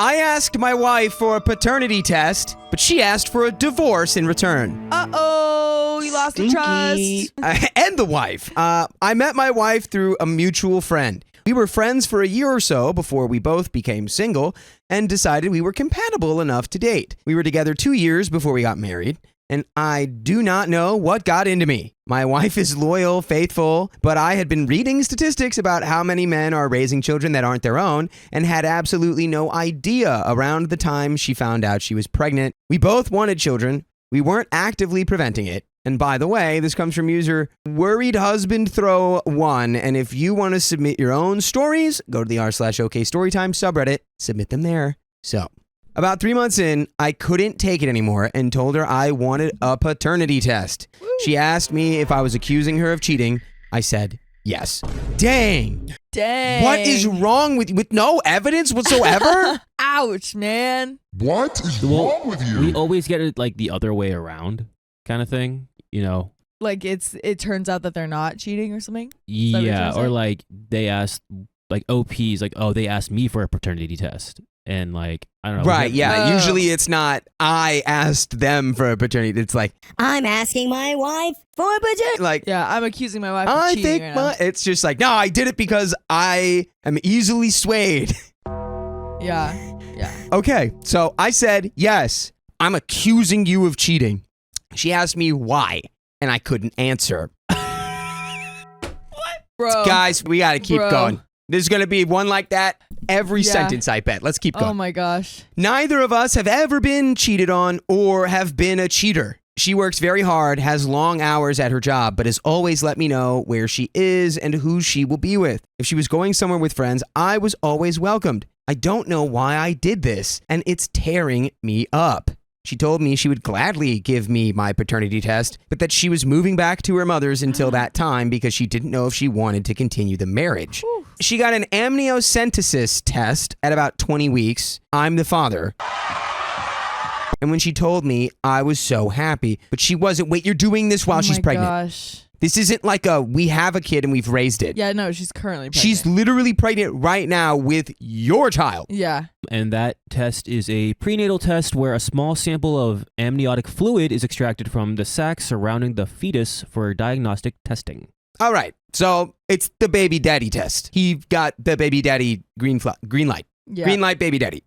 I asked my wife for a paternity test, but she asked for a divorce in return. Uh-oh, you lost the trust. And the wife. I met my wife through a mutual friend. We were friends for a year or so before we both became single and decided we were compatible enough to date. We were together 2 years before we got married, and I do not know what got into me. My wife is loyal, faithful, but I had been reading statistics about how many men are raising children that aren't their own and had absolutely no idea around the time she found out she was pregnant. We both wanted children. We weren't actively preventing it. And by the way, this comes from user Worried Husband Throw 1. And if you want to submit your own stories, go to the r/OK Storytime subreddit, submit them there. So, about 3 months in, I couldn't take it anymore and told her I wanted a paternity test. Woo. She asked me if I was accusing her of cheating. I said yes. Dang. What is wrong with no evidence whatsoever? Ouch, man. What is wrong with you? We always get it like the other way around kind of thing, you know? Like it turns out that they're not cheating or something? Yeah, or like they asked, like OPs, like, oh, they asked me for a paternity test. And like, I don't know. Right, yeah. Usually it's not, I asked them for a paternity. It's like, I'm asking my wife for a paternity. Like, yeah, I'm accusing my wife of cheating right now. It's just like, no, I did it because I am easily swayed. Yeah. Okay, so I said, yes, I'm accusing you of cheating. She asked me why, and I couldn't answer. What? Bro. Guys, we got to keep going. There's going to be one like that every sentence, I bet. Let's keep going. Oh my gosh. Neither of us have ever been cheated on or have been a cheater. She works very hard, has long hours at her job, but has always let me know where she is and who she will be with. If she was going somewhere with friends, I was always welcomed. I don't know why I did this, and it's tearing me up. She told me she would gladly give me my paternity test, but that she was moving back to her mother's until that time because she didn't know if she wanted to continue the marriage. Ooh. She got an amniocentesis test at about 20 weeks. I'm the father. And when she told me, I was so happy. But she wasn't. Wait, you're doing this while she's pregnant. Oh my gosh. This isn't like we have a kid and we've raised it. Yeah, no, she's currently pregnant. She's literally pregnant right now with your child. Yeah. And that test is a prenatal test where a small sample of amniotic fluid is extracted from the sac surrounding the fetus for diagnostic testing. All right. So it's the baby daddy test. He got the baby daddy green light. Yeah. Green light baby daddy.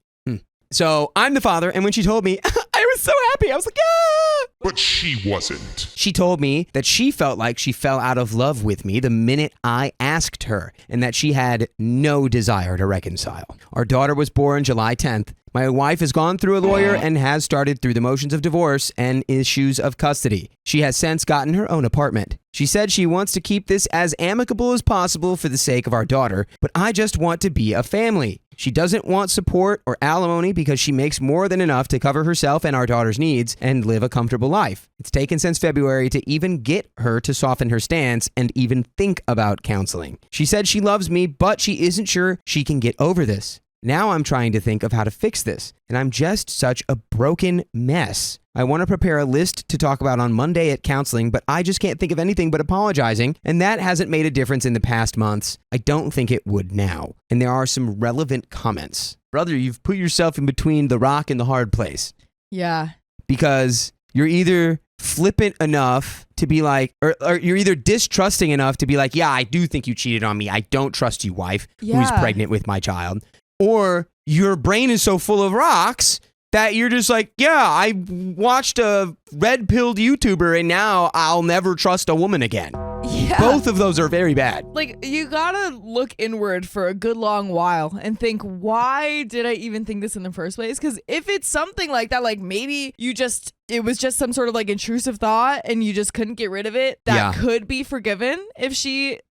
So I'm the father, and when she told me, I was so happy. I was like, ah! But she wasn't. She told me that she felt like she fell out of love with me the minute I asked her, and that she had no desire to reconcile. Our daughter was born July 10th. My wife has gone through a lawyer and has started through the motions of divorce and issues of custody. She has since gotten her own apartment. She said she wants to keep this as amicable as possible for the sake of our daughter, but I just want to be a family. She doesn't want support or alimony because she makes more than enough to cover herself and our daughter's needs and live a comfortable life. It's taken since February to even get her to soften her stance and even think about counseling. She said she loves me, but she isn't sure she can get over this. Now I'm trying to think of how to fix this, and I'm just such a broken mess. I want to prepare a list to talk about on Monday at counseling, but I just can't think of anything but apologizing, and that hasn't made a difference in the past months. I don't think it would now. And there are some relevant comments. Brother, you've put yourself in between the rock and the hard place. Yeah. Because you're either flippant enough to be like, or you're either distrusting enough to be like, yeah, I do think you cheated on me. I don't trust you, wife, who's pregnant with my child. Or your brain is so full of rocks that you're just like, yeah, I watched a red-pilled YouTuber and now I'll never trust a woman again. Yeah. Both of those are very bad. Like, you gotta look inward for a good long while and think, why did I even think this in the first place? Because if it's something like that, like maybe it was just some sort of like intrusive thought and you just couldn't get rid of it, that could be forgiven if she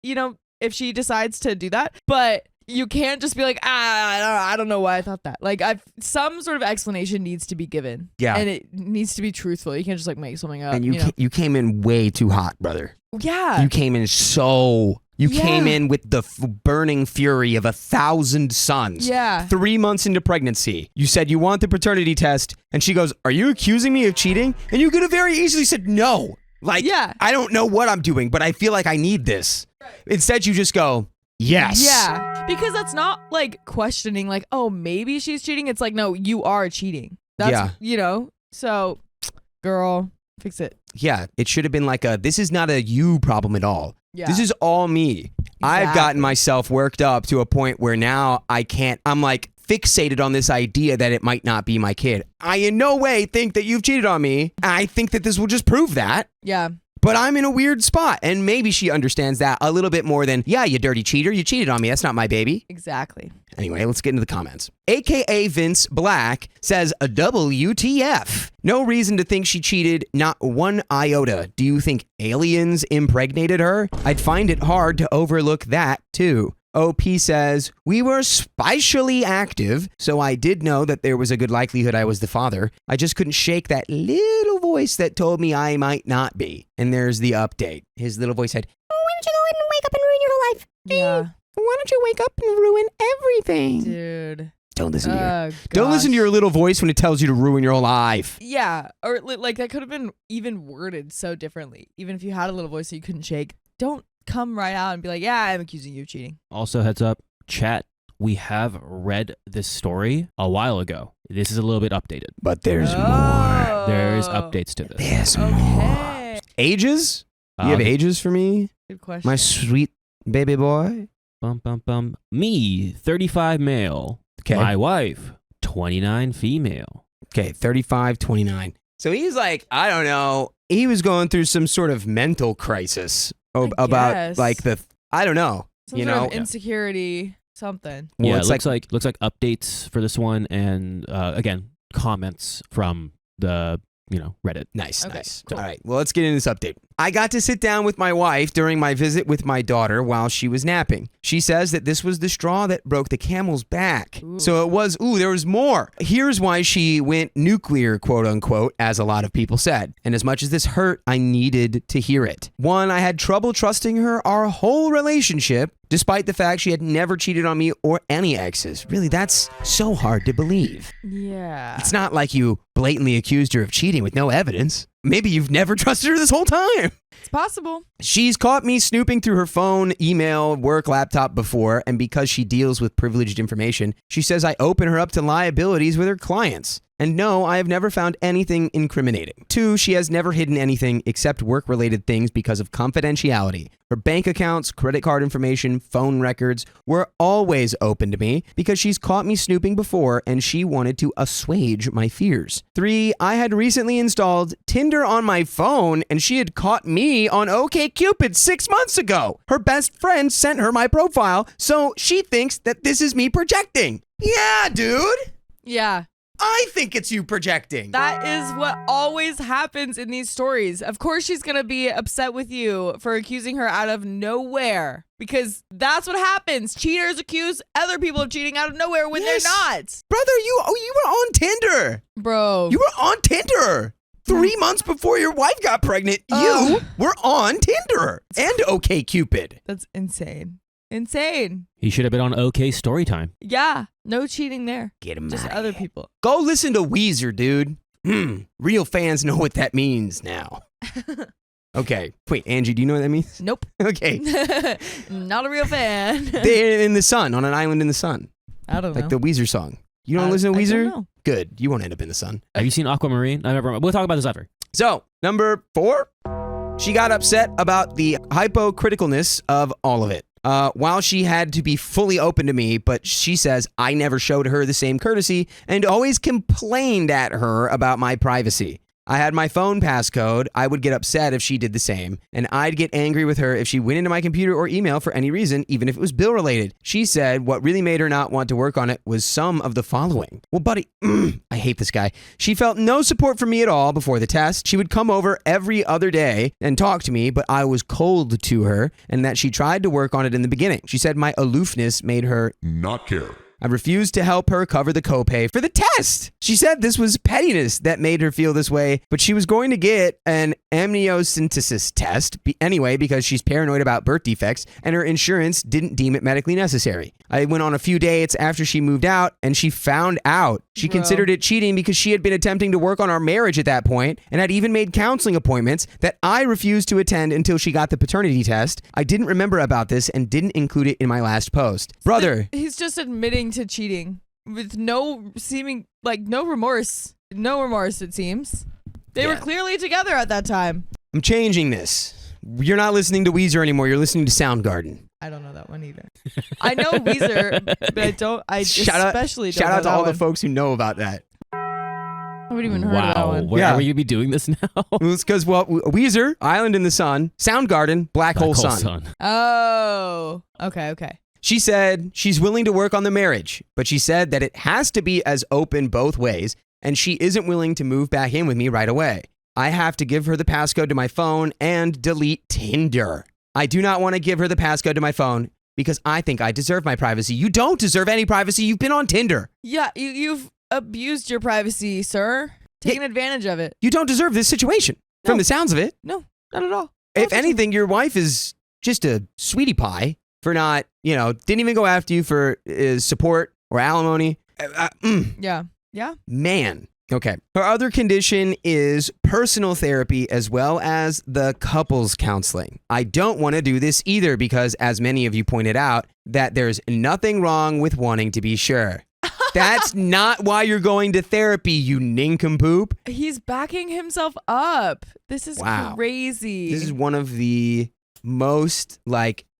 decides to do that. But you can't just be like, I don't know why I thought that. Like, some sort of explanation needs to be given. Yeah. And it needs to be truthful. You can't just like make something up. And you came in way too hot, brother. Yeah. You came in came in with the burning fury of 1,000 suns. Yeah. 3 months into pregnancy. You said you want the paternity test. And she goes, are you accusing me of cheating? And you could have very easily said no. Like, I don't know what I'm doing, but I feel like I need this. Right. Instead, you just go, yes. Yeah. Because that's not like questioning, like, oh, maybe she's cheating. It's like, no, you are cheating. That's, so girl, fix it. Yeah, it should have been like this is not a you problem at all. Yeah. This is all me. I've gotten myself worked up to a point where now I'm like fixated on this idea that it might not be my kid. I in no way think that you've cheated on me. I think that this will just prove that. Yeah. But I'm in a weird spot. And maybe she understands that a little bit more than, yeah, you dirty cheater. You cheated on me. That's not my baby. Exactly. Anyway, let's get into the comments. AKA Vince Black says, a WTF. No reason to think she cheated, not one iota. Do you think aliens impregnated her? I'd find it hard to overlook that, too. OP says, we were spatially active, so I did know that there was a good likelihood I was the father. I just couldn't shake that little voice that told me I might not be. And there's the update. His little voice said, why don't you go ahead and wake up and ruin your whole life? Yeah. Why don't you wake up and ruin everything? Dude. Don't listen to your little voice when it tells you to ruin your whole life. Yeah. Or like that could have been even worded so differently. Even if you had a little voice that you couldn't shake. Don't come right out and be like, yeah, I'm accusing you of cheating. Also, heads up, chat, we have read this story a while ago. This is a little bit updated. But there's more. There's updates to this. There's more. Ages? You have ages for me? Good question. My sweet baby boy? Me, 35 male. Okay. My wife, 29 female. Okay, 35, 29. So he's like, I don't know. He was going through some sort of mental crisis about like I don't know. Some sort of insecurity, something. Well, Yeah, it looks like updates for this one and again, comments from the Reddit. Nice, Okay, nice. cool. All right, well, let's get into this update. I got to sit down with my wife during my visit with my daughter while she was napping. She says that this was the straw that broke the camel's back. Ooh. So it was, there was more. Here's why she went nuclear, quote unquote, as a lot of people said. And as much as this hurt, I needed to hear it. One, I had trouble trusting her our whole relationship, despite the fact she had never cheated on me or any exes. Really, that's so hard to believe. Yeah. It's not like you blatantly accused her of cheating with no evidence. Maybe you've never trusted her this whole time. It's possible. She's caught me snooping through her phone, email, work laptop before, and because she deals with privileged information, she says I open her up to liabilities with her clients. And no, I have never found anything incriminating. 2, she has never hidden anything except work-related things because of confidentiality. Her bank accounts, credit card information, phone records were always open to me because she's caught me snooping before and she wanted to assuage my fears. 3, I had recently installed Tinder on my phone and she had caught me on OkCupid 6 months ago. Her best friend sent her my profile, so she thinks that this is me projecting. Yeah, dude. Yeah. I think it's you projecting. That is what always happens in these stories. Of course, she's going to be upset with you for accusing her out of nowhere because that's what happens. Cheaters accuse other people of cheating out of nowhere when they're not. Brother, you were on Tinder. Bro. You were on Tinder. 3 months before your wife got pregnant, you were on Tinder and OkCupid. That's insane. Insane. He should have been on OK Storytime. Yeah. No cheating there. Get him Just out. other people. Go listen to Weezer, dude. Real fans know what that means now. Okay. Wait, Angie, do you know what that means? Nope. Okay. Not a real fan. They're in the sun, on an island in the sun. I don't know. Like the Weezer song. You don't listen to I Weezer? don't know. Good. You won't end up in the sun. Have you seen Aquamarine? We'll talk about this after. So, number 4, she got upset about the hypocriticalness of all of it. While she had to be fully open to me, but she says I never showed her the same courtesy and always complained at her about my privacy. I had my phone passcode. I would get upset if she did the same, and I'd get angry with her if she went into my computer or email for any reason, even if it was bill related. She said what really made her not want to work on it was some of the following. Well, buddy, I hate this guy. She felt no support from me at all before the test. She would come over every other day and talk to me, but I was cold to her, and that she tried to work on it in the beginning. She said my aloofness made her Not care. I refused to help her cover the copay for the test. She said this was pettiness that made her feel this way, but she was going to get an amniocentesis test anyway because she's paranoid about birth defects and her insurance didn't deem it medically necessary. I went on a few dates after she moved out and she found out. She considered it cheating because she had been attempting to work on our marriage at that point and had even made counseling appointments that I refused to attend until she got the paternity test. I didn't remember about this and didn't include it in my last post. Brother. He's just admitting to cheating with no remorse. No remorse, it seems. They were clearly together at that time. I'm changing this. You're not listening to Weezer anymore. You're listening to Soundgarden. I don't know that one either. I know Weezer, but I don't. Shout out to all the folks who know about that. I haven't even heard of that one. Where are we gonna be doing this now? It's because Weezer, Island in the Sun, Soundgarden, Black Hole Sun. Oh, okay. She said she's willing to work on the marriage, but she said that it has to be as open both ways, and she isn't willing to move back in with me right away. I have to give her the passcode to my phone and delete Tinder. I do not want to give her the passcode to my phone because I think I deserve my privacy. You don't deserve any privacy. You've been on Tinder. Yeah, you've abused your privacy, sir. Taking advantage of it. You don't deserve this situation. From the sounds of it. No, not at all. If anything, your wife is just a sweetie pie for not, didn't even go after you for support or alimony. Yeah. Man. Okay. Her other condition is personal therapy as well as the couples counseling. I don't want to do this either because, as many of you pointed out, that there's nothing wrong with wanting to be sure. That's not why you're going to therapy, you nincompoop. He's backing himself up. This is crazy. This is one of the most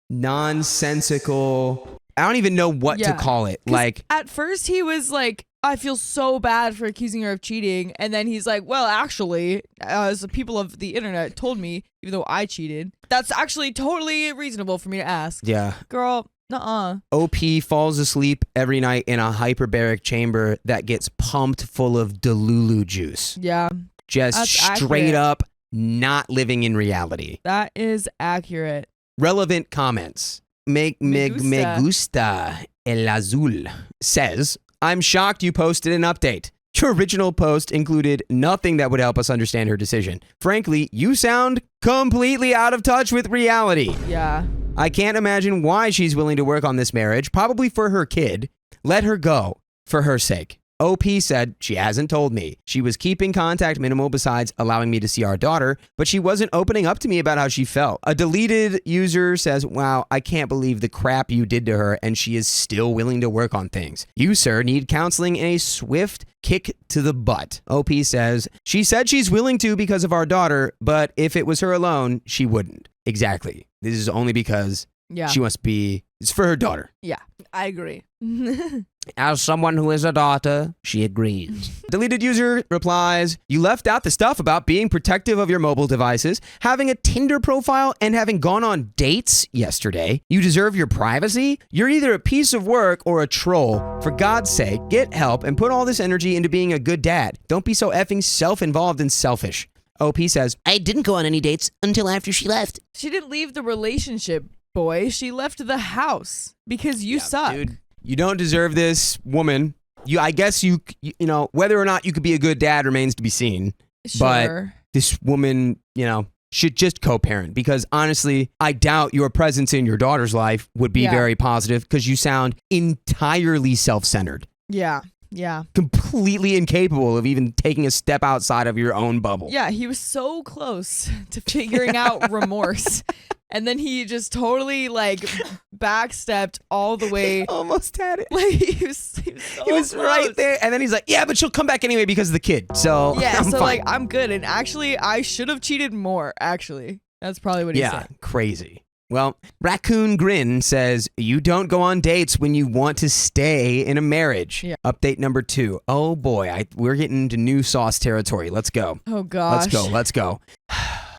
nonsensical. I don't even know what to call it. At first he was like, I feel so bad for accusing her of cheating. And then he's like, well, actually, as the people of the internet told me, even though I cheated, that's actually totally reasonable for me to ask. Yeah. Girl, nuh-uh. OP falls asleep every night in a hyperbaric chamber that gets pumped full of Delulu juice. Yeah. Just that's straight up not living in reality. That is accurate. Relevant comments. Me gusta el azul says, I'm shocked you posted an update. Your original post included nothing that would help us understand her decision. Frankly, you sound completely out of touch with reality. Yeah. I can't imagine why she's willing to work on this marriage, probably for her kid. Let her go, for her sake. OP said she hasn't told me. She was keeping contact minimal besides allowing me to see our daughter, but she wasn't opening up to me about how she felt. A deleted user says, wow, I can't believe the crap you did to her, and she is still willing to work on things. You, sir, need counseling and a swift kick to the butt. OP says, she said she's willing to because of our daughter, but if it was her alone, she wouldn't. Exactly. This is only because she wants to be, it's for her daughter. Yeah, I agree. As someone who is a daughter, she agrees. Deleted user replies, you left out the stuff about being protective of your mobile devices, having a Tinder profile, and having gone on dates yesterday. You deserve your privacy? You're either a piece of work or a troll. For God's sake, get help and put all this energy into being a good dad. Don't be so effing self-involved and selfish. OP says, I didn't go on any dates until after she left. She didn't leave the relationship, boy. She left the house because you suck. Dude. You don't deserve this, woman. I guess you know, whether or not you could be a good dad remains to be seen. Sure. But this woman, should just co-parent because honestly, I doubt your presence in your daughter's life would be very positive because you sound entirely self-centered. Yeah. Completely incapable of even taking a step outside of your own bubble. Yeah, he was so close to figuring out remorse. And then he just totally backstepped all the way. Almost had it. He was so close. Right there. And then he's like, yeah, but she'll come back anyway because of the kid. So I'm fine. I'm good. And actually, I should have cheated more, actually. That's probably what he said. Yeah, crazy. Well, Raccoon Grin says, you don't go on dates when you want to stay in a marriage. Yeah. Update number 2. Oh boy, we're getting into new sauce territory. Let's go. Oh gosh. Let's go.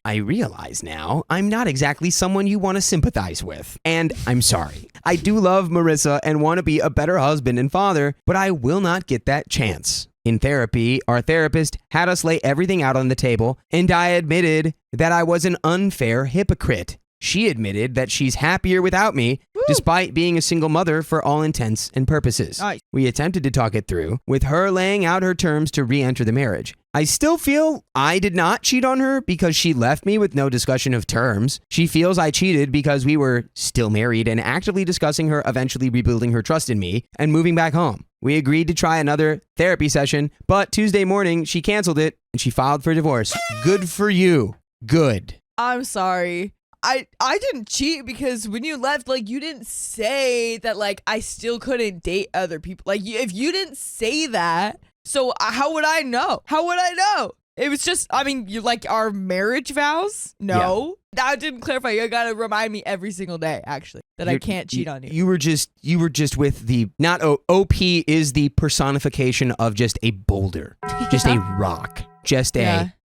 I realize now I'm not exactly someone you want to sympathize with. And I'm sorry. I do love Marissa and want to be a better husband and father, but I will not get that chance. In therapy, our therapist had us lay everything out on the table, and I admitted that I was an unfair hypocrite. She admitted that she's happier without me, despite being a single mother for all intents and purposes. Nice. We attempted to talk it through, with her laying out her terms to re-enter the marriage. I still feel I did not cheat on her because she left me with no discussion of terms. She feels I cheated because we were still married and actively discussing her eventually rebuilding her trust in me and moving back home. We agreed to try another therapy session, but Tuesday morning she canceled it and she filed for divorce. Good for you. Good. I'm sorry. I didn't cheat because when you left, like, you didn't say that, like, I still couldn't date other people. Like, if you didn't say that, so how would I know? How would I know? It was just, I mean, you like our marriage vows? No. That didn't clarify. You gotta remind me every single day, actually, that I can't cheat on you. You were just with the, not OP is the personification of just a boulder, just a rock, just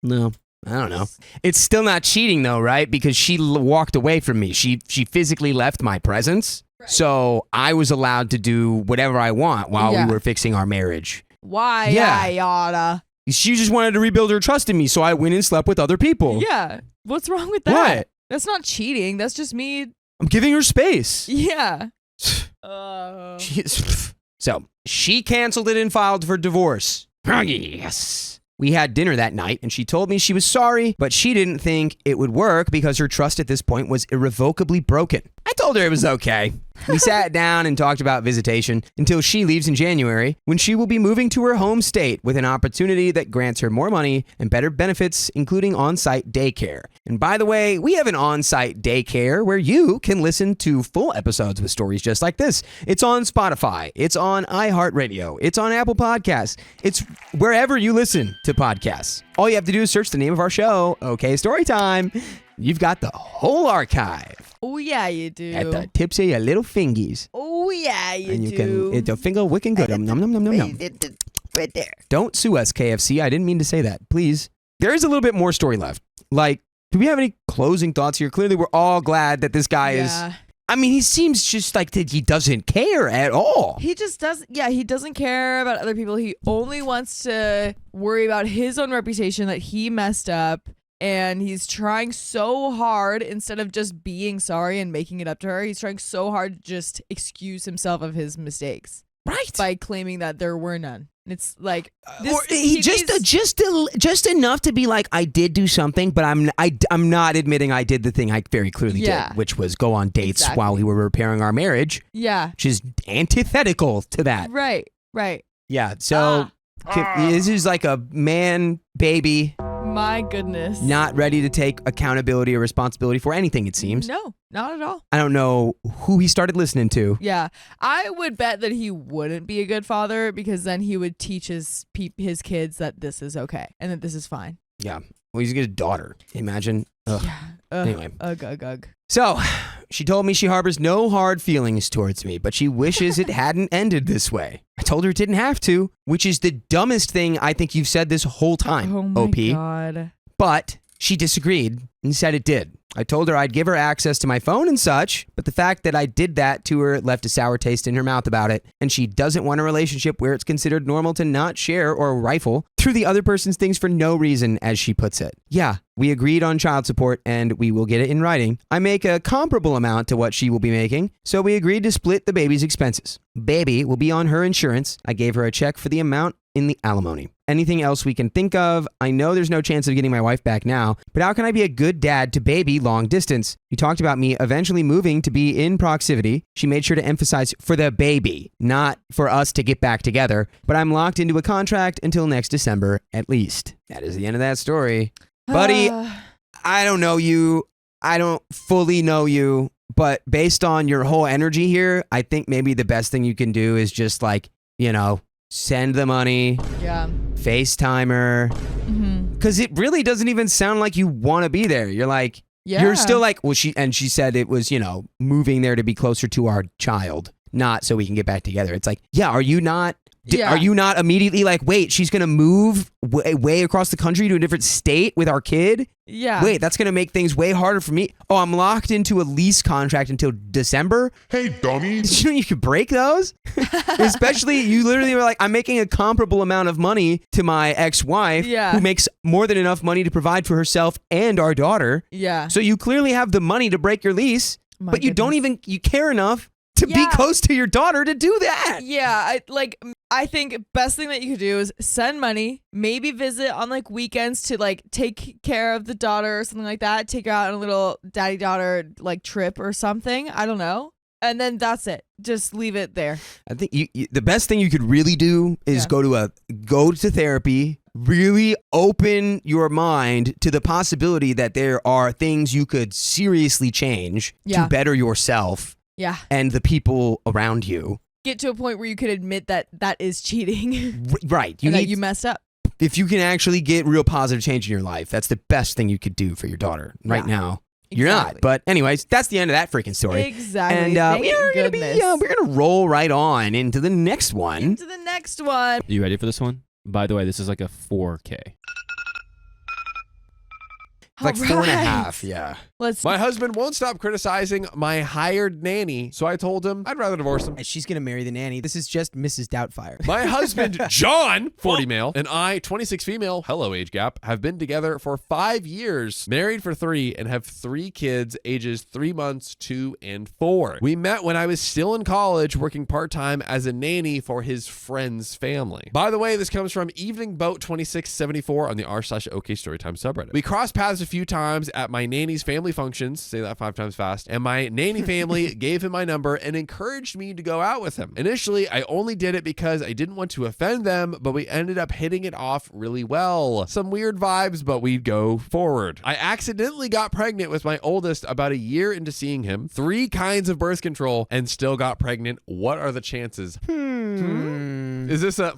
no. I don't know. It's still not cheating though, right? Because she walked away from me. She physically left my presence. Right. So I was allowed to do whatever I want while we were fixing our marriage. Why, AITAH? She just wanted to rebuild her trust in me, so I went and slept with other people. Yeah. What's wrong with that? What? That's not cheating. That's just me. I'm giving her space. Yeah. So she canceled it and filed for divorce. Yes. We had dinner that night, and she told me she was sorry, but she didn't think it would work because her trust at this point was irrevocably broken. I told her it was okay. We sat down and talked about visitation until she leaves in January, when she will be moving to her home state with an opportunity that grants her more money and better benefits, including on-site daycare. And by the way, we have an on-site daycare where you can listen to full episodes with stories just like this. It's on Spotify. It's on iHeartRadio. It's on Apple Podcasts. It's wherever you listen to podcasts. All you have to do is search the name of our show, OK Storytime. You've got the whole archive. Oh, yeah, you do. At the tips of your little fingies. Oh, yeah, you and you do. It's a finger wicking good. Nom, nom, nom, nom, nom. Right there. Don't sue us, KFC. I didn't mean to say that. Please. There is a little bit more story left. Like, do we have any closing thoughts here? Clearly, we're all glad that this guy is... I mean, he seems just like that he doesn't care at all. He just doesn't. Yeah, he doesn't care about other people. He only wants to worry about his own reputation, that he messed up. And he's trying so hard, instead of just being sorry and making it up to her, he's trying so hard to just excuse himself of his mistakes. Right. By claiming that there were none. It's like this, or he just enough to be like, I did do something, but I'm not admitting I did the thing I very clearly did, which was go on dates while we were repairing our marriage. Yeah. Which is antithetical to that. Right. Yeah. So this is like a man baby. My goodness. Not ready to take accountability or responsibility for anything, it seems. No, not at all. I don't know who he started listening to. Yeah. I would bet that he wouldn't be a good father, because then he would teach his kids that this is okay and that this is fine. Yeah. Well, he's got a daughter. Imagine. Ugh. Yeah. Anyway. Ugh. So, she told me she harbors no hard feelings towards me, but she wishes it hadn't ended this way. I told her it didn't have to, which is the dumbest thing I think you've said this whole time, oh my OP. God. But she disagreed and said it did. I told her I'd give her access to my phone and such, but the fact that I did that to her left a sour taste in her mouth about it, and she doesn't want a relationship where it's considered normal to not share or rifle through the other person's things for no reason, as she puts it. Yeah, we agreed on child support, and we will get it in writing. I make a comparable amount to what she will be making, so we agreed to split the baby's expenses. Baby will be on her insurance. I gave her a check for the amount in the alimony. Anything else we can think of? I know there's no chance of getting my wife back now, but how can I be a good dad to baby long distance? You talked about me eventually moving to be in proximity. She made sure to emphasize for the baby, not for us to get back together, but I'm locked into a contract until next December at least. That is the end of that story. Buddy, I don't know you. I don't fully know you, but based on your whole energy here, I think maybe the best thing you can do is just send the money. Yeah. FaceTime her. Because it really doesn't even sound like you want to be there. You're like, you're still like, well, she said it was, moving there to be closer to our child, not so we can get back together. It's like, yeah, are you not Yeah. Are you not immediately like, wait, she's going to move way across the country to a different state with our kid? Yeah. Wait, that's going to make things way harder for me. Oh, I'm locked into a lease contract until December? Hey, dummy. You could break those? Especially, you literally were like, I'm making a comparable amount of money to my ex-wife who makes more than enough money to provide for herself and our daughter. Yeah. So you clearly have the money to break your lease, but you don't even, you care enough to be close to your daughter to do that. Yeah, I think best thing that you could do is send money, maybe visit on like weekends to like take care of the daughter or something like that. Take her out on a little daddy-daughter like trip or something. I don't know. And then that's it. Just leave it there. I think the best thing you could really do is go to therapy, really open your mind to the possibility that there are things you could seriously change to better yourself. Yeah. And the people around you. Get to a point where you could admit that that is cheating. Right. That you messed up. If you can actually get real positive change in your life, that's the best thing you could do for your daughter right now. You're not. But anyways, that's the end of that freaking story. Exactly. And we're gonna roll right on into the next one. You ready for this one? By the way, this is like a 4K. Like 4.5, yeah. My husband won't stop criticizing my hired nanny, so I told him I'd rather divorce him. And she's gonna marry the nanny. This is just Mrs. Doubtfire. My husband, John, 40 male, and I, 26 female, hello age gap, have been together for 5 years, married for 3, and have 3 kids ages 3 months, 2, and 4. We met when I was still in college, working part-time as a nanny for his friend's family. By the way, this comes from Evening Boat 2674 on the r/OK Storytime subreddit. We crossed paths a few times at my nanny's family functions, say that 5 times fast, and my nanny family gave him my number and encouraged me to go out with him. Initially, I only did it because I didn't want to offend them, but we ended up hitting it off really well. Some weird vibes, but we'd go forward. I accidentally got pregnant with my oldest about a year into seeing him, 3 kinds of birth control, and still got pregnant. What are the chances? Is this a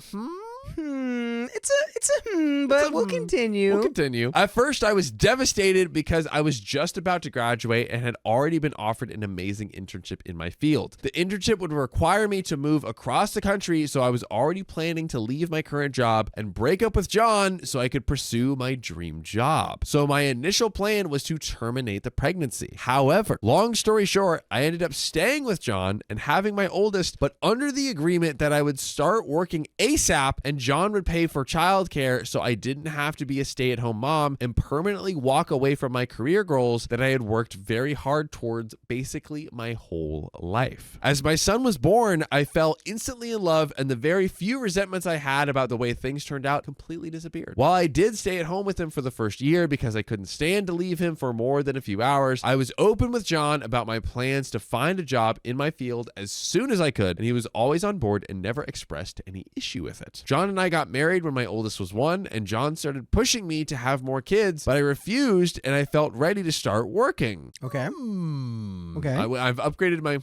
But we'll continue. At first, I was devastated because I was just about to graduate and had already been offered an amazing internship in my field. The internship would require me to move across the country, so I was already planning to leave my current job and break up with John so I could pursue my dream job. So my initial plan was to terminate the pregnancy. However, long story short, I ended up staying with John and having my oldest, but under the agreement that I would start working ASAP and John would pay for childcare so I didn't have to be a stay-at-home mom and permanently walk away from my career goals that I had worked very hard towards basically my whole life. As my son was born, I fell instantly in love, and the very few resentments I had about the way things turned out completely disappeared. While I did stay at home with him for the first year because I couldn't stand to leave him for more than a few hours, I was open with John about my plans to find a job in my field as soon as I could, and he was always on board and never expressed any issue with it. John and I got married when my oldest was 1, and John started pushing me to have more kids, but I refused and I felt ready to start working. Okay. I've upgraded my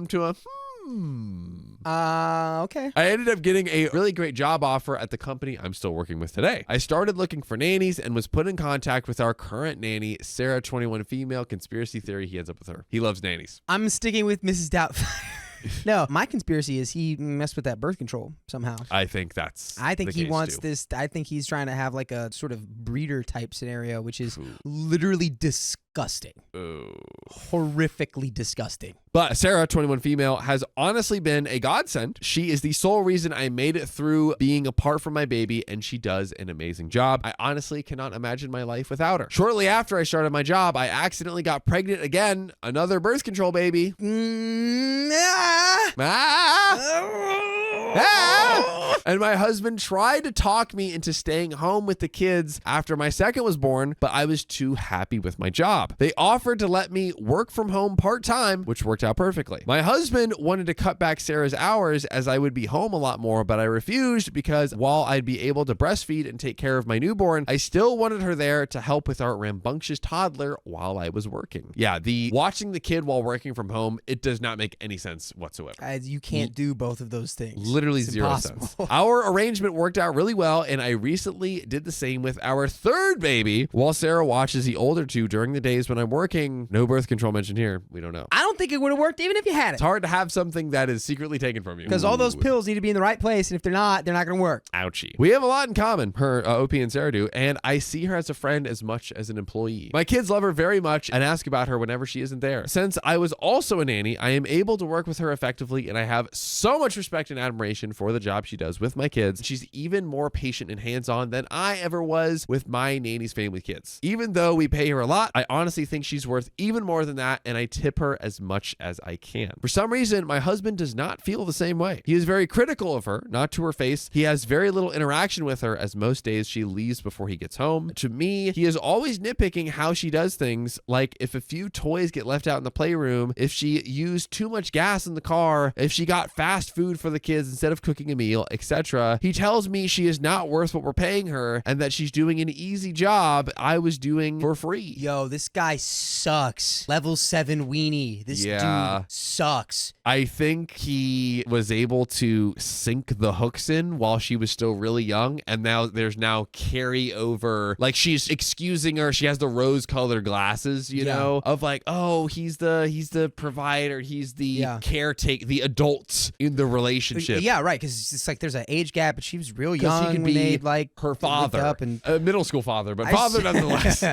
to a okay. I ended up getting a really great job offer at the company I'm still working with today. I started looking for nannies and was put in contact with our current nanny, Sarah, 21 female. Conspiracy theory, he ends up with her. He loves nannies. I'm sticking with Mrs. Doubtfire. No, my conspiracy is he messed with that birth control somehow. I think that's I think the he case wants too. this. I think he's trying to have like a sort of breeder type scenario, which is literally disgusting. Horrifically disgusting. But Sarah, 21 female, has honestly been a godsend. She is the sole reason I made it through being apart from my baby, and she does an amazing job. I honestly cannot imagine my life without her. Shortly after I started my job, I accidentally got pregnant again, another birth control baby. And my husband tried to talk me into staying home with the kids after my second was born, but I was too happy with my job. They offered to let me work from home part-time, which worked out perfectly. My husband wanted to cut back Sarah's hours as I would be home a lot more, but I refused because while I'd be able to breastfeed and take care of my newborn, I still wanted her there to help with our rambunctious toddler while I was working. Yeah, the watching the kid while working from home, it does not make any sense whatsoever. You can't do both of those things. Literally It's zero impossible. sense. Our arrangement worked out really well, and I recently did the same with our third baby while Sarah watches the older two during the days when I'm working. No birth control mentioned here. We don't know. I don't think it would have worked even if you had it. It's hard to have something that is secretly taken from you. Because all those pills need to be in the right place, and if they're not going to work. Ouchie. We have a lot in common, her, OP and Sarah do, and I see her as a friend as much as an employee. My kids love her very much and ask about her whenever she isn't there. Since I was also a nanny, I am able to work with her effectively, and I have so much respect and admiration for the job she does with my kids. She's even more patient and hands-on than I ever was with my nanny's family kids. Even though we pay her a lot, I honestly think she's worth even more than that, and I tip her as much as I can. For some reason, my husband does not feel the same way. He is very critical of her, not to her face. He has very little interaction with her, as most days she leaves before he gets home. To me, he is always nitpicking how she does things, like if a few toys get left out in the playroom, if she used too much gas in the car, if she got fast food for the kids instead of cooking a meal, etc. He tells me she is not worth what we're paying her and that she's doing an easy job I was doing for free. Yo, this guy sucks. Level 7 weenie. This dude sucks. I think he was able to sink the hooks in while she was still really young, and now there's carryover. Like, she's excusing her. She has the rose-colored glasses, you know, of like, oh, he's the provider, he's the caretaker, the adult in the relationship. Yeah, right. Because it's like there's an age gap, but she was real young. He could when be they, her father, up and a middle school father, but father nonetheless.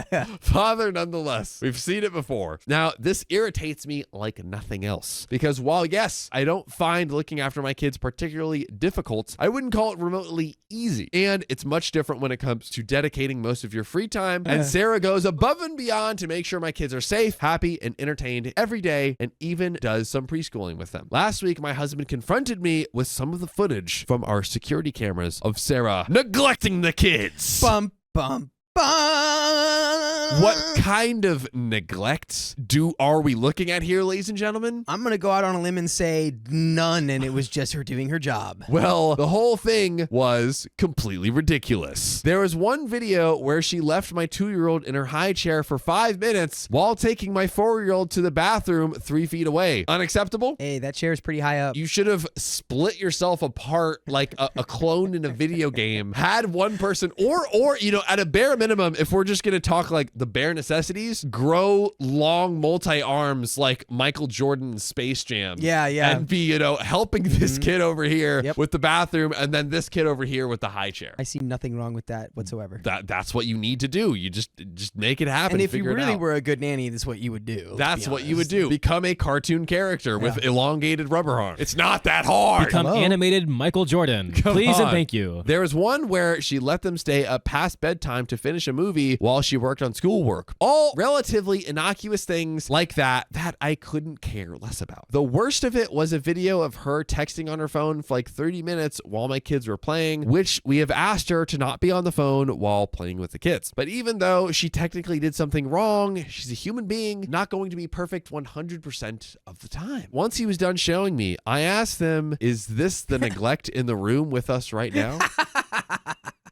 Father nonetheless. We've seen it before. Now, this irritates me like nothing else, because while yes, I don't find looking after my kids particularly difficult, I wouldn't call it remotely easy. And it's much different when it comes to dedicating most of your free time. And Sarah goes above and beyond to make sure my kids are safe, happy, and entertained every day, and even does some preschooling with them. Last week, my husband confronted me with some of the footage from our security cameras of Sarah neglecting the kids. Bum, bum, bum. What kind of neglect are we looking at here, ladies and gentlemen? I'm going to go out on a limb and say none, and it was just her doing her job. Well, the whole thing was completely ridiculous. There was one video where she left my 2-year-old in her high chair for 5 minutes while taking my 4-year-old to the bathroom 3 feet away. Unacceptable? Hey, that chair is pretty high up. You should have split yourself apart like a clone in a video game. Had one person, or you know, at a bare minimum, if we're just going to talk like the bare necessities, grow long multi-arms like Michael Jordan in Space Jam. Yeah. And be, you know, helping this kid over here with the bathroom, and then this kid over here with the high chair. I see nothing wrong with that whatsoever. That's what you need to do. You just make it happen. And if you really out. were a good nanny, that's what you would do. That's what you would do. Become a cartoon character with elongated rubber arms. It's not that hard. Become animated Michael Jordan. Please and thank you. There was one where she let them stay up past bedtime to finish a movie while she worked on schoolwork. All relatively innocuous things like that I couldn't care less about. The worst of it was a video of her texting on her phone for like 30 minutes while my kids were playing, which we have asked her to not be on the phone while playing with the kids. But even though she technically did something wrong, she's a human being, not going to be perfect 100% of the time. Once he was done showing me, I asked them, is this the neglect in the room with us right now?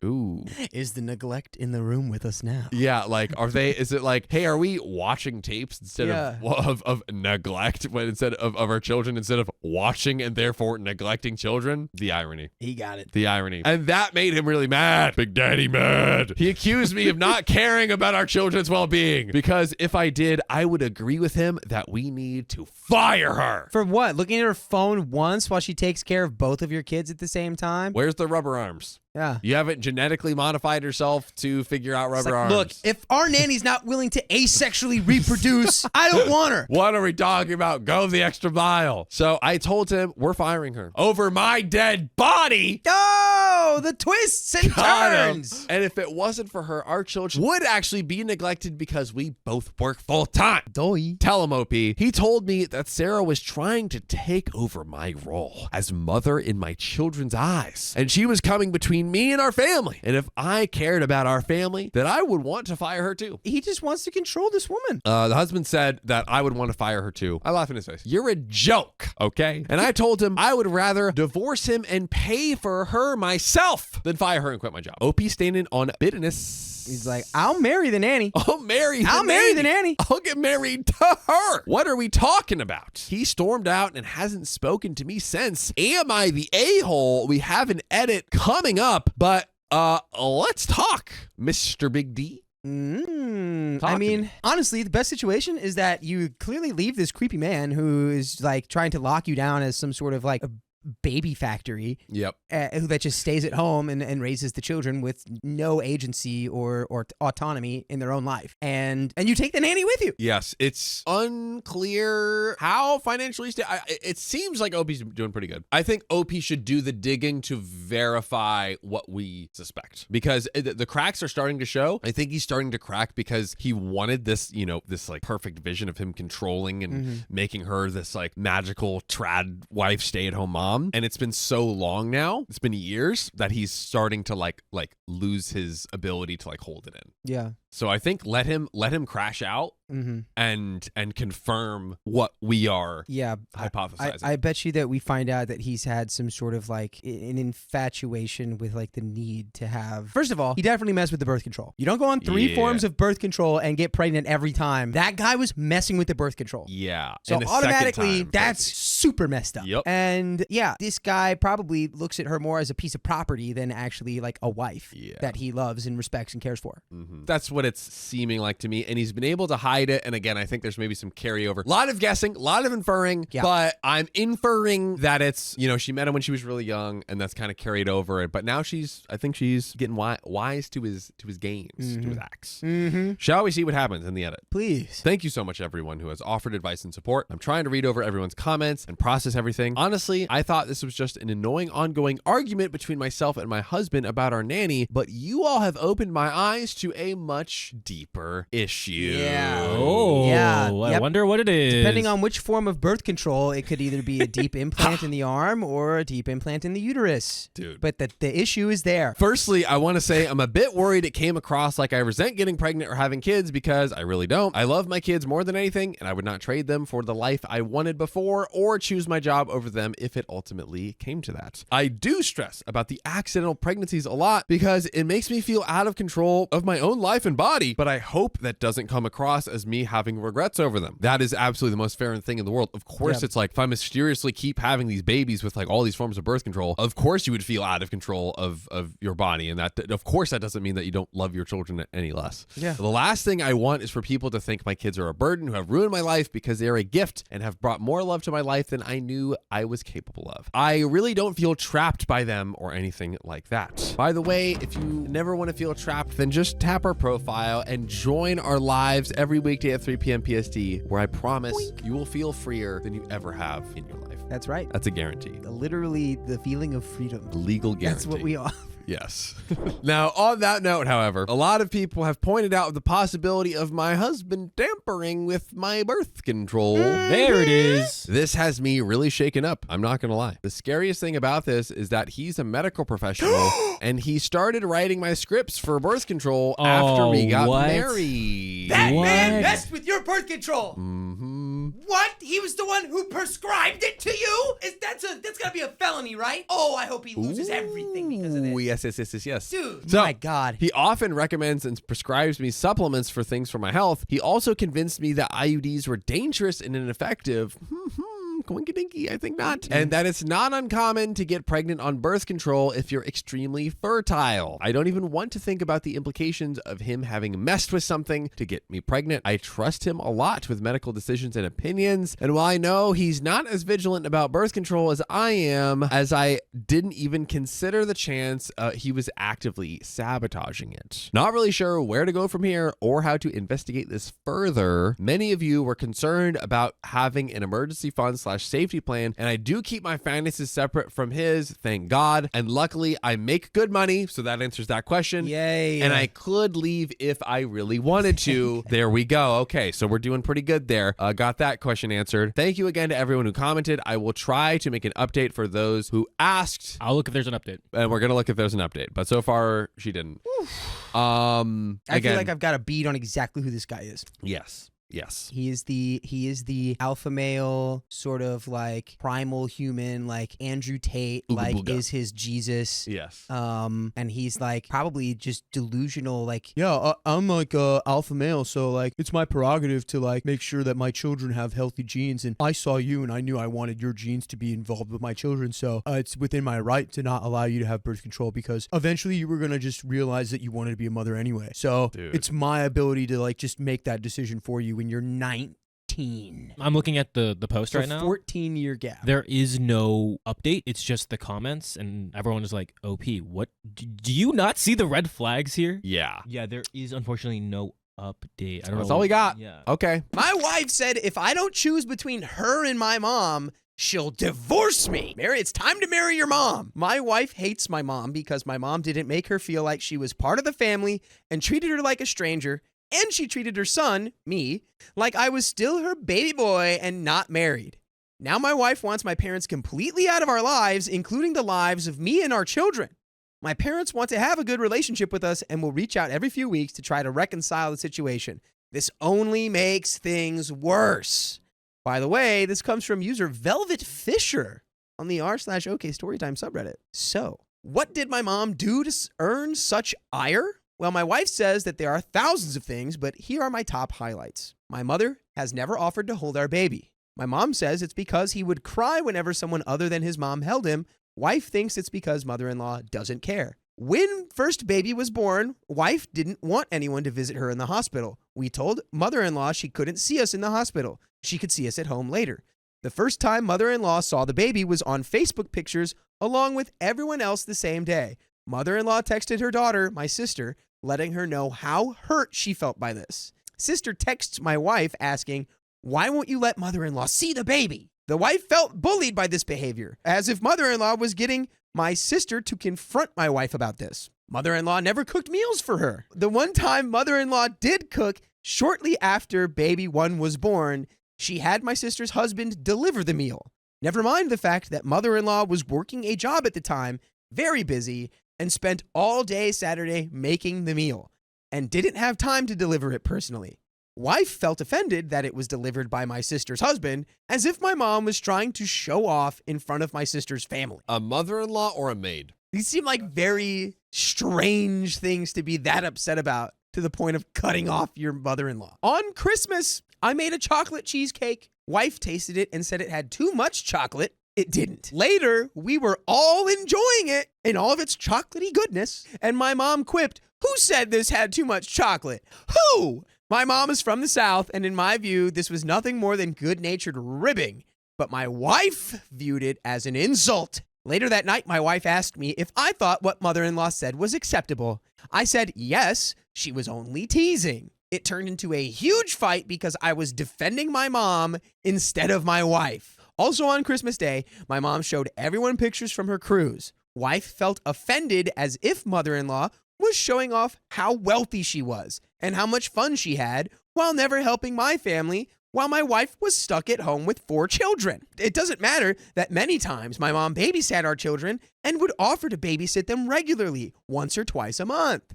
Ooh. Is the neglect in the room with us now? Yeah, like, is it like, hey, are we watching tapes instead of neglect, instead of our children, instead of watching and therefore neglecting children? The irony. He got it. The irony. And that made him really mad. Big Daddy mad. He accused me of not caring about our children's well-being, because if I did, I would agree with him that we need to fire her. For what? Looking at her phone once while she takes care of both of your kids at the same time? Where's the rubber arms? Yeah. You haven't genetically modified yourself to figure out rubber arms. Look, if our nanny's not willing to asexually reproduce, I don't want her. What are we talking about? Go the extra mile. So I told him we're firing her over my dead body. Oh, the twists and turns. And if it wasn't for her, our children would actually be neglected because we both work full time. Doy. Tell him, OP. He told me that Sarah was trying to take over my role as mother in my children's eyes, and she was coming between me and our family. And if I cared about our family, then I would want to fire her too. He just wants to control this woman. The husband said that I would want to fire her too. I laughed in his face. You're a joke, okay? And I told him I would rather divorce him and pay for her myself herself, then fire her and quit my job. OP standing on bitterness. He's like, I'll marry the nanny. I'll marry the nanny. I'll get married to her. What are we talking about? He stormed out and hasn't spoken to me since. Am I the a-hole? We have an edit coming up, but let's talk, Mr. Big D. I mean, honestly, the best situation is that you clearly leave this creepy man who is like trying to lock you down as some sort of like a baby factory. Yep. That just stays at home and raises the children with no agency or autonomy in their own life. And you take the nanny with you. Yes, it's unclear how financially it seems like OP's doing pretty good. I think OP should do the digging to verify what we suspect, because the cracks are starting to show. I think he's starting to crack because he wanted this, this like perfect vision of him controlling and making her this like magical trad wife, stay-at-home mom. And it's been so long now, it's been years, that he's starting to like lose his ability to like hold it in. Yeah. So I think let him crash out and confirm what we are hypothesizing. I bet you that we find out that he's had some sort of like an infatuation with like the need to have. First of all, he definitely messed with the birth control. You don't go on 3 forms of birth control and get pregnant every time. That guy was messing with the birth control. Yeah. So and automatically that's super messed up. Yep. And yeah, this guy probably looks at her more as a piece of property than actually like a wife that he loves and respects and cares for. That's what it's seeming like to me. And he's been able to hide it. And again, I think there's maybe some carryover. A lot of guessing, a lot of inferring, but I'm inferring that it's, she met him when she was really young and that's kind of carried over. But now I think she's getting wise to his games, to his acts. Shall we see what happens in the edit? Please. Thank you so much, everyone who has offered advice and support. I'm trying to read over everyone's comments and process everything. Honestly, I thought this was just an annoying ongoing argument between myself and my husband about our nanny, but you all have opened my eyes to a much deeper issue. Yeah. Oh, yeah. I wonder what it is. Depending on which form of birth control, it could either be a deep implant in the arm or a deep implant in the uterus. Dude. But the issue is there. Firstly, I want to say I'm a bit worried it came across like I resent getting pregnant or having kids, because I really don't. I love my kids more than anything, and I would not trade them for the life I wanted before or choose my job over them if it ultimately came to that. I do stress about the accidental pregnancies a lot because it makes me feel out of control of my own life and body, but I hope that doesn't come across as me having regrets over them. That is absolutely the most fair thing in the world. Of course, it's like if I mysteriously keep having these babies with like all these forms of birth control, of course you would feel out of control of your body, and that of course that doesn't mean that you don't love your children any less. Yeah. The last thing I want is for people to think my kids are a burden, who have ruined my life, because they are a gift and have brought more love to my life than I knew I was capable of. I really don't feel trapped by them or anything like that. By the way, if you never want to feel trapped, then just tap our profile and join our lives every weekday at 3 p.m. PST, where I promise you will feel freer than you ever have in your life. That's right. That's a guarantee. Literally the feeling of freedom. Legal guarantee. That's what we are. Yes. Now, on that note, however, a lot of people have pointed out the possibility of my husband tampering with my birth control. There it is. This has me really shaken up. I'm not going to lie. The scariest thing about this is that he's a medical professional and he started writing my scripts for birth control after we got married. That man messed with your birth control. What? He was the one who prescribed it to you? That's gotta be a felony, right? Oh, I hope he loses everything because of this. Yes. Dude, so, my God. He often recommends and prescribes me supplements for things for my health. He also convinced me that IUDs were dangerous and ineffective. Coinky-dinky, I think not. And that it's not uncommon to get pregnant on birth control if you're extremely fertile. I don't even want to think about the implications of him having messed with something to get me pregnant. I trust him a lot with medical decisions and opinions. And while I know he's not as vigilant about birth control as I am, as I didn't even consider the chance he was actively sabotaging it. Not really sure where to go from here or how to investigate this further. Many of you were concerned about having an emergency fund / safety plan, and I do keep my finances separate from his, thank God. And luckily I make good money, so that answers that question. Yay. And I could leave if I really wanted to. There we go. Okay, so we're doing pretty good there. Got that question answered. Thank you again to everyone who commented. I will try to make an update for those who asked. I'll look if there's an update. And we're gonna look if there's an update, but so far she didn't. I feel like I've got a bead on exactly who this guy is. Yes. Yes. He is the alpha male, sort of like primal human, like Andrew Tate, Ooga like booga. is his Jesus. Yes. And he's like probably just delusional, like, yeah, I'm like a alpha male, so like it's my prerogative to like make sure that my children have healthy genes, and I saw you and I knew I wanted your genes to be involved with my children, so it's within my right to not allow you to have birth control because eventually you were gonna just realize that you wanted to be a mother anyway. So Dude. it's my ability to like just make that decision for you when you're 19. I'm looking at the post So right now. 14-year gap. There is no update. It's just the comments, and everyone is like, "OP, what? Do you not see the red flags here?" Yeah. Yeah, there is unfortunately no update. I don't know. That's all we got. Yeah. Okay. My wife said if I don't choose between her and my mom, she'll divorce me. Mary, it's time to marry your mom. My wife hates my mom because my mom didn't make her feel like she was part of the family and treated her like a stranger. And she treated her son, me, like I was still her baby boy and not married. Now my wife wants my parents completely out of our lives, including the lives of me and our children. My parents want to have a good relationship with us and will reach out every few weeks to try to reconcile the situation. This only makes things worse. By the way, this comes from user Velvet Fisher on the r/OK Storytime subreddit. So, what did my mom do to earn such ire? Well, my wife says that there are thousands of things, but here are my top highlights. My mother has never offered to hold our baby. My mom says it's because he would cry whenever someone other than his mom held him. Wife thinks it's because mother-in-law doesn't care. When first baby was born, wife didn't want anyone to visit her in the hospital. We told mother-in-law she couldn't see us in the hospital. She could see us at home later. The first time mother-in-law saw the baby was on Facebook pictures along with everyone else the same day. Mother-in-law texted her daughter, my sister, letting her know how hurt she felt by this. Sister texts my wife asking, why won't you let mother-in-law see the baby? The wife felt bullied by this behavior, as if mother-in-law was getting my sister to confront my wife about this. Mother-in-law never cooked meals for her. The one time mother-in-law did cook, shortly after baby one was born, she had my sister's husband deliver the meal. Never mind the fact that mother-in-law was working a job at the time, very busy, and spent all day Saturday making the meal, and didn't have time to deliver it personally. Wife felt offended that it was delivered by my sister's husband, as if my mom was trying to show off in front of my sister's family. A mother-in-law or a maid? These seem like very strange things to be that upset about, to the point of cutting off your mother-in-law. On Christmas, I made a chocolate cheesecake. Wife tasted it and said it had too much chocolate. It didn't. Later, we were all enjoying it in all of its chocolatey goodness, and my mom quipped, who said this had too much chocolate? Who? My mom is from the South, and in my view, this was nothing more than good-natured ribbing, but my wife viewed it as an insult. Later that night, my wife asked me if I thought what mother-in-law said was acceptable. I said yes, she was only teasing. It turned into a huge fight because I was defending my mom instead of my wife. Also on Christmas Day, my mom showed everyone pictures from her cruise. Wife felt offended as if mother-in-law was showing off how wealthy she was and how much fun she had while never helping my family while my wife was stuck at home with 4 children. It doesn't matter that many times my mom babysat our children and would offer to babysit them regularly, once or twice a month.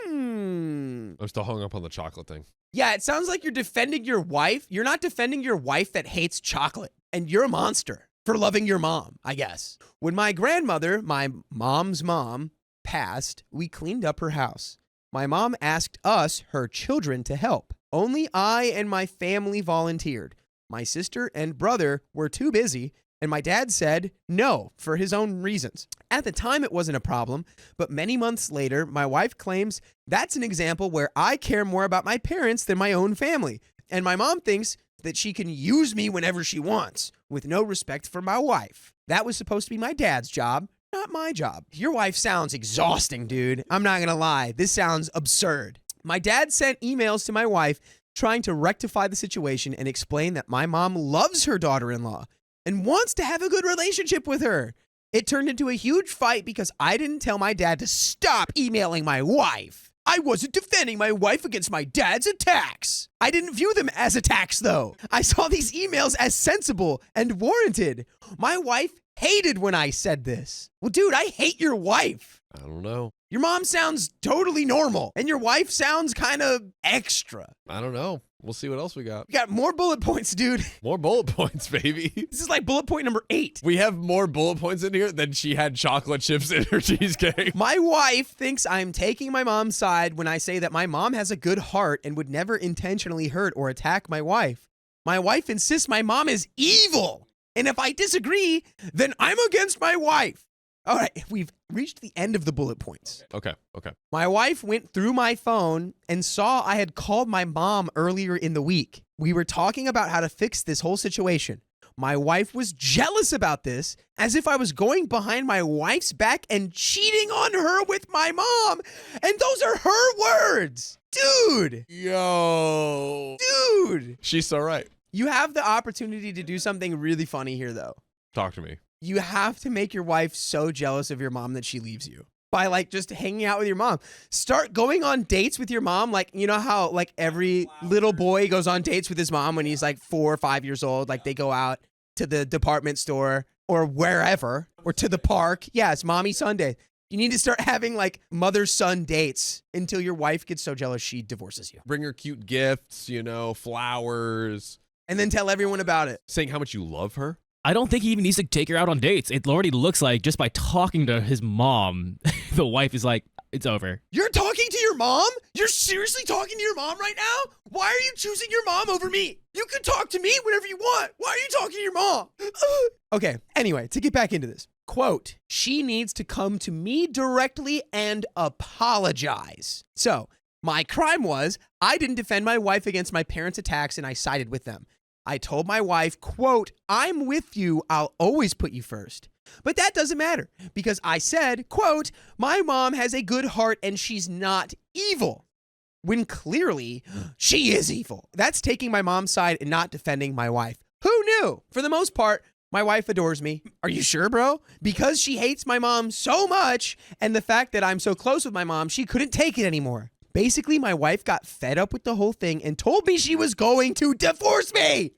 I'm still hung up on the chocolate thing. Yeah, it sounds like you're defending your wife. You're not defending your wife that hates chocolate. And you're a monster for loving your mom, I guess. When my grandmother, my mom's mom, passed, we cleaned up her house. My mom asked us, her children, to help. Only I and my family volunteered. My sister and brother were too busy, and my dad said no for his own reasons. At the time, it wasn't a problem, but many months later, my wife claims that's an example where I care more about my parents than my own family. And my mom thinks that she can use me whenever she wants, with no respect for my wife. That was supposed to be my dad's job, not my job. Your wife sounds exhausting, dude. I'm not gonna lie. This sounds absurd. My dad sent emails to my wife trying to rectify the situation and explain that my mom loves her daughter-in-law and wants to have a good relationship with her. It turned into a huge fight because I didn't tell my dad to stop emailing my wife. I wasn't defending my wife against my dad's attacks. I didn't view them as attacks, though. I saw these emails as sensible and warranted. My wife hated when I said this. Well, dude, I hate your wife. I don't know. Your mom sounds totally normal, and your wife sounds kind of extra. I don't know. We'll see what else we got. We got more bullet points, dude. More bullet points, baby. This is like bullet point number 8. We have more bullet points in here than she had chocolate chips in her cheesecake. My wife thinks I'm taking my mom's side when I say that my mom has a good heart and would never intentionally hurt or attack my wife. My wife insists my mom is evil. And if I disagree, then I'm against my wife. All right, we've reached the end of the bullet points. Okay. My wife went through my phone and saw I had called my mom earlier in the week. We were talking about how to fix this whole situation. My wife was jealous about this, as if I was going behind my wife's back and cheating on her with my mom. And those are her words. Dude. Yo. Dude. She's so right. You have the opportunity to do something really funny here, though. Talk to me. You have to make your wife so jealous of your mom that she leaves you by like just hanging out with your mom. Start going on dates with your mom. Like, you know how like every little boy goes on dates with his mom when he's like 4 or 5 years old. Like they go out to the department store or wherever or to the park. Yeah, it's mommy Sunday. You need to start having like mother-son dates until your wife gets so jealous she divorces you. Bring her cute gifts, flowers. And then tell everyone about it. Saying how much you love her. I don't think he even needs to take her out on dates. It already looks like just by talking to his mom, the wife is like, it's over. You're talking to your mom? You're seriously talking to your mom right now? Why are you choosing your mom over me? You can talk to me whenever you want. Why are you talking to your mom? Okay, anyway, to get back into this. Quote, she needs to come to me directly and apologize. So, my crime was I didn't defend my wife against my parents' attacks and I sided with them. I told my wife, quote, I'm with you. I'll always put you first. But that doesn't matter because I said, quote, my mom has a good heart and she's not evil. When clearly she is evil. That's taking my mom's side and not defending my wife. Who knew? For the most part, my wife adores me. Are you sure, bro? Because she hates my mom so much and the fact that I'm so close with my mom, she couldn't take it anymore. Basically, my wife got fed up with the whole thing and told me she was going to divorce me.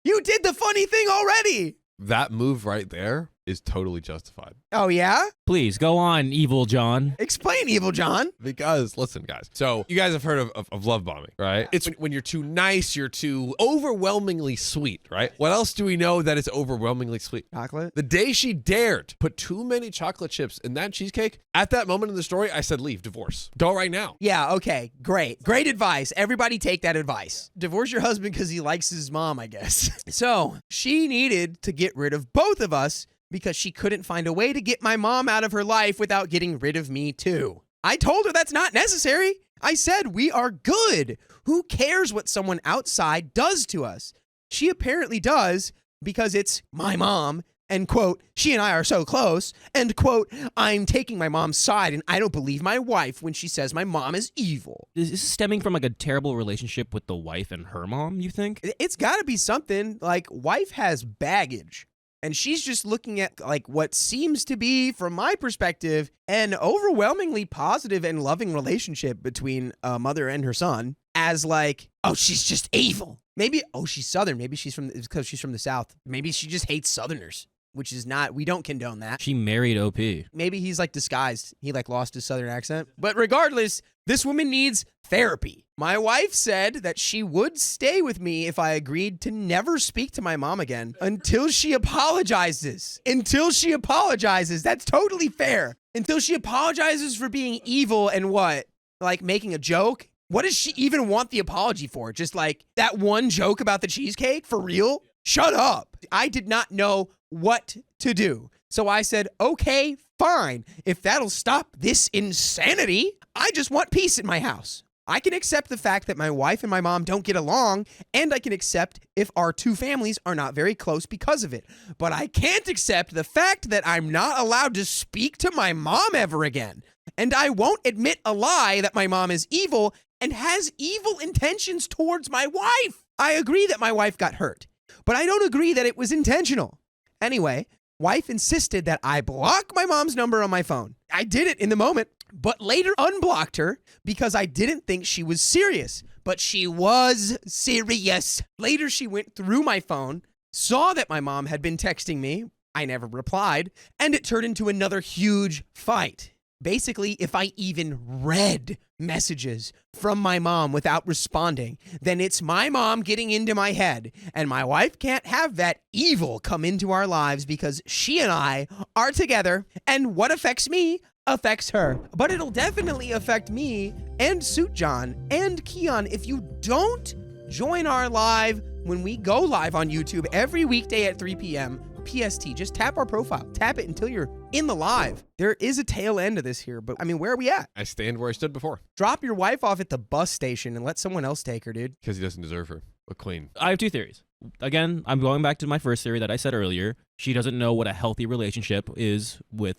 You did the funny thing already. That move right there is totally justified. Oh, yeah? Please, go on, evil John. Explain, evil John. Because, listen, guys. So, you guys have heard of love bombing, right? It's when you're too nice, you're too overwhelmingly sweet, right? What else do we know that is overwhelmingly sweet? Chocolate? The day she dared put too many chocolate chips in that cheesecake, at that moment in the story, I said, leave, divorce. Go right now. Yeah, okay, great. Great advice. Everybody take that advice. Divorce your husband because he likes his mom, I guess. So, she needed to get rid of both of us because she couldn't find a way to get my mom out of her life without getting rid of me too. I told her that's not necessary. I said we are good. Who cares what someone outside does to us? She apparently does because it's my mom and quote, she and I are so close and quote, I'm taking my mom's side and I don't believe my wife when she says my mom is evil. Is this stemming from like a terrible relationship with the wife and her mom, you think? It's got to be something like wife has baggage. And she's just looking at like what seems to be, from my perspective, an overwhelmingly positive and loving relationship between a mother and her son as like, oh, she's just evil. Maybe, oh, she's Southern. Maybe it's because she's from the South. Maybe she just hates Southerners, which is not, we don't condone that. She married OP. Maybe he's like disguised. He like lost his Southern accent. But regardless, this woman needs therapy. My wife said that she would stay with me if I agreed to never speak to my mom again until she apologizes. Until she apologizes. That's totally fair. Until she apologizes for being evil and what? Like making a joke? What does she even want the apology for? Just like that one joke about the cheesecake? For real? Shut up. I did not know what to do. So I said, okay, fine. If that'll stop this insanity, I just want peace in my house. I can accept the fact that my wife and my mom don't get along, and I can accept if our two families are not very close because of it. But I can't accept the fact that I'm not allowed to speak to my mom ever again. And I won't admit a lie that my mom is evil and has evil intentions towards my wife. I agree that my wife got hurt, but I don't agree that it was intentional. Anyway, wife insisted that I block my mom's number on my phone. I did it in the moment, but later unblocked her because I didn't think she was serious. But she was serious. Later, she went through my phone, saw that my mom had been texting me. I never replied, and it turned into another huge fight. Basically, if I even read messages from my mom without responding, then it's my mom getting into my head. And my wife can't have that evil come into our lives because she and I are together. And what affects me affects her. But it'll definitely affect me and Suit John and Keon if you don't join our live when we go live on YouTube every weekday at 3 p.m. PST. Just tap our profile. Tap it until you're in the live. There is a tail end of this here, but I mean, where are we at? I stand where I stood before. Drop your wife off at the bus station and let someone else take her, dude. Because he doesn't deserve her. A queen. I have two theories. Again, I'm going back to my first theory that I said earlier. She doesn't know what a healthy relationship is with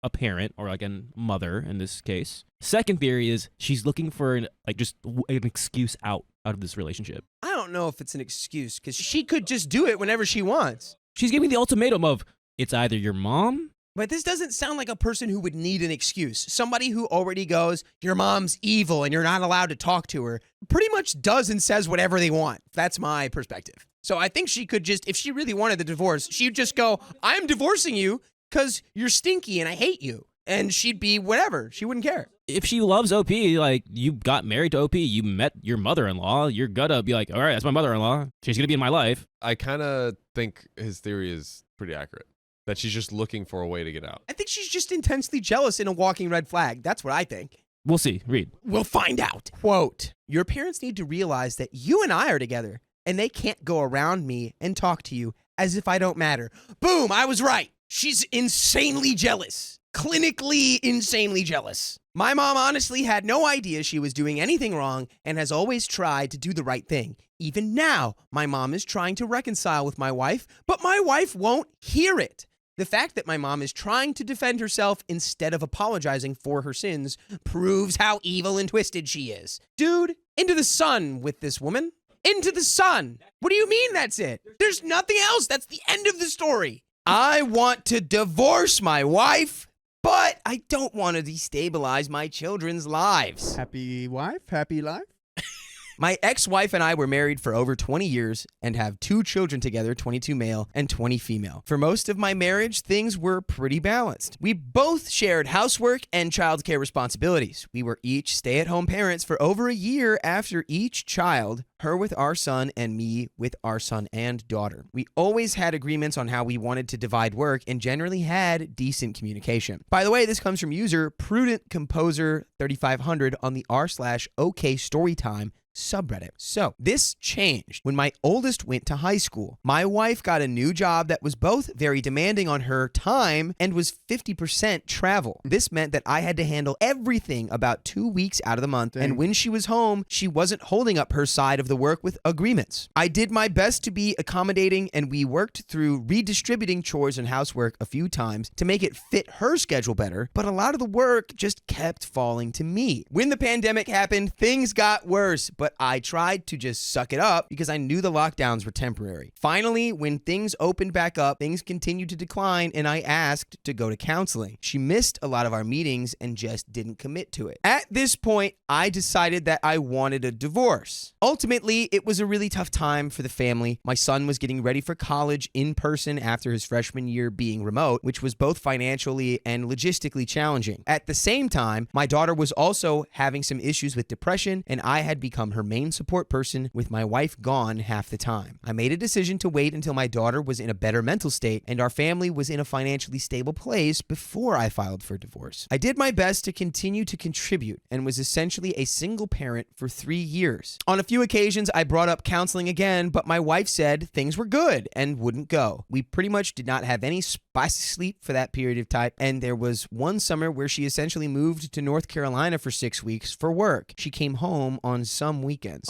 a parent, or again, mother in this case. Second theory is she's looking for an excuse out of this relationship. I don't know if it's an excuse because she could just do it whenever she wants. She's giving the ultimatum of it's either your mom. But this doesn't sound like a person who would need an excuse. Somebody who already goes, your mom's evil and you're not allowed to talk to her, pretty much does and says whatever they want. That's my perspective. So I think she could just, if she really wanted the divorce, she'd just go, I'm divorcing you because you're stinky and I hate you. And she'd be whatever. She wouldn't care. If she loves OP, like you got married to OP, you met your mother-in-law, you're gonna be like, all right, that's my mother-in-law. She's gonna be in my life. I kind of think his theory is pretty accurate. That she's just looking for a way to get out. I think she's just intensely jealous and a walking red flag. That's what I think. We'll see. Read. We'll find out. Quote, your parents need to realize that you and I are together and they can't go around me and talk to you as if I don't matter. Boom, I was right. She's insanely jealous. Clinically insanely jealous. My mom honestly had no idea she was doing anything wrong and has always tried to do the right thing. Even now, my mom is trying to reconcile with my wife, but my wife won't hear it. The fact that my mom is trying to defend herself instead of apologizing for her sins proves how evil and twisted she is. Dude, into the sun with this woman. Into the sun. What do you mean that's it? There's nothing else. That's the end of the story. I want to divorce my wife, but I don't want to destabilize my children's lives. Happy wife, happy life. My ex-wife and I were married for over 20 years and have 2 children together, 22 male and 20 female. For most of my marriage, things were pretty balanced. We both shared housework and childcare responsibilities. We were each stay-at-home parents for over a year after each child, her with our son and me with our son and daughter. We always had agreements on how we wanted to divide work and generally had decent communication. By the way, this comes from user Prudent Composer 3500 on the r/OK Storytime subreddit. So this changed when my oldest went to high school. My wife got a new job that was both very demanding on her time and was 50% travel. This meant that I had to handle everything about 2 weeks out of the month. And when she was home, she wasn't holding up her side of the work with agreements. I did my best to be accommodating and we worked through redistributing chores and housework a few times to make it fit her schedule better, but a lot of the work just kept falling to me. When the pandemic happened, things got worse, but I tried to just suck it up because I knew the lockdowns were temporary. Finally, when things opened back up, things continued to decline and I asked to go to counseling. She missed a lot of our meetings and just didn't commit to it. At this point, I decided that I wanted a divorce. Ultimately, it was a really tough time for the family. My son was getting ready for college in person after his freshman year being remote, which was both financially and logistically challenging. At the same time, my daughter was also having some issues with depression and I had become her main support person with my wife gone half the time. I made a decision to wait until my daughter was in a better mental state and our family was in a financially stable place before I filed for divorce. I did my best to continue to contribute and was essentially a single parent for 3 years. On a few occasions, I brought up counseling again, but my wife said things were good and wouldn't go. We pretty much did not have any spicy sleep for that period of time, and there was one summer where she essentially moved to North Carolina for 6 weeks for work. She came home on some weekends.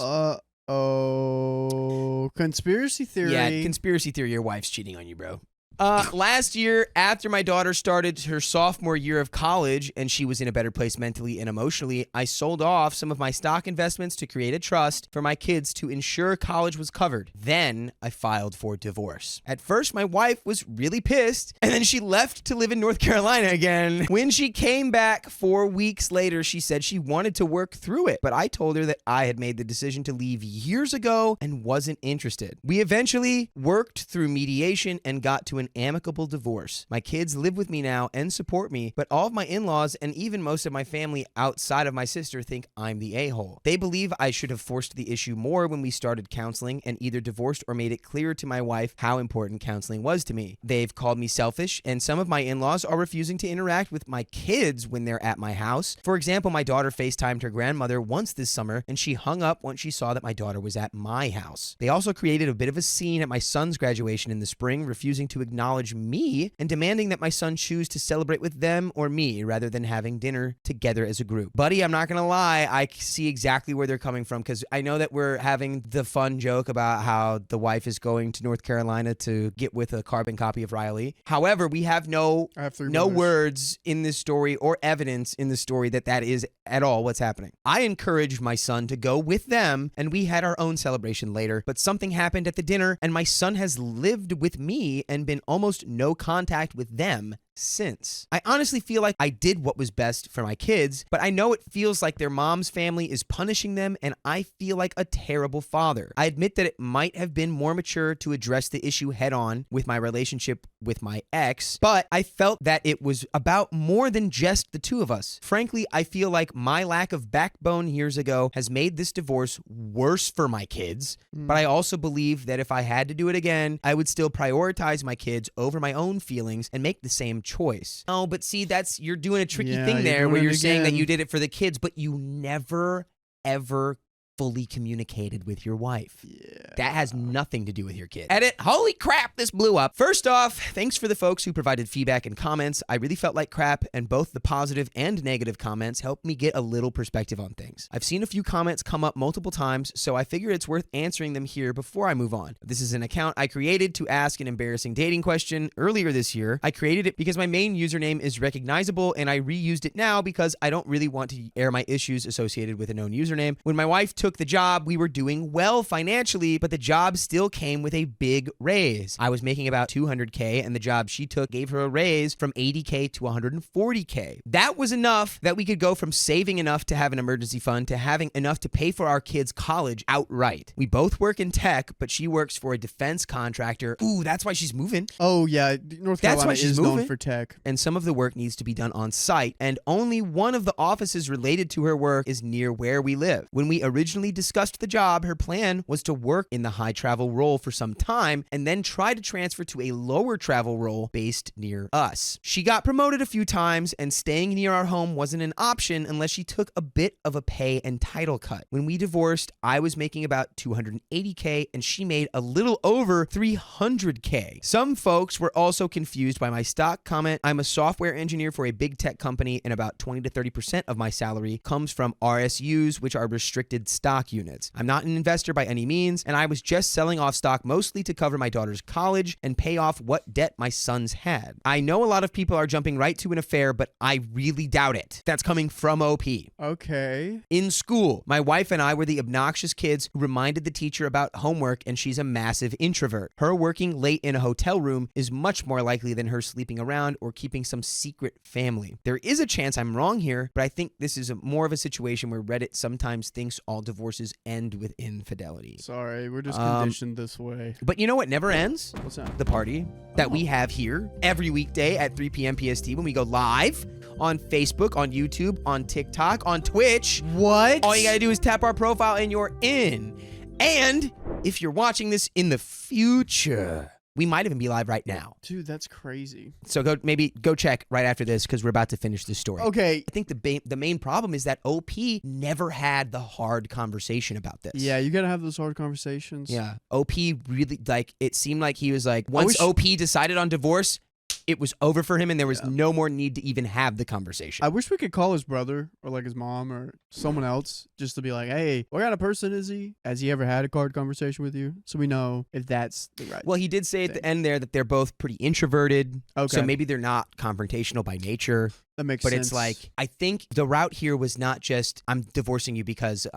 Conspiracy theory. Yeah, conspiracy theory. Your wife's cheating on you, bro. Last year, after my daughter started her sophomore year of college and she was in a better place mentally and emotionally, I sold off some of my stock investments to create a trust for my kids to ensure college was covered. Then I filed for divorce. At first, my wife was really pissed, and then she left to live in North Carolina again. When she came back 4 weeks later, she said she wanted to work through it, but I told her that I had made the decision to leave years ago and wasn't interested. We eventually worked through mediation and got to an an amicable divorce. My kids live with me now and support me, but all of my in-laws and even most of my family outside of my sister think I'm the a-hole. They believe I should have forced the issue more when we started counseling and either divorced or made it clear to my wife how important counseling was to me. They've called me selfish, and some of my in-laws are refusing to interact with my kids when they're at my house. For example, my daughter FaceTimed her grandmother once this summer, and she hung up once she saw that my daughter was at my house. They also created a bit of a scene at my son's graduation in the spring, refusing to acknowledge me and demanding that my son choose to celebrate with them or me rather than having dinner together as a group. Buddy, I'm not gonna lie, I see exactly where they're coming from, because I know that we're having the fun joke about how the wife is going to North Carolina to get with a carbon copy of Riley. However, we have no words in this story or evidence in the story that is at all what's happening. I encouraged my son to go with them, and we had our own celebration later, but something happened at the dinner, and my son has lived with me and been almost no contact with them since. I honestly feel like I did what was best for my kids, but I know it feels like their mom's family is punishing them, and I feel like a terrible father. I admit that it might have been more mature to address the issue head on with my relationship with my ex, but I felt that it was about more than just the two of us. Frankly, I feel like my lack of backbone years ago has made this divorce worse for my kids, but I also believe that if I had to do it again, I would still prioritize my kids over my own feelings and make the same choice. Oh, but see, you're doing a tricky thing there where you're saying that you did it for the kids, but you never, ever fully communicated with your wife. Yeah. That has nothing to do with your kid. Edit. Holy crap, this blew up. First off, thanks for the folks who provided feedback and comments. I really felt like crap, and both the positive and negative comments helped me get a little perspective on things. I've seen a few comments come up multiple times, so I figure it's worth answering them here before I move on. This is an account I created to ask an embarrassing dating question earlier this year. I created it because my main username is recognizable, and I reused it now because I don't really want to air my issues associated with a known username. When my wife took the job, we were doing well financially, but the job still came with a big raise. I was making about $200K, and the job she took gave her a raise from $80K to $140K. That was enough that we could go from saving enough to have an emergency fund to having enough to pay for our kids' college outright. We both work in tech, but she works for a defense contractor. Ooh, that's why she's moving. Oh, yeah. North Carolina is known for tech. And some of the work needs to be done on site, and only one of the offices related to her work is near where we live. When we originally discussed the job, her plan was to work in the high travel role for some time and then try to transfer to a lower travel role based near us. She got promoted a few times, and staying near our home wasn't an option unless she took a bit of a pay and title cut. When we divorced, I was making about $280K, and she made a little over $300K. Some folks were also confused by my stock comment. I'm a software engineer for a big tech company, and about 20 to 30% of my salary comes from RSUs, which are restricted stock units. I'm not an investor by any means, and I was just selling off stock mostly to cover my daughter's college and pay off what debt my sons had. I know a lot of people are jumping right to an affair, but I really doubt it. That's coming from OP. Okay. In school, my wife and I were the obnoxious kids who reminded the teacher about homework, and she's a massive introvert. Her working late in a hotel room is much more likely than her sleeping around or keeping some secret family. There is a chance I'm wrong here, but I think this is more of a situation where Reddit sometimes thinks all divorces end with infidelity. Sorry, we're just conditioned this way. But you know what never ends? What's that? The party that we have here every weekday at 3 p.m. PST when we go live on Facebook, on YouTube, on TikTok, on Twitch. What? All you gotta do is tap our profile and you're in. And if you're watching this in the future, we might even be live right now. Dude, that's crazy. So go check right after this, because we're about to finish this story. Okay. I think the main problem is that OP never had the hard conversation about this. Yeah, you gotta have those hard conversations. Yeah. OP really, it seemed like he was like, once OP decided on divorce, it was over for him, and there was no more need to even have the conversation. I wish we could call his brother or like his mom or someone else just to be like, hey, what kind of person is he? Has he ever had a hard conversation with you? So we know if that's the right Well, he did say at the end there that they're both pretty introverted. Okay. So maybe they're not confrontational by nature. That makes But sense. it's like, I think the route here was not just, I'm divorcing you because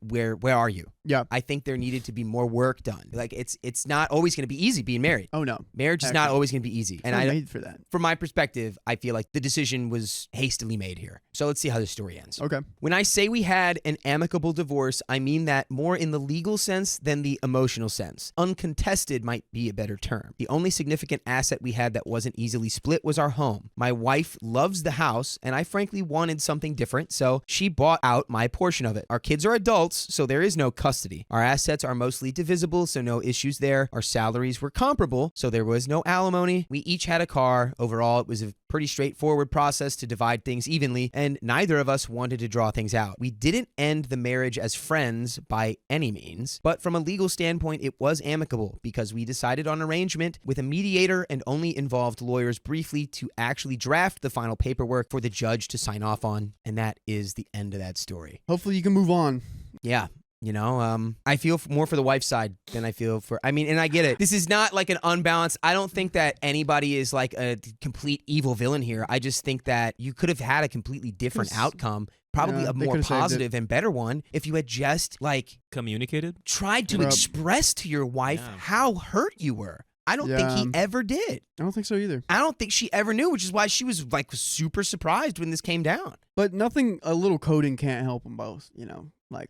where are you? Yeah. I think there needed to be more work done. Like, it's not always going to be easy being married. Oh, no. Marriage is not always going to be easy. And I made for that. From my perspective, I feel like the decision was hastily made here. So let's see how the story ends. Okay. When I say we had an amicable divorce, I mean that more in the legal sense than the emotional sense. Uncontested might be a better term. The only significant asset we had that wasn't easily split was our home. My wife loves the house, and I frankly wanted something different, so she bought out my portion of it. Our kids are adults, so there is no custody. Our assets are mostly divisible, so no issues there. Our salaries were comparable, so there was no alimony. We each had a car. Overall, it was a pretty straightforward process to divide things evenly, and neither of us wanted to draw things out. We didn't end the marriage as friends by any means, but from a legal standpoint, it was amicable because we decided on arrangement with a mediator and only involved lawyers briefly to actually draft the final paperwork for the judge to sign off on, and that is the end of that story. Hopefully you can move on. Yeah. You know, I feel more for the wife's side than I feel for, I mean, and I get it. This is not like an unbalanced, I don't think that anybody is like a complete evil villain here. I just think that you could have had a completely different outcome, probably a more positive and better one if you had just like Communicated? tried to express to your wife how hurt you were. I don't think he ever did. I don't think so either. I don't think she ever knew, which is why she was like super surprised when this came down. But nothing, a little coding can't help them both, you know? Like,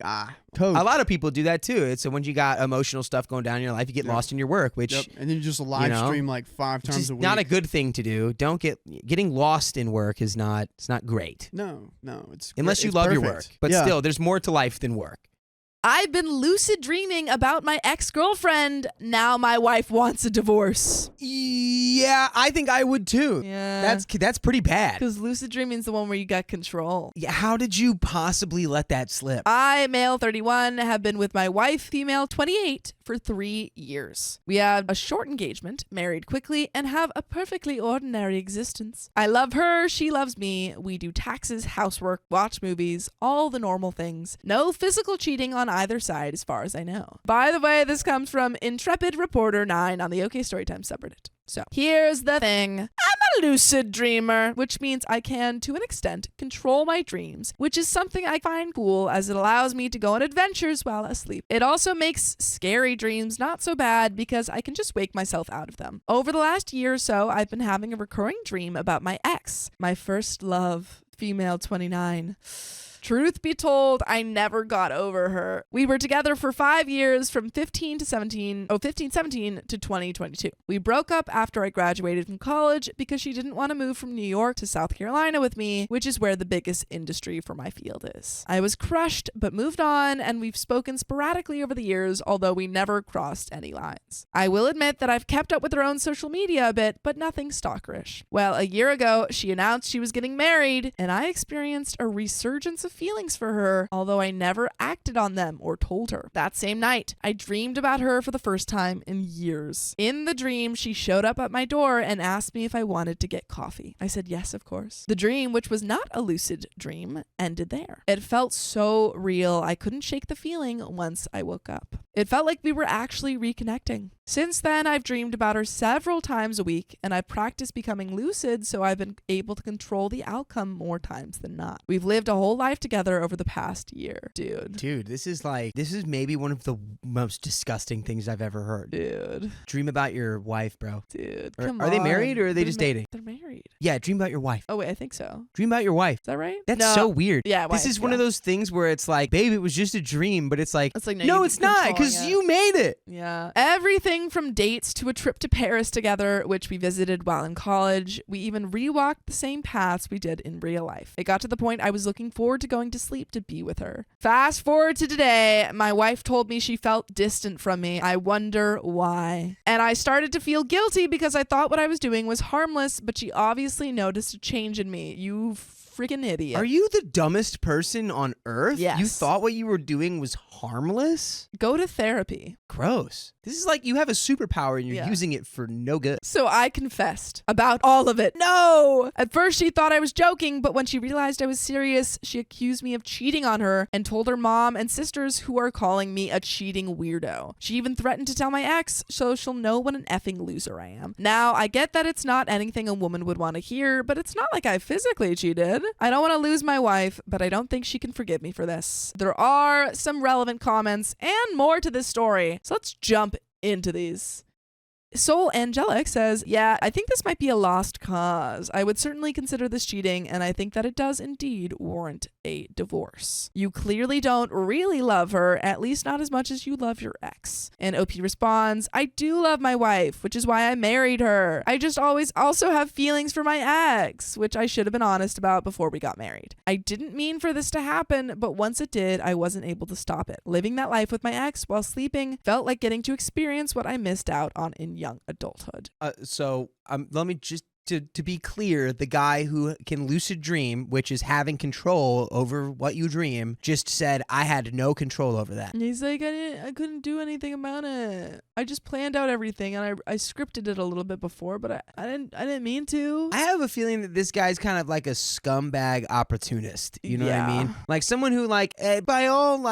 code. A lot of people do that too. It's when you got emotional stuff going down in your life, you get lost in your work, which and then you just live stream like 5 times a week. Not a good thing to do. Don't getting lost in work is not. It's not great. No, it's unless you it's love perfect. your work. But still, there's more to life than work. I've been lucid dreaming about my ex-girlfriend. Now my wife wants a divorce. Yeah, I think I would too. Yeah. That's pretty bad. Because lucid dreaming is the one where you got control. Yeah, how did you possibly let that slip? I, male 31, have been with my wife, female 28, for 3 years. We had a short engagement, married quickly, and have a perfectly ordinary existence. I love her, she loves me. We do taxes, housework, watch movies, all the normal things. No physical cheating on either side as far as I know. By the way, this comes from Intrepid Reporter 9 on the OK Storytime subreddit. So, here's the thing. I'm a lucid dreamer, which means I can, to an extent, control my dreams, which is something I find cool as it allows me to go on adventures while asleep. It also makes scary dreams not so bad because I can just wake myself out of them. Over the last year or so, I've been having a recurring dream about my ex, my first love, female 29. Truth be told, I never got over her. We were together for 5 years from 17 to 2022. We broke up after I graduated from college because she didn't want to move from New York to South Carolina with me, which is where the biggest industry for my field is. I was crushed, but moved on, and we've spoken sporadically over the years, although we never crossed any lines. I will admit that I've kept up with her own social media a bit, but nothing stalkerish. Well, a year ago, she announced she was getting married, and I experienced a resurgence of feelings for her, although I never acted on them or told her. That same night, I dreamed about her for the first time in years. In the dream, she showed up at my door and asked me if I wanted to get coffee. I said yes, of course. The dream, which was not a lucid dream, ended there. It felt so real, I couldn't shake the feeling once I woke up. It felt like we were actually reconnecting. Since then, I've dreamed about her several times a week, and I've practiced becoming lucid, so I've been able to control the outcome more times than not. We've lived a whole life together over the past year. Dude, this is maybe one of the most disgusting things I've ever heard. Dude. Dream about your wife, bro. Dude, Or, come are on. they married or are they just dating? They're married. Yeah, dream about your wife. Oh, wait, I think so. Dream about your wife. Is that right? That's so weird. Yeah, this is one of those things where it's like, babe, it was just a dream, but it's like no, it's not, because you made it. Yeah. Everything from dates to a trip to Paris together, which we visited while in college. We even rewalked the same paths we did in real life. It got to the point I was looking forward to going to sleep to be with her. Fast forward to today, my wife told me she felt distant from me. I wonder why. And I started to feel guilty because I thought what I was doing was harmless, but she obviously noticed a change in me. You freaking idiot. Are you the dumbest person on earth? Yes. You thought what you were doing was harmless? Go to therapy. Gross. This is like you have a superpower and you're Yeah. using it for no good. So I confessed about all of it. No! At first she thought I was joking, but when she realized I was serious, she accused me of cheating on her and told her mom and sisters, who are calling me a cheating weirdo. She even threatened to tell my ex, so she'll know what an effing loser I am. Now, I get that it's not anything a woman would want to hear, but it's not like I physically cheated. I don't want to lose my wife, but I don't think she can forgive me for this. There are some relevant comments and more to this story, so let's jump into these. Soul Angelic says, yeah, I think this might be a lost cause. I would certainly consider this cheating, and I think that it does indeed warrant a divorce. You clearly don't really love her, at least not as much as you love your ex. And OP responds, I do love my wife, which is why I married her. I just always also have feelings for my ex, which I should have been honest about before we got married. I didn't mean for this to happen, but once it did, I wasn't able to stop it. Living that life with my ex while sleeping felt like getting to experience what I missed out on in young adulthood. So let me just to be clear, the guy who can lucid dream, which is having control over what you dream, just said I had no control over that. And he's like, I couldn't do anything about it. I just planned out everything, and I scripted it a little bit before, but I didn't mean to. I have a feeling that this guy's kind of like a scumbag opportunist. You know what I Yeah. mean? Like someone who by all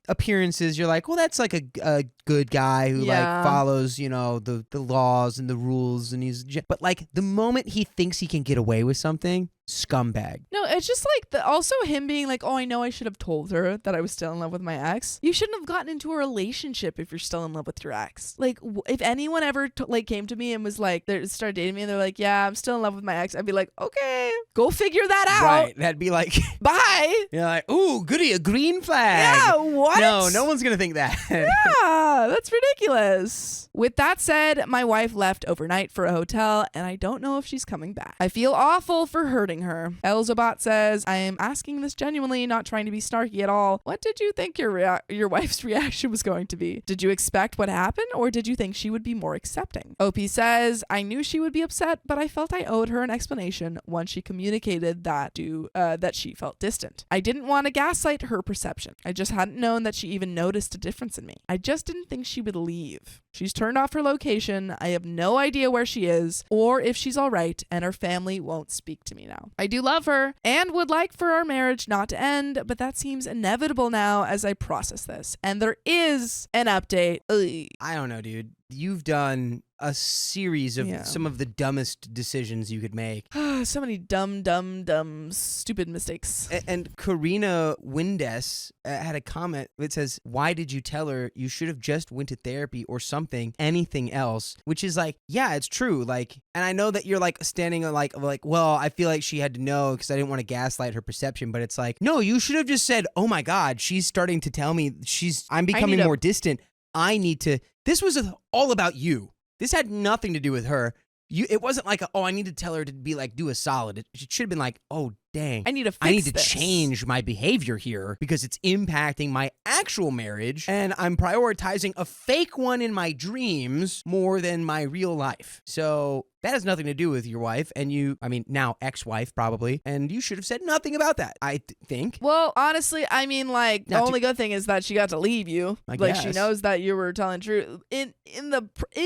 appearances, you're like, well, that's like a good guy who Yeah. follows, the laws and the rules, and but like the moment he thinks he can get away with something, scumbag. No, it's just like also him being like, oh, I know I should have told her that I was still in love with my ex. You shouldn't have gotten into a relationship if you're still in love with your ex. Like, if anyone ever came to me and was like, they started dating me and they're like, yeah, I'm still in love with my ex, I'd be like, okay, go figure that out. Right. That'd be like, Bye. you're like, ooh, goody, a green flag. Yeah, what? No one's gonna think that. Yeah, that's ridiculous. With that said, my wife left overnight for a hotel, and I don't know if she's coming back. I feel awful for hurting her. Elzabot says, I am asking this genuinely, not trying to be snarky at all. What did you think your wife's reaction was going to be? Did you expect what happened, or did you think she would be more accepting? OP says, I knew she would be upset, but I felt I owed her an explanation once she communicated that she felt distant. I didn't want to gaslight her perception. I just hadn't known that she even noticed a difference in me. I just didn't think she would leave. She's turned off her location. I have no idea where she is or if she's all right, and her family won't speak to me now. I do love her and would like for our marriage not to end, but that seems inevitable now as I process this. And there is an update. Ugh. I don't know, dude. You've done a series of Yeah. some of the dumbest decisions you could make. So many dumb, stupid mistakes. And Karina Windes had a comment that says, why did you tell her you should have just went to therapy or something, anything else? Which is like, yeah, it's true. Like, and I know that you're like standing like, well, I feel like she had to know because I didn't want to gaslight her perception, but it's like, no, you should have just said, oh my God, she's starting to tell me I'm becoming more distant. This was all about you. This had nothing to do with her. It wasn't like, I need to tell her to be like, do a solid. It should have been like, oh, dang. I need to this. Change my behavior here because it's impacting my actual marriage, and I'm prioritizing a fake one in my dreams more than my real life. So that has nothing to do with your wife and now ex-wife probably, and you should have said nothing about that, I think. Well, honestly, I mean, like, the only good thing is that she got to leave you. I Like, she guess. knows that you were telling truth.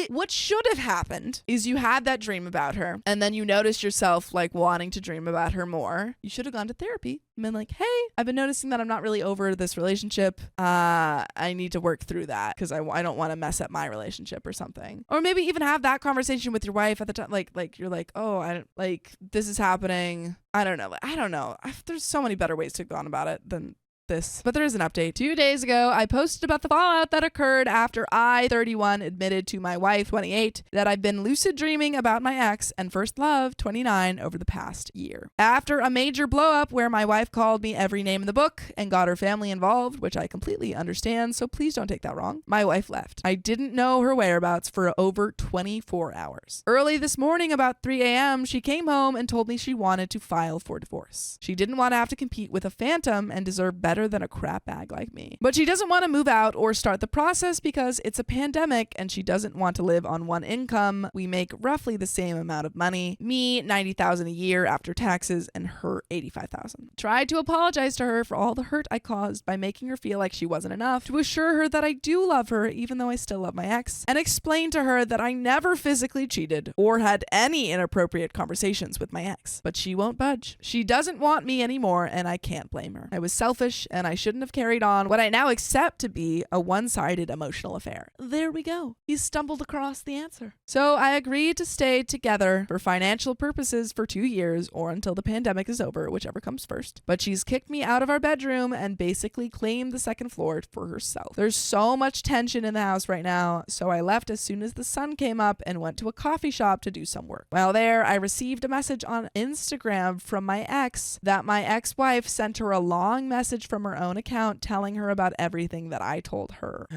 What should have happened is you had that dream about her, and then you noticed yourself, like, wanting to dream about her more. You should have gone to therapy and been like, hey, I've been noticing that I'm not really over this relationship. I need to work through that because I don't want to mess up my relationship or something. Or maybe even have that conversation with your wife at the time. Like you're like, oh, I don't, like, this is happening. I don't know. There's so many better ways to go on about it than this. But there is an update. 2 days ago, I posted about the fallout that occurred after I, 31, admitted to my wife, 28, that I've been lucid dreaming about my ex and first love, 29, over the past year. After a major blow up where my wife called me every name in the book and got her family involved, which I completely understand, so please don't take that wrong, my wife left. I didn't know her whereabouts for over 24 hours. Early this morning, about 3 a.m., she came home and told me she wanted to file for divorce. She didn't want to have to compete with a phantom and deserved better better than a crap bag like me. But she doesn't want to move out or start the process because it's a pandemic and she doesn't want to live on one income. We make roughly the same amount of money. Me, $90,000 a year after taxes, and her $85,000. Tried to apologize to her for all the hurt I caused by making her feel like she wasn't enough, to assure her that I do love her even though I still love my ex, and explain to her that I never physically cheated or had any inappropriate conversations with my ex. But she won't budge. She doesn't want me anymore, and I can't blame her. I was selfish, and I shouldn't have carried on what I now accept to be a one-sided emotional affair. There we go. He stumbled across the answer. So I agreed to stay together for financial purposes for 2 years or until the pandemic is over, whichever comes first. But she's kicked me out of our bedroom and basically claimed the second floor for herself. There's so much tension in the house right now, so I left as soon as the sun came up and went to a coffee shop to do some work. While there, I received a message on Instagram from my ex that my ex-wife sent her a long message from her own account telling her about everything that I told her.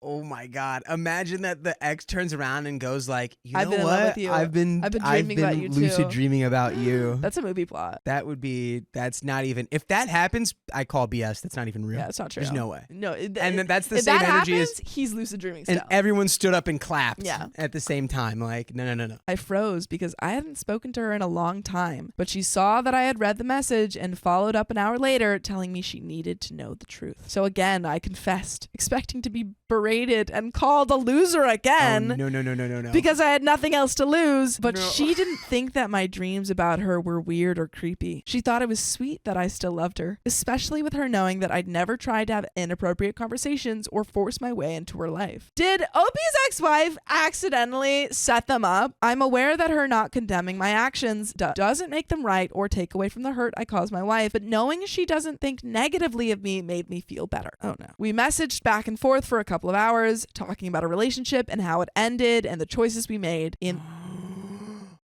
Oh my God. Imagine that the ex turns around and goes like, you know I've been in what? love with you. I've been dreaming about you lucid too. dreaming about you. That's a movie plot. That's not even, if that happens, I call BS. That's not even real. Yeah, it's not true. There's no way. No. And then that's the if same that energy happens, as, he's lucid dreaming and still. everyone stood up and clapped Yeah. at the same time. Like, no. I froze because I hadn't spoken to her in a long time, but she saw that I had read the message and followed up an hour later telling me she needed to know the truth. So again, I confessed, expecting to be berated and called a loser again. Oh, no. Because I had nothing else to lose. But No. she didn't think that my dreams about her were weird or creepy. She thought it was sweet that I still loved her, especially with her knowing that I'd never tried to have inappropriate conversations or force my way into her life. Did Opie's ex-wife accidentally set them up? I'm aware that her not condemning my actions doesn't make them right or take away from the hurt I caused my wife, but knowing she doesn't think negatively of me made me feel better. Oh no. We messaged back and forth for a couple of hours, talking about a relationship and how it ended and the choices we made.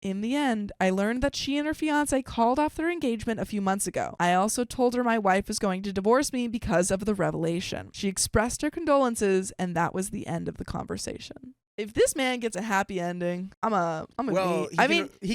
In the end, I learned that she and her fiance called off their engagement a few months ago. I also told her my wife was going to divorce me because of the revelation. She expressed her condolences, and that was the end of the conversation. If this man gets a happy ending, I'm a Well, me. he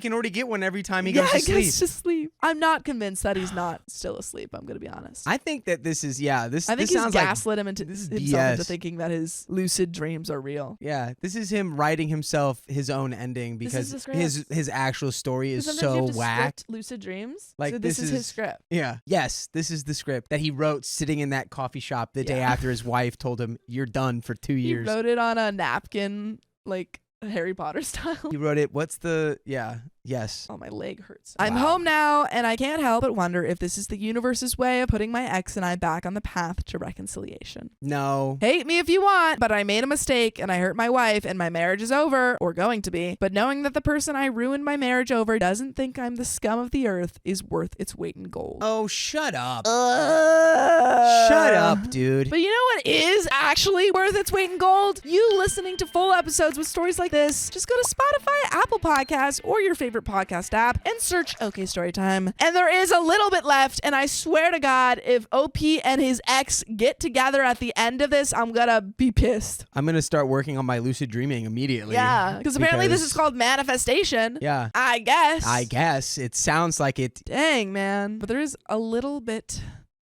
can already get one every time he goes to He sleep. goes to sleep. I'm not convinced that he's not still asleep. I'm gonna be honest. I think that this is I think this he's sounds like gaslit him into this is himself into BS. thinking that his lucid dreams are real. Yeah, this is him writing himself his own ending This because is the his actual story is Sometimes you so have to whack. script lucid dreams. Like, so this this is his is- script. Yeah. Yes, this is the script that he wrote sitting in that coffee shop the day Yeah. after his wife told him, "You're done for 2 He years." wrote it on a napkin, like Harry Potter style. He wrote it. What's the yes. Oh, my leg hurts. I'm Wow. home now, and I can't help but wonder if this is the universe's way of putting my ex and I back on the path to reconciliation. No. Hate me if you want, but I made a mistake and I hurt my wife and my marriage is over, or going to be. But knowing that the person I ruined my marriage over doesn't think I'm the scum of the earth is worth its weight in gold. Oh, shut up. Shut Shut up, dude. But you know what is actually worth its weight in gold? You listening to full episodes with stories like this. Just go to Spotify, Apple Podcasts, or your favorite podcast app and search OK Storytime. And there is a little bit left, and I swear to God, if OP and his ex get together at the end of this, I'm gonna be pissed. I'm going to start working on my lucid dreaming immediately. Yeah, because apparently this is called manifestation. Yeah. I guess. It sounds like it. Dang, man. But there is a little bit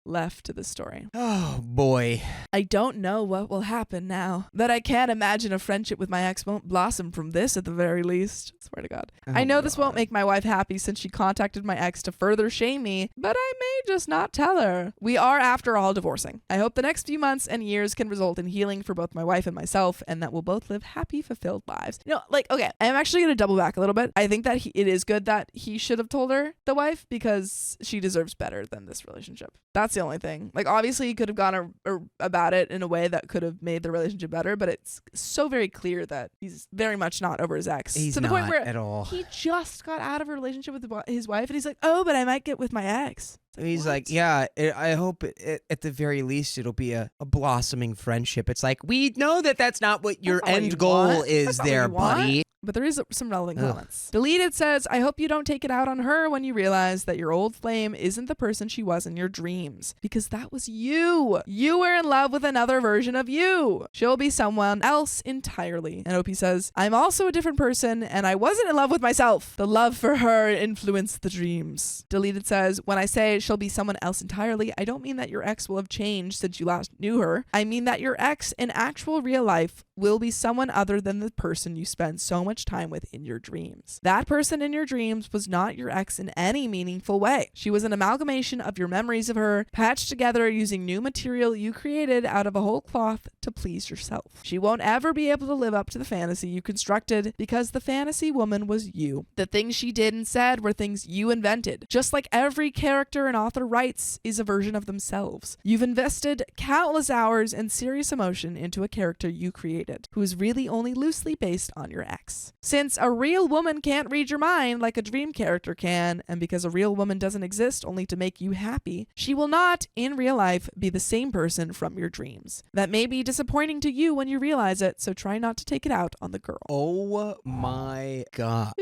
left to the story. Oh, boy. I don't know what will happen now, but I can't imagine a friendship with my ex won't blossom from this at the very least. Swear to God. Oh, I know this won't God. make my wife happy since she contacted my ex to further shame me, but I may just not tell her. We are, after all, divorcing. I hope the next few months and years can result in healing for both my wife and myself, and that we'll both live happy, fulfilled lives. You know, like, okay, I'm actually going to double back a little bit. I think that it is good that he should have told her, the wife, because she deserves better than this relationship. That's the only thing. Like, obviously, he could have gone about it in a way that could have made the relationship better, but it's so very clear that he's very much not over his ex. He's to the not point where at all. he just got out of a relationship with his wife, and he's like, oh, but I might get with my ex. It's He's what? like, yeah, I hope at the very least it'll be a blossoming friendship. It's like, we know that that's not what your That's not what end you goal want. is That's not what there, you want. buddy. But there is some relevant Ugh. comments. Deleted says, I hope you don't take it out on her when you realize that your old flame isn't the person she was in your dreams. Because that was you. You were in love with another version of you. She'll be someone else entirely. And Opie says, I'm also a different person and I wasn't in love with myself. The love for her influenced the dreams. Deleted says, when I say she'll be someone else entirely, I don't mean that your ex will have changed since you last knew her. I mean that your ex in actual real life will be someone other than the person you spend so much time with in your dreams. That person in your dreams was not your ex in any meaningful way. She was an amalgamation of your memories of her, patched together using new material you created out of a whole cloth to please yourself. She won't ever be able to live up to the fantasy you constructed because the fantasy woman was you. The things she did and said were things you invented. Just like every character an author writes is a version of themselves. You've invested countless hours and serious emotion into a character you created, who is really only loosely based on your ex. Since a real woman can't read your mind like a dream character can, and because a real woman doesn't exist only to make you happy, she will not, in real life, be the same person from your dreams. That may be disappointing to you when you realize it, so try not to take it out on the girl. Oh my God.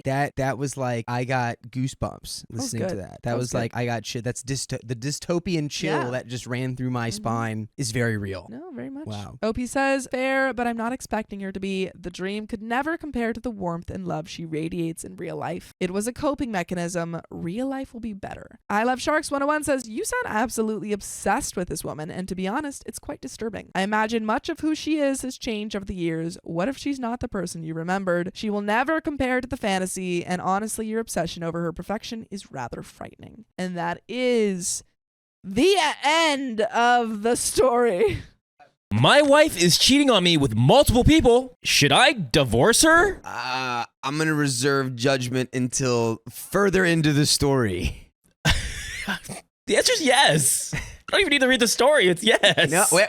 That was like, I got goosebumps listening to that. That was like, I got shit. That's the dystopian chill that just ran through my spine is very real. No, very much. Wow. OP says, fair, but I'm not expecting her to be. The dream could never compare to the warmth and love she radiates in real life. It was a coping mechanism. Real life will be better. I Love Sharks 101 says, you sound absolutely obsessed with this woman, and to be honest, it's quite disturbing. I imagine much of who she is has changed over the years. What if she's not the person you remembered? She will never compare to the fantasy, and honestly, your obsession over her perfection is rather frightening. And that is the end of the story. My wife is cheating on me with multiple people. Should I divorce her? I'm going to reserve judgment until further into the story. The answer is yes. I don't even need to read the story. It's yes. No, wait,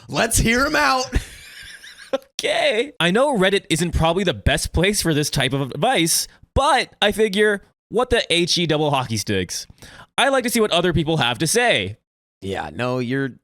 let's hear him out. Okay. I know Reddit isn't probably the best place for this type of advice, but I figure, what the HE double hockey sticks? I like to see what other people have to say. Yeah, no, you're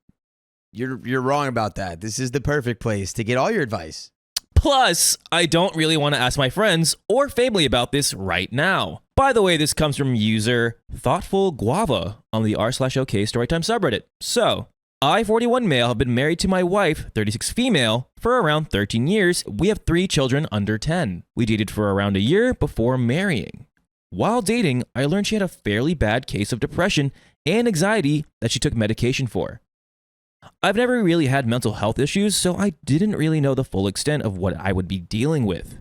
wrong about that. This is the perfect place to get all your advice. Plus, I don't really want to ask my friends or family about this right now. By the way, this comes from user Thoughtful Guava on the r/OK Storytime subreddit. So, I, 41 male, have been married to my wife, 36 female, for around 13 years. We have 3 children under 10. We dated for around a year before marrying. While dating, I learned she had a fairly bad case of depression and anxiety that she took medication for. I've never really had mental health issues, so I didn't really know the full extent of what I would be dealing with.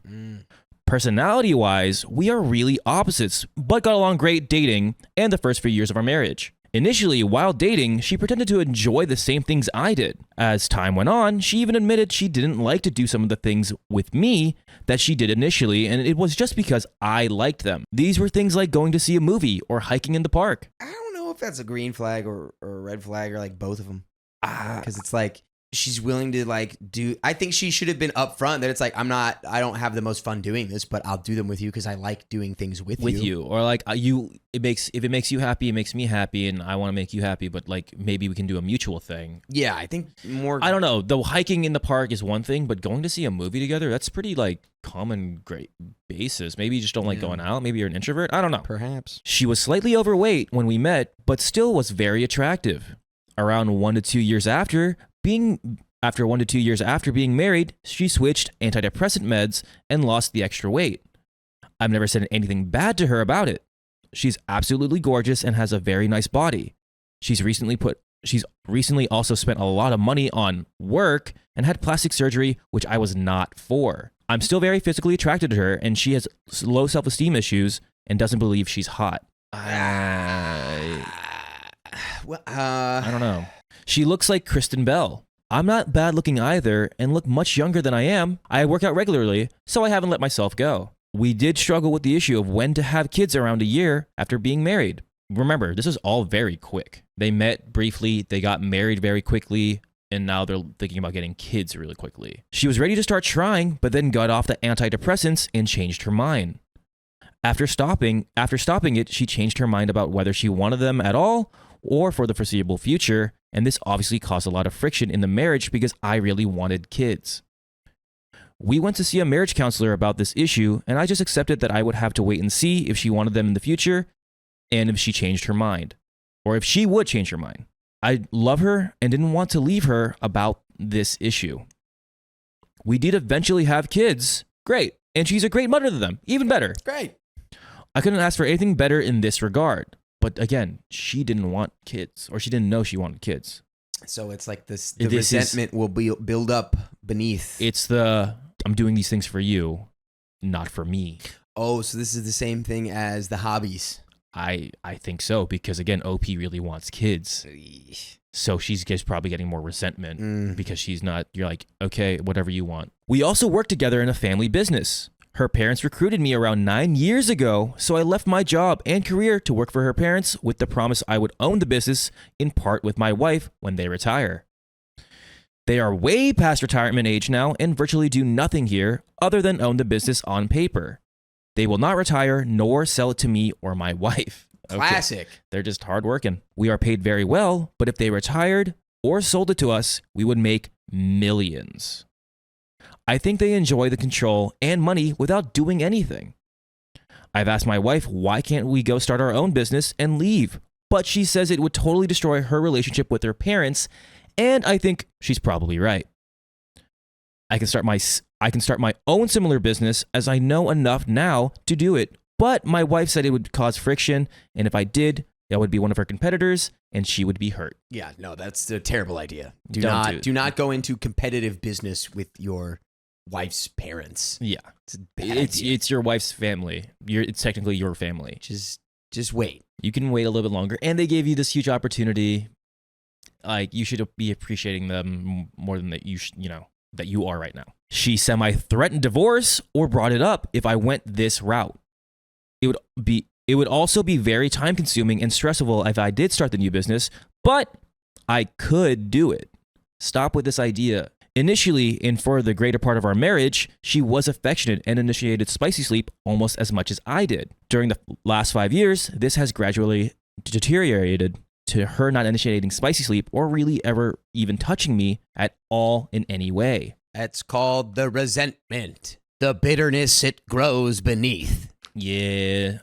Personality-wise, we are really opposites, but got along great dating and the first few years of our marriage. Initially, while dating, she pretended to enjoy the same things I did. As time went on, she even admitted she didn't like to do some of the things with me that she did initially, and it was just because I liked them. These were things like going to see a movie or hiking in the park. I don't know if that's a green flag or a red flag or like both of them. Because it's like, she's willing to like do, I think she should have been upfront that it's like, I don't have the most fun doing this, but I'll do them with you because I like doing things with you. Or like if it makes you happy, it makes me happy, and I want to make you happy, but like maybe we can do a mutual thing. Yeah, I think more. I don't know. The hiking in the park is one thing, but going to see a movie together, that's pretty like common great basis. Maybe you just don't like going out. Maybe you're an introvert. I don't know. Perhaps. She was slightly overweight when we met, but still was very attractive. Around 1 to 2 years after being married, she switched antidepressant meds and lost the extra weight. I've never said anything bad to her about it. She's absolutely gorgeous and has a very nice body. She's recently also spent a lot of money on work and had plastic surgery, which I was not for. I'm still very physically attracted to her, and she has low self-esteem issues and doesn't believe she's hot. I don't know. She looks like Kristen Bell. I'm not bad looking either and look much younger than I am. I work out regularly, so I haven't let myself go. We did struggle with the issue of when to have kids around a year after being married. Remember, this is all very quick. They met briefly, they got married very quickly, and now they're thinking about getting kids really quickly. She was ready to start trying, but then got off the antidepressants and changed her mind. After stopping it, she changed her mind about whether she wanted them at all or for the foreseeable future, and this obviously caused a lot of friction in the marriage because I really wanted kids. We went to see a marriage counselor about this issue, and I just accepted that I would have to wait and see if she wanted them in the future and if she changed her mind, or if she would change her mind. I love her and didn't want to leave her about this issue. We did eventually have kids. Great. And she's a great mother to them. Even better. Great. I couldn't ask for anything better in this regard. But again, she didn't want kids, or she didn't know she wanted kids. So it's like this. This is- resentment will build up beneath. It's the, I'm doing these things for you, not for me. Oh, so this is the same thing as the hobbies. I think so, because again, OP really wants kids. So she's just probably getting more resentment because she's not, you're like, okay, whatever you want. We also work together in a family business. Her parents recruited me around 9 years ago, so I left my job and career to work for her parents with the promise I would own the business in part with my wife when they retire. They are way past retirement age now and virtually do nothing here other than own the business on paper. They will not retire nor sell it to me or my wife. Okay. Classic. They're just hardworking. We are paid very well, but if they retired or sold it to us, we would make millions. I think they enjoy the control and money without doing anything. I've asked my wife, why can't we go start our own business and leave? But she says it would totally destroy her relationship with her parents, and I think she's probably right. I can start my own similar business as I know enough now to do it. But my wife said it would cause friction, and if I did, that would be one of her competitors, and she would be hurt. Yeah, no, that's a terrible idea. Don't Do not go into competitive business with your wife's parents. Yeah, It's a bad idea. it's your wife's family. It's technically your family. Just wait. You can wait a little bit longer, and they gave you this huge opportunity. Like, you should be appreciating them more than that that you are right now. She semi-threatened divorce or brought it up if I went this route. It would also be very time consuming and stressful if I did start the new business, but I could do it. Stop with this idea. Initially, and for the greater part of our marriage, she was affectionate and initiated spicy sleep almost as much as I did. During the last 5 years, this has gradually deteriorated to her not initiating spicy sleep or really ever even touching me at all in any way. That's called the resentment. The bitterness it grows beneath. Yeah,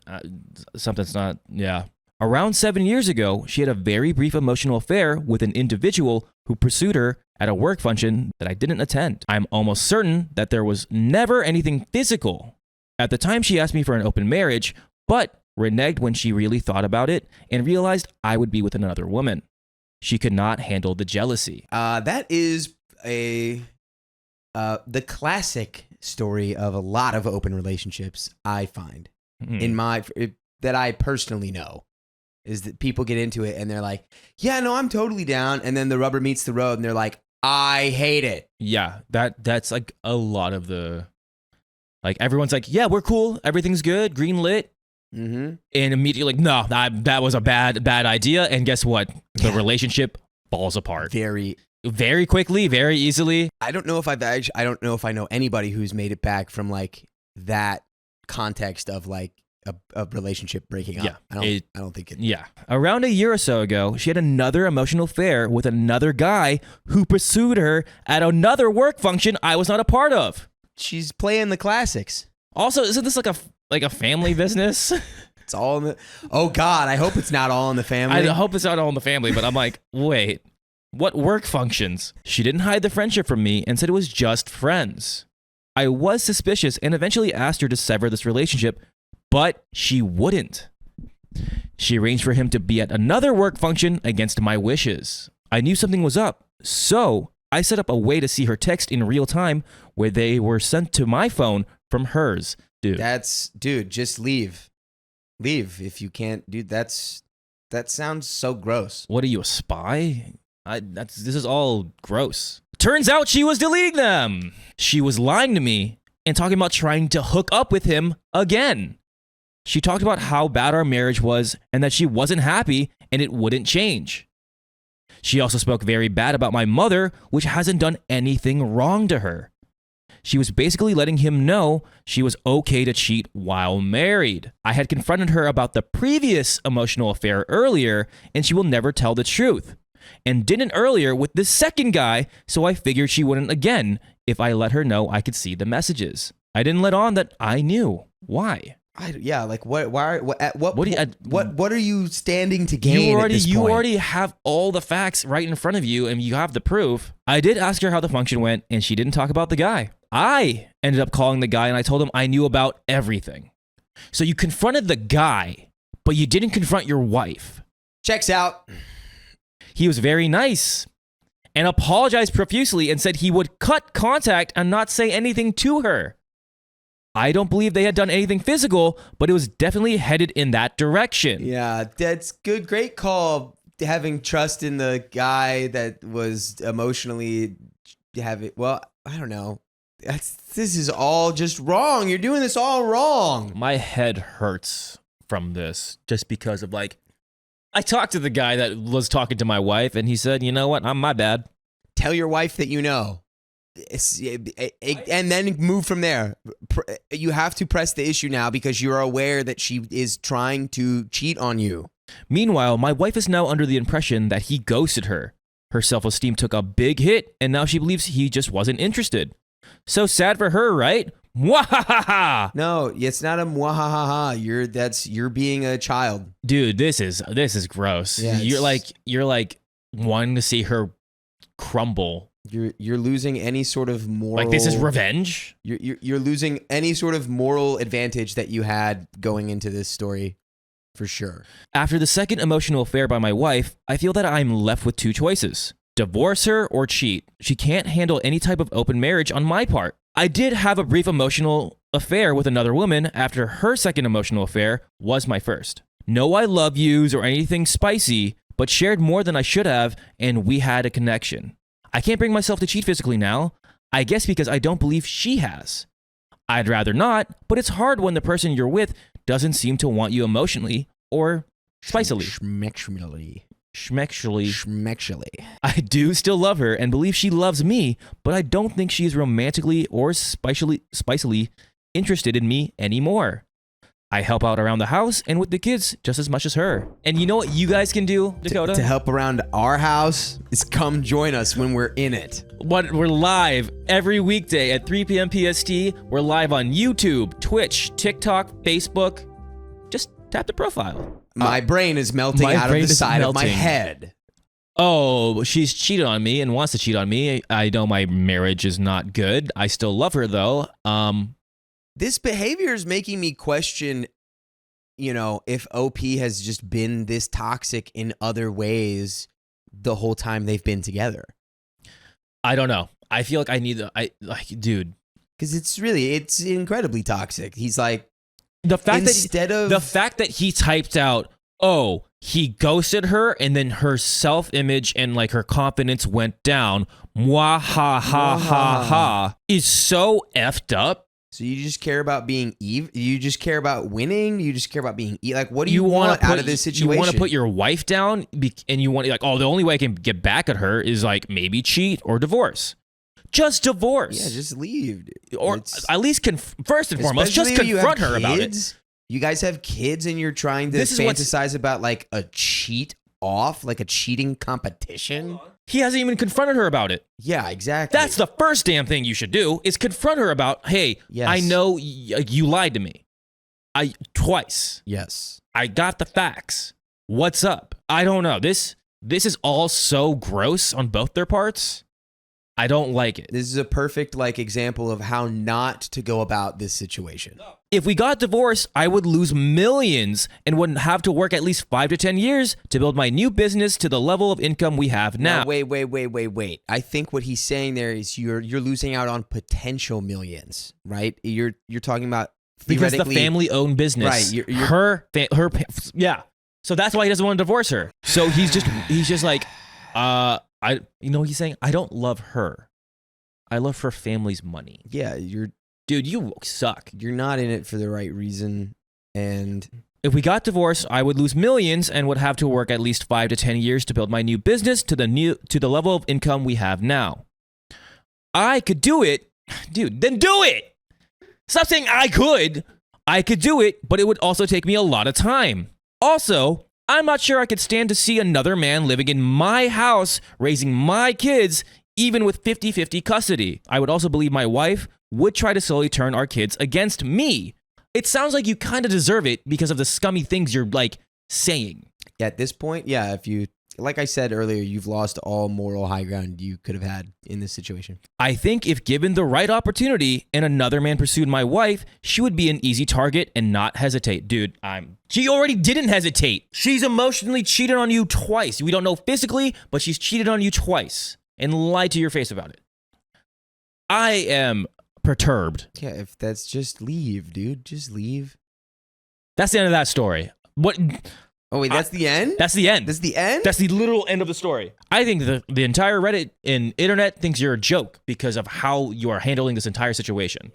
something's not, yeah. Around 7 years ago, she had a very brief emotional affair with an individual who pursued her at a work function that I didn't attend. I'm almost certain that there was never anything physical. At the time, she asked me for an open marriage, but reneged when she really thought about it and realized I would be with another woman. She could not handle the jealousy. That is the classic story of a lot of open relationships, I find. That I personally know, is that people get into it and they're like, yeah, no, I'm totally down. And then the rubber meets the road and they're like, I hate it. Yeah, that's like a lot of the, like, everyone's like, yeah, we're cool. Everything's good. Green lit. Mm-hmm. And immediately like, no, that was a bad idea. And guess what? The relationship falls apart. Very quickly, very easily. I don't know if I know anybody who's made it back from like that context of like a relationship breaking up. Yeah, I don't think it. Yeah. Around a year or so ago, she had another emotional affair with another guy who pursued her at another work function I was not a part of. She's playing the classics. Also, isn't this like a family business? It's all in the. Oh God, I hope it's not all in the family. I hope it's not all in the family, but I'm like, wait. What work functions? She didn't hide the friendship from me and said it was just friends. I was suspicious and eventually asked her to sever this relationship, but she wouldn't. She arranged for him to be at another work function against my wishes. I knew something was up, so I set up a way to see her text in real time where they were sent to my phone from hers. Dude, just leave. Leave if you can't. Dude, that sounds so gross. What are you, a spy? This is all gross. Turns out she was deleting them. She was lying to me and talking about trying to hook up with him again. She talked about how bad our marriage was and that she wasn't happy and it wouldn't change. She also spoke very bad about my mother, which hasn't done anything wrong to her. She was basically letting him know she was okay to cheat while married. I had confronted her about the previous emotional affair earlier, and she will never tell the truth. And didn't earlier with the second guy, so I figured she wouldn't again if I let her know I could see the messages. I didn't let on that I knew. Why? Like what? Why? What are you standing to gain? You already have all the facts right in front of you, and you have the proof. I did ask her how the function went, and she didn't talk about the guy. I ended up calling the guy, and I told him I knew about everything. So you confronted the guy, but you didn't confront your wife. Checks out. He was very nice and apologized profusely and said he would cut contact and not say anything to her. I don't believe they had done anything physical, but it was definitely headed in that direction. Yeah, that's good. Great call. Having trust in the guy that was emotionally well, I don't know. This is all just wrong. You're doing this all wrong. My head hurts from this just because of like, I talked to the guy that was talking to my wife and he said, you know what? My bad. Tell your wife that you know. And then move from there. You have to press the issue now because you're aware that she is trying to cheat on you. Meanwhile, my wife is now under the impression that he ghosted her. Her self-esteem took a big hit, and now she believes he just wasn't interested. So sad for her, right? Mwahaha! No, it's not a mwahaha. You're being a child. Dude, this is gross. Yeah, you're like wanting to see her crumble. You're losing any sort of moral. Like this is revenge. You're losing any sort of moral advantage that you had going into this story. For sure. After the second emotional affair by my wife, I feel that I'm left with two choices. Divorce her or cheat. She can't handle any type of open marriage on my part. I did have a brief emotional affair with another woman after her second emotional affair was my first. No I love yous or anything spicy, but shared more than I should have, and we had a connection. I can't bring myself to cheat physically now, I guess because I don't believe she has. I'd rather not, but it's hard when the person you're with doesn't seem to want you emotionally or spicily. Schmexually. I do still love her and believe she loves me, but I don't think she is romantically or spicily interested in me anymore. I help out around the house and with the kids just as much as her. And you know what you guys can do, Dakota? To help around our house is come join us when we're in it. We're live every weekday at 3 p.m. PST. We're live on YouTube, Twitch, TikTok, Facebook. Just tap the profile. My brain is melting out of the side of my head. Oh, she's cheated on me and wants to cheat on me. I know my marriage is not good. I still love her though. This behavior is making me question, if OP has just been this toxic in other ways the whole time they've been together. I don't know. I feel like dude. Because it's incredibly toxic. He's like, the fact that he typed out, oh, he ghosted her and then her self-image and like her confidence went down. Mwah ha ha ha ha is so effed up. So you just care about being evil? You just care about winning? You just care about being like, what do you want out of this situation? You want to put your wife down and you want like, oh, the only way I can get back at her is like maybe cheat or divorce. Just divorce. Yeah, just leave. Or at least first and foremost, just confront her about it. You guys have kids and you're trying to fantasize about like a cheat off, like a cheating competition. He hasn't even confronted her about it. Yeah, exactly. That's the first damn thing you should do is confront her about, hey, yes. I know you lied to me. Twice. Yes. I got the facts. What's up? I don't know. This is all so gross on both their parts. I don't like it. This is a perfect example of how not to go about this situation. If we got divorced, I would lose millions and would have to work at least 5 to 10 years to build my new business to the level of income we have now. Wait. I think what he's saying there is you're losing out on potential millions, right? You're talking about because the family-owned business, right? Her, yeah. So that's why he doesn't want to divorce her. So he's just like, he's saying, I don't love her. I love her family's money. Yeah, dude, you suck. You're not in it for the right reason. And if we got divorced, I would lose millions and would have to work at least 5 to 10 years to build my new business to the level of income we have now. I could do it. Dude, then do it. Stop saying I could. I could do it, but it would also take me a lot of time. Also, I'm not sure I could stand to see another man living in my house, raising my kids, even with 50-50 custody. I would also believe my wife would try to slowly turn our kids against me. It sounds like you kind of deserve it because of the scummy things you're saying. At this point, yeah, if you like I said earlier, you've lost all moral high ground you could have had in this situation. I think if given the right opportunity and another man pursued my wife, she would be an easy target and not hesitate. Dude, she already didn't hesitate. She's emotionally cheated on you twice. We don't know physically, but she's cheated on you twice and lied to your face about it. I am perturbed. Yeah, if that's just leave, dude. Just leave. That's the end of that story. What? Oh, wait, that's the end? That's the end. That's the end? That's the literal end of the story. I think the entire Reddit and internet thinks you're a joke because of how you are handling this entire situation.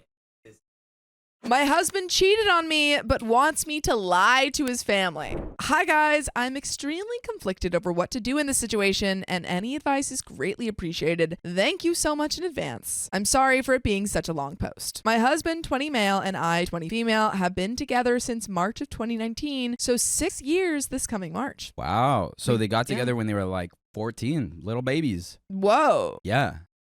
My husband cheated on me, but wants me to lie to his family. Hi guys, I'm extremely conflicted over what to do in this situation, and any advice is greatly appreciated. Thank you so much in advance. I'm sorry for it being such a long post. My husband, 20 male, and I, 20 female, have been together since March of 2019, so 6 years this coming March. Wow. So they got Yeah. together when they were like 14, little babies. Whoa. Yeah.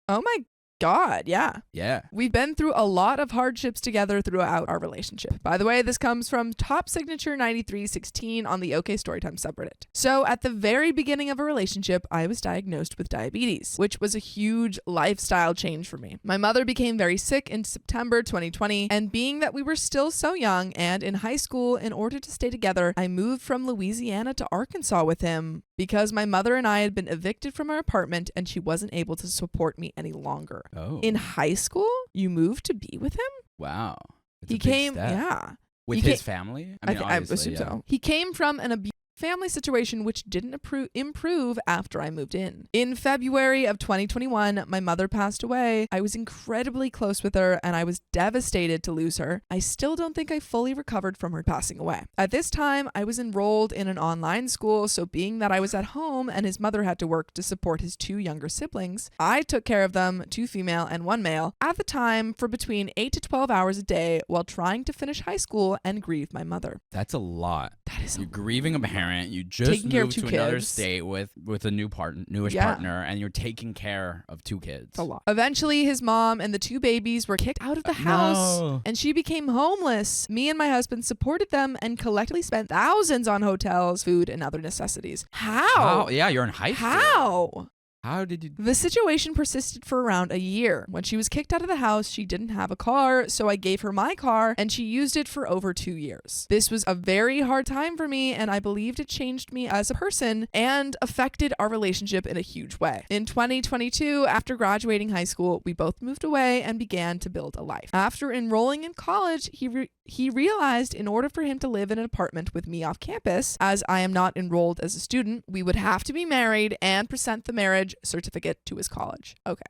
Oh my God, yeah. Yeah. We've been through a lot of hardships together throughout our relationship. By the way, this comes from Top Signature 9316 on the OK Storytime subreddit. So at the very beginning of a relationship, I was diagnosed with diabetes, which was a huge lifestyle change for me. My mother became very sick in September 2020, and being that we were still so young and in high school, in order to stay together, I moved from Louisiana to Arkansas with him because my mother and I had been evicted from our apartment and she wasn't able to support me any longer. Oh. In high school, you moved to be with him? Wow. That's He a big came, step. yeah. With He his ca- family? I obviously, assume yeah. so. He came from an abusive family situation which didn't improve after I moved in. In February of 2021, my mother passed away. I was incredibly close with her and I was devastated to lose her. I still don't think I fully recovered from her passing away. At this time, I was enrolled in an online school, so being that I was at home and his mother had to work to support his 2 younger siblings, I took care of them, 2 female and 1 male, at the time for between 8 to 12 hours a day while trying to finish high school and grieve my mother. That's a lot. That is You're grieving a parent. You just Taking care of moved 2 to another kids. state with a newish Yeah. partner, and you're taking care of 2 kids. a lot. Eventually, his mom and the 2 babies were kicked out of the house No. and she became homeless. Me and my husband supported them and collectively spent thousands on hotels, food, and other necessities. How? Yeah, you're in high school. How? How did you? The situation persisted for around a year. When she was kicked out of the house, she didn't have a car, so I gave her my car and she used it for over 2 years. This was a very hard time for me, and I believed it changed me as a person and affected our relationship in a huge way. In 2022, after graduating high school, we both moved away and began to build a life. After enrolling in college, he realized in order for him to live in an apartment with me off campus, as I am not enrolled as a student, we would have to be married and present the marriage certificate to his college. Okay.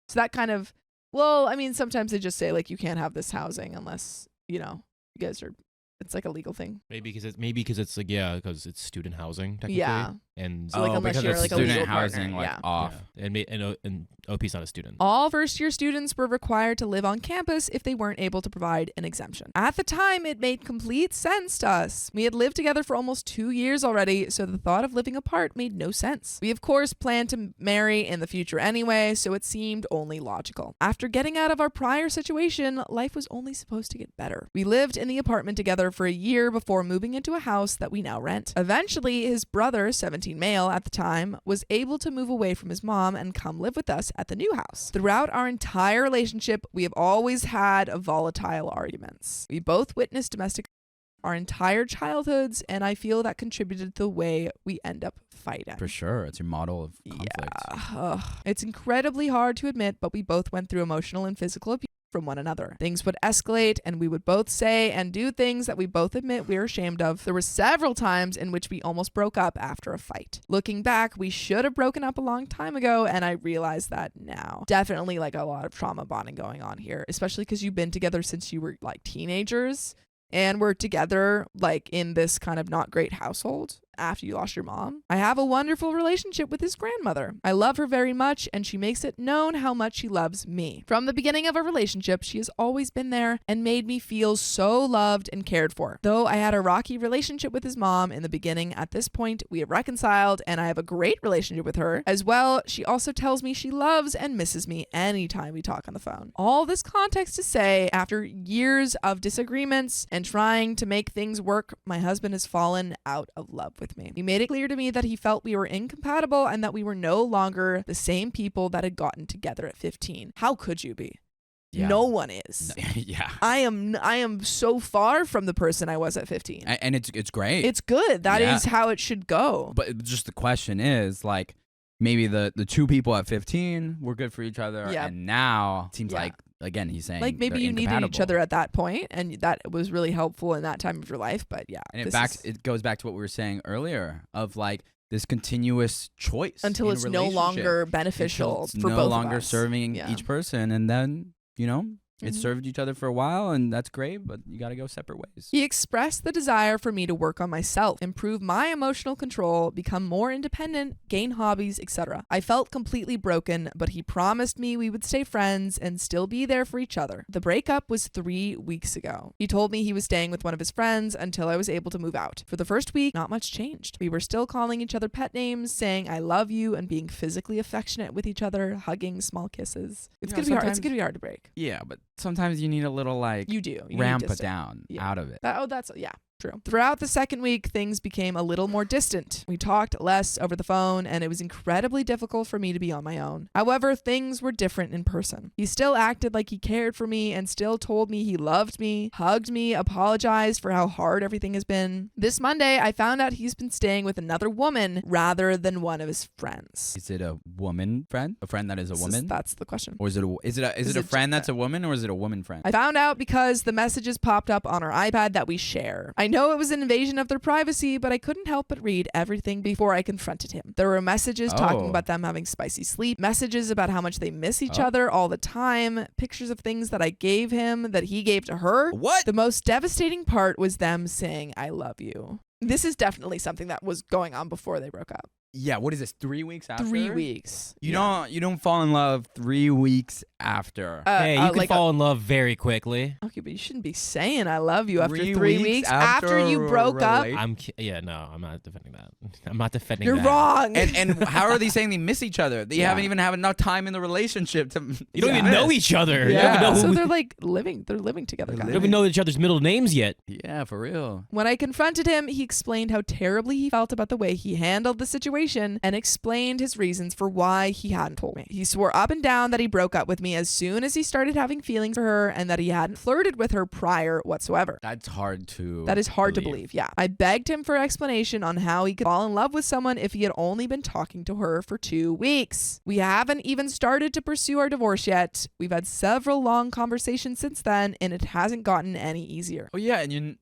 So that kind of, well, I mean, sometimes they just say like you can't have this housing unless, you guys are, it's like a legal thing. Maybe because it's like, yeah, because it's student housing technically. Yeah. And So, like, unless because you're, it's like, a student legal housing, partner, like yeah. off. yeah. And OP's not a student. All first-year students were required to live on campus if they weren't able to provide an exemption. At the time, it made complete sense to us. We had lived together for almost 2 years already, so the thought of living apart made no sense. We, of course, planned to marry in the future anyway, so it seemed only logical. After getting out of our prior situation, life was only supposed to get better. We lived in the apartment together for a year before moving into a house that we now rent. Eventually, his brother, 17 male at the time, was able to move away from his mom and come live with us at the new house. Throughout our entire relationship, we have always had volatile arguments. We both witnessed domestic our entire childhoods, and I feel that contributed to the way we end up fighting. For sure, it's your model of conflict. Yeah. It's incredibly hard to admit, but we both went through emotional and physical abuse from one another. Things would escalate and we would both say and do things that we both admit we are ashamed of. There were several times in which we almost broke up after a fight. Looking back, we should have broken up a long time ago, and I realize that now. Definitely like a lot of trauma bonding going on here, especially because you've been together since you were like teenagers and we're together like in this kind of not great household after you lost your mom. I have a wonderful relationship with his grandmother. I love her very much, and she makes it known how much she loves me. From the beginning of our relationship, she has always been there and made me feel so loved and cared for. Though I had a rocky relationship with his mom in the beginning, at this point we have reconciled and I have a great relationship with her. As well, she also tells me she loves and misses me anytime we talk on the phone. All this context to say, after years of disagreements and trying to make things work, my husband has fallen out of love with with me. He made it clear to me that he felt we were incompatible and that we were no longer the same people that had gotten together at 15. How could you be? Yeah. No one is. Yeah. I am so far from the person I was at 15. And it's great. It's good. That is Yeah. how it should go. But just the question is, like, maybe the two people at 15 were good for each other, Yeah. and now it seems Yeah. like, again, he's saying Like maybe they're you needed each incompatible. other at that point, and that was really helpful in that time of your life. But yeah, And this is- it goes back to what we were saying earlier of like this continuous choice until in a it's no relationship. longer Until beneficial it's for no both longer of us. serving Yeah. each person, and then it Mhm. served each other for a while, and that's great, but you got to go separate ways. He expressed the desire for me to work on myself, improve my emotional control, become more independent, gain hobbies, etc. I felt completely broken, but he promised me we would stay friends and still be there for each other. The breakup was 3 weeks ago. He told me he was staying with one of his friends until I was able to move out. For the first week, not much changed. We were still calling each other pet names, saying I love you, and being physically affectionate with each other, hugging, small kisses. It's You know, gonna be hard. It's sometimes- gonna be hard to break. Yeah, but sometimes you need a little like You do. You need ramp it distance. down Yeah. out of it. Yeah, true. Throughout the second week, things became a little more distant. We talked less over the phone, and it was incredibly difficult for me to be on my own. However, things were different in person. He still acted like he cared for me and still told me he loved me, hugged me, apologized for how hard everything has been. This Monday, I found out he's been staying with another woman rather than one of his friends. Is it a woman friend? A friend that is a woman? That's the question. Or is it Is a it friend that's a woman, or is it a woman friend? I found out because the messages popped up on our iPad that we share. I know it was an invasion of their privacy, but I couldn't help but read everything before I confronted him. There were messages talking Oh. about them having spicy sleep, messages about how much they miss each Oh. other all the time, pictures of things that I gave him that he gave to her. What? The most devastating part was them saying, I love you. This is definitely something that was going on before they broke up. Yeah, what is this? 3 weeks after? 3 weeks. You don't fall in love 3 weeks after. Hey, you can like fall in love very quickly. okay, but you shouldn't be saying I love you after 3 3 weeks weeks after after you a broke up. relation- No, I'm not defending that. I'm not defending You're that. wrong. and how are they saying they miss each other? They Yeah. haven't even had enough time in the relationship to. You don't even know each other. You don't Yeah. even know so who- they're like living together, They're guys. you don't even know each other's middle names yet. Yeah, for real. When I confronted him, he explained how terribly he felt about the way he handled the situation and explained his reasons for why he hadn't told me. He swore up and down that he broke up with me as soon as he started having feelings for her and that he hadn't flirted with her prior whatsoever. That's hard to. That is hard to believe, yeah. I begged him for explanation on how he could fall in love with someone if he had only been talking to her for 2 weeks. We haven't even started to pursue our divorce yet. We've had several long conversations since then, and it hasn't gotten any easier. Oh yeah, and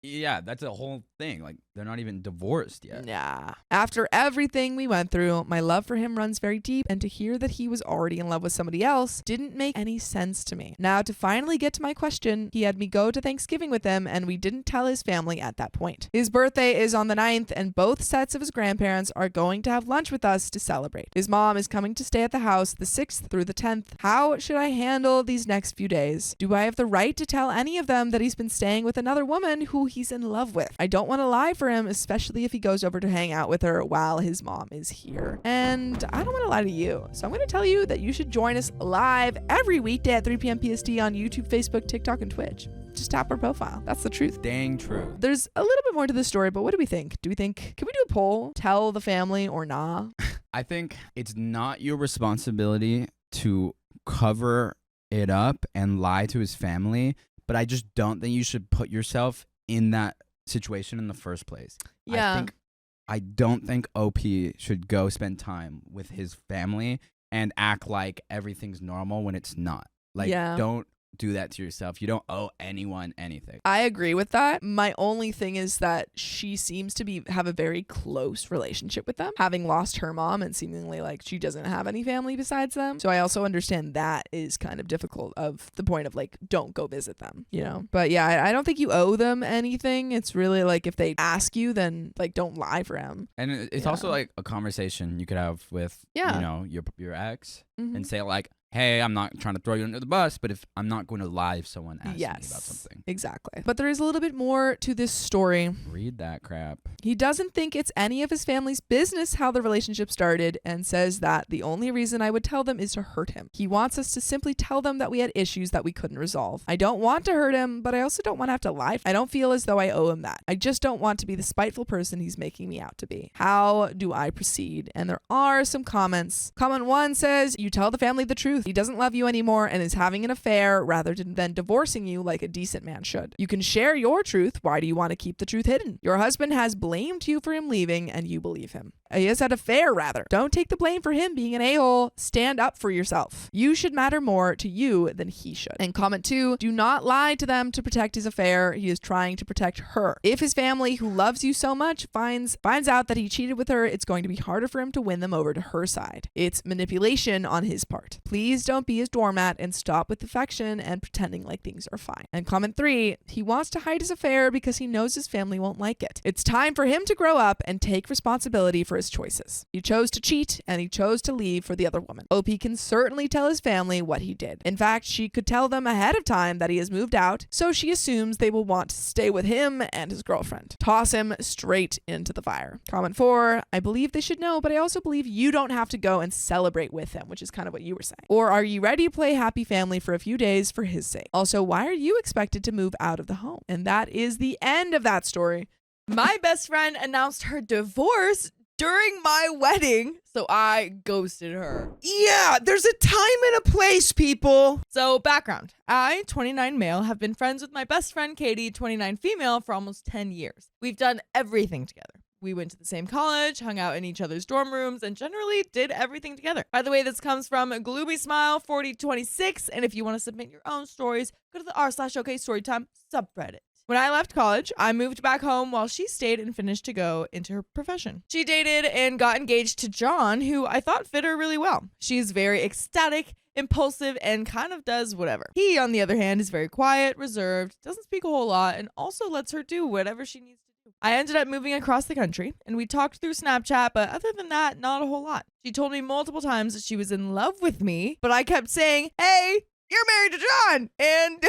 yeah, that's a whole thing. Like they're not even divorced yet. Nah. After everything we went through, my love for him runs very deep, and to hear that he was already in love with somebody else didn't make any sense to me. Now, to finally get to my question, he had me go to Thanksgiving with him, and we didn't tell his family at that point. His birthday is on the 9th, and both sets of his grandparents are going to have lunch with us to celebrate. His mom is coming to stay at the house the 6th through the 10th. How should I handle these next few days? Do I have the right to tell any of them that he's been staying with another woman who he's in love with? I don't want to lie for him, especially if he goes over to hang out with her while his mom is here. And I don't want to lie to you, so I'm going to tell you that you should join us live every weekday at 3 p.m. PST on YouTube, Facebook, TikTok, and Twitch. Just tap our profile. That's the truth. Dang true. There's a little bit more to the story, but what do we think? Can we do a poll? Tell the family or nah? I think it's not your responsibility to cover it up and lie to his family, but I just don't think you should put yourself in that situation in the first place. Yeah. I don't think OP should go spend time with his family and act like everything's normal when it's not. Like, Yeah. don't do that to yourself. You don't owe anyone anything. I agree with that. My only thing is that she seems to have a very close relationship with them, having lost her mom and seemingly like she doesn't have any family besides them. So I also understand that is kind of difficult, of the point of like, don't go visit them, you know? But yeah, I don't think you owe them anything. It's really like, if they ask you, then like, don't lie for him. And it's Yeah. also like a conversation you could have with, Yeah. you know, your ex Mhm. and say like, hey, I'm not trying to throw you under the bus, but if I'm not going to lie if someone asks me about something. Exactly. But there is a little bit more to this story. Read that crap. He doesn't think it's any of his family's business how the relationship started and says that the only reason I would tell them is to hurt him. He wants us to simply tell them that we had issues that we couldn't resolve. I don't want to hurt him, but I also don't want to have to lie. I don't feel as though I owe him that. I just don't want to be the spiteful person he's making me out to be. How do I proceed? And there are some comments. Comment 1 says, you tell the family the truth. He doesn't love you anymore and is having an affair rather than divorcing you like a decent man should. You can share your truth. Why do you want to keep the truth hidden? Your husband has blamed you for him leaving and you believe him. He has had an affair rather. Don't take the blame for him being an a-hole. Stand up for yourself. You should matter more to you than he should. And comment 2, do not lie to them to protect his affair. He is trying to protect her. If his family, who loves you so much, finds out that he cheated with her, it's going to be harder for him to win them over to her side. It's manipulation on his part. Please don't be his doormat and stop with affection and pretending like things are fine. And comment 3, he wants to hide his affair because he knows his family won't like it. It's time for him to grow up and take responsibility for his choices. He chose to cheat and he chose to leave for the other woman. OP can certainly tell his family what he did. In fact, she could tell them ahead of time that he has moved out, so she assumes they will want to stay with him and his girlfriend. Toss him straight into the fire. Comment 4, I believe they should know, but I also believe you don't have to go and celebrate with him, which is kind of what you were saying. Or are you ready to play happy family for a few days for his sake? Also, why are you expected to move out of the home? And that is the end of that story. My best friend announced her divorce during my wedding, so I ghosted her. Yeah, there's a time and a place, people. So background, I, 29 male, have been friends with my best friend Katie, 29 female, for almost 10 years. We've done everything together. We went to the same college, hung out in each other's dorm rooms, and generally did everything together. By the way, this comes from Gloomy Smile 4026, and if you want to submit your own stories, go to the r/OK Storytime subreddit. When I left college, I moved back home while she stayed and finished to go into her profession. She dated and got engaged to John, who I thought fit her really well. She's very ecstatic, impulsive, and kind of does whatever. He, on the other hand, is very quiet, reserved, doesn't speak a whole lot, and also lets her do whatever she needs to do. I ended up moving across the country, and we talked through Snapchat, but other than that, not a whole lot. She told me multiple times that she was in love with me, but I kept saying, hey, you're married to John, and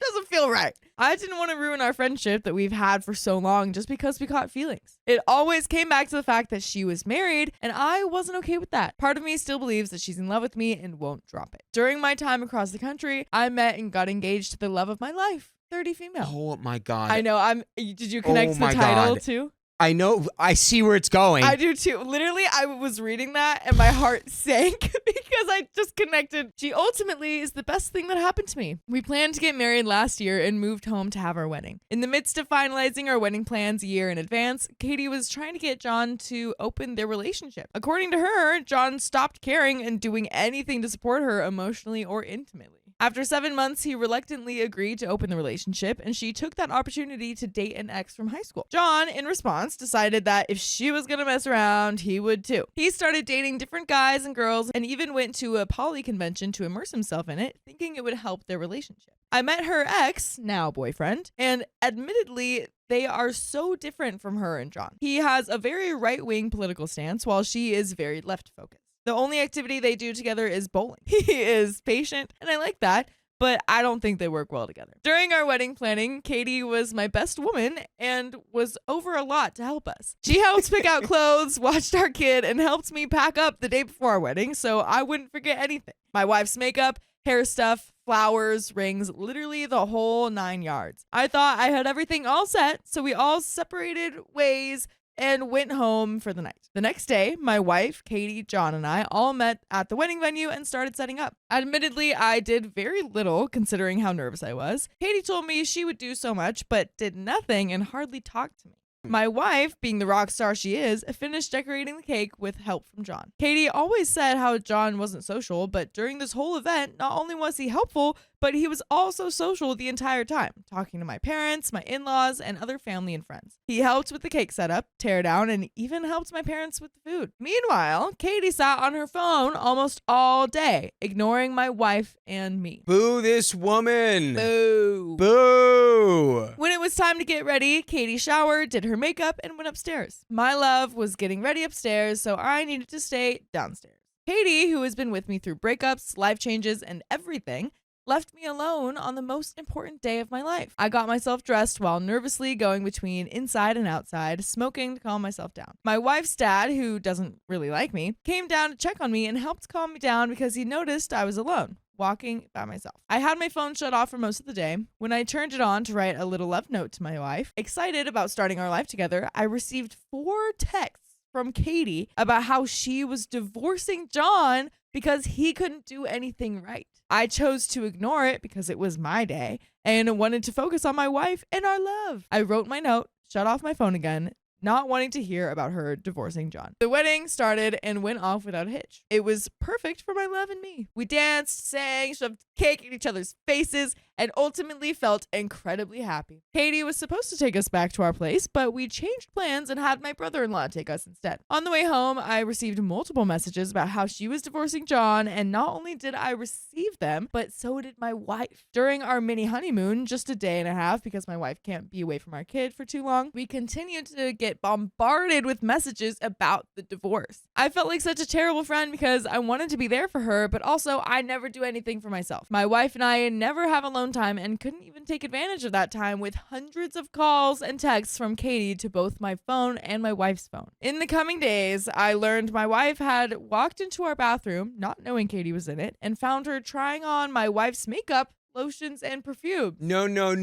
doesn't feel right. I didn't want to ruin our friendship that we've had for so long just because we caught feelings. It always came back to the fact that she was married, and I wasn't okay with that. Part of me still believes that she's in love with me and won't drop it. During my time across the country, I met and got engaged to the love of my life, 30 female. Oh my God. I know. Did you connect to the title too? I know. I see where it's going. I do too. Literally, I was reading that and my heart sank because I just connected. She ultimately is the best thing that happened to me. We planned to get married last year and moved home to have our wedding. In the midst of finalizing our wedding plans a year in advance, Katie was trying to get John to open their relationship. According to her, John stopped caring and doing anything to support her emotionally or intimately. After 7 months, he reluctantly agreed to open the relationship, and she took that opportunity to date an ex from high school. John, in response, decided that if she was gonna mess around, he would too. He started dating different guys and girls, and even went to a poly convention to immerse himself in it, thinking it would help their relationship. I met her ex, now boyfriend, and admittedly, they are so different from her and John. He has a very right-wing political stance, while she is very left-focused. The only activity they do together is bowling. He is patient, and I like that, but I don't think they work well together. During our wedding planning, Katie was my best woman and was over a lot to help us. She helped pick out clothes, watched our kid, and helped me pack up the day before our wedding so I wouldn't forget anything. My wife's makeup, hair stuff, flowers, rings, literally the whole 9 yards. I thought I had everything all set, so we all separated ways and went home for the night. The next day, my wife, Katie, John, and I all met at the wedding venue and started setting up. Admittedly, I did very little considering how nervous I was. Katie told me she would do so much, but did nothing and hardly talked to me. My wife, being the rock star she is, finished decorating the cake with help from John. Katie always said how John wasn't social, but during this whole event, not only was he helpful, but he was also social the entire time, talking to my parents, my in-laws, and other family and friends. He helped with the cake setup, tear down, and even helped my parents with the food. Meanwhile, Katie sat on her phone almost all day, ignoring my wife and me. Boo this woman. Boo. Boo. When it was time to get ready, Katie showered, did her makeup, and went upstairs. My love was getting ready upstairs, so I needed to stay downstairs. Katie, who has been with me through breakups, life changes, and everything, left me alone on the most important day of my life. I got myself dressed while nervously going between inside and outside, smoking to calm myself down. My wife's dad, who doesn't really like me, came down to check on me and helped calm me down because he noticed I was alone, walking by myself. I had my phone shut off for most of the day. When I turned it on to write a little love note to my wife, excited about starting our life together, I received 4 texts from Katie about how she was divorcing John because he couldn't do anything right. I chose to ignore it because it was my day and wanted to focus on my wife and our love. I wrote my note, shut off my phone again, not wanting to hear about her divorcing John. The wedding started and went off without a hitch. It was perfect for my love and me. We danced, sang, shoved cake in each other's faces, and ultimately felt incredibly happy. Katie was supposed to take us back to our place, but we changed plans and had my brother-in-law take us instead. On the way home, I received multiple messages about how she was divorcing John, and not only did I receive them, but so did my wife. During our mini honeymoon, just a day and a half because my wife can't be away from our kid for too long, we continued to get bombarded with messages about the divorce. I felt like such a terrible friend because I wanted to be there for her, but also I never do anything for myself. My wife and I never have alone time and couldn't even take advantage of that time with hundreds of calls and texts from Katie to both my phone and my wife's phone. In the coming days, I learned my wife had walked into our bathroom, not knowing Katie was in it, and found her trying on my wife's makeup, lotions, and perfume. No. No.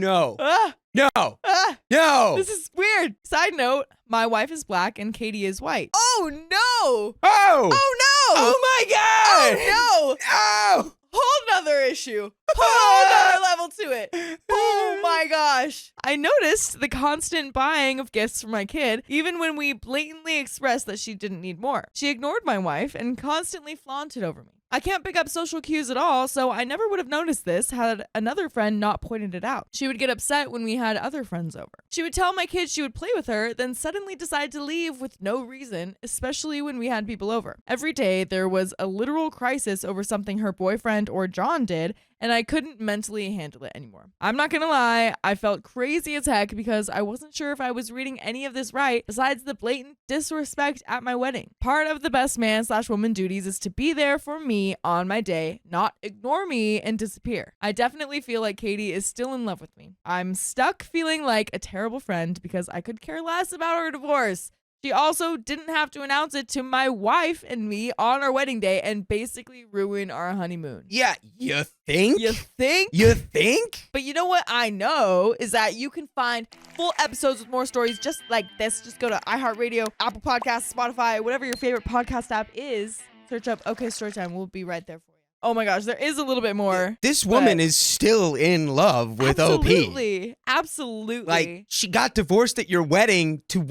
This is weird. Side note, my wife is black and Katie is white. Oh no! Oh! Oh no! Oh my God! Oh no! Oh! Whole nother issue. Whole nother level to it. Oh my gosh. I noticed the constant buying of gifts for my kid, even when we blatantly expressed that she didn't need more. She ignored my wife and constantly flaunted over me. I can't pick up social cues at all, so I never would have noticed this had another friend not pointed it out. She would get upset when we had other friends over. She would tell my kid she would play with her, then suddenly decide to leave with no reason, especially when we had people over. Every day, there was a literal crisis over something her boyfriend or John did, and I couldn't mentally handle it anymore. I'm not gonna lie, I felt crazy as heck because I wasn't sure if I was reading any of this right, besides the blatant disrespect at my wedding. Part of the best man/woman duties is to be there for me on my day, not ignore me and disappear. I definitely feel like Katie is still in love with me. I'm stuck feeling like a terrible friend because I could care less about her divorce. She also didn't have to announce it to my wife and me on our wedding day and basically ruin our honeymoon. Yeah, you think? You think? You think? But you know what I know is that you can find full episodes with more stories just like this. Just go to iHeartRadio, Apple Podcasts, Spotify, whatever your favorite podcast app is. Search up OK Storytime. We'll be right there for you. Oh my gosh, there is a little bit more. This woman is still in love with Absolutely. OP. Absolutely. Like, she got divorced at your wedding to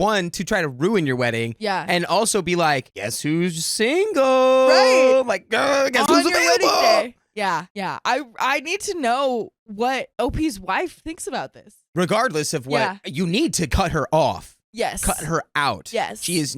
try to ruin your wedding. Yeah. And also be like, guess who's single? Right. Like, guess on who's your available? wedding day. Yeah. I need to know what OP's wife thinks about this. Regardless of what, you need to cut her off. Yes. Cut her out. Yes. She's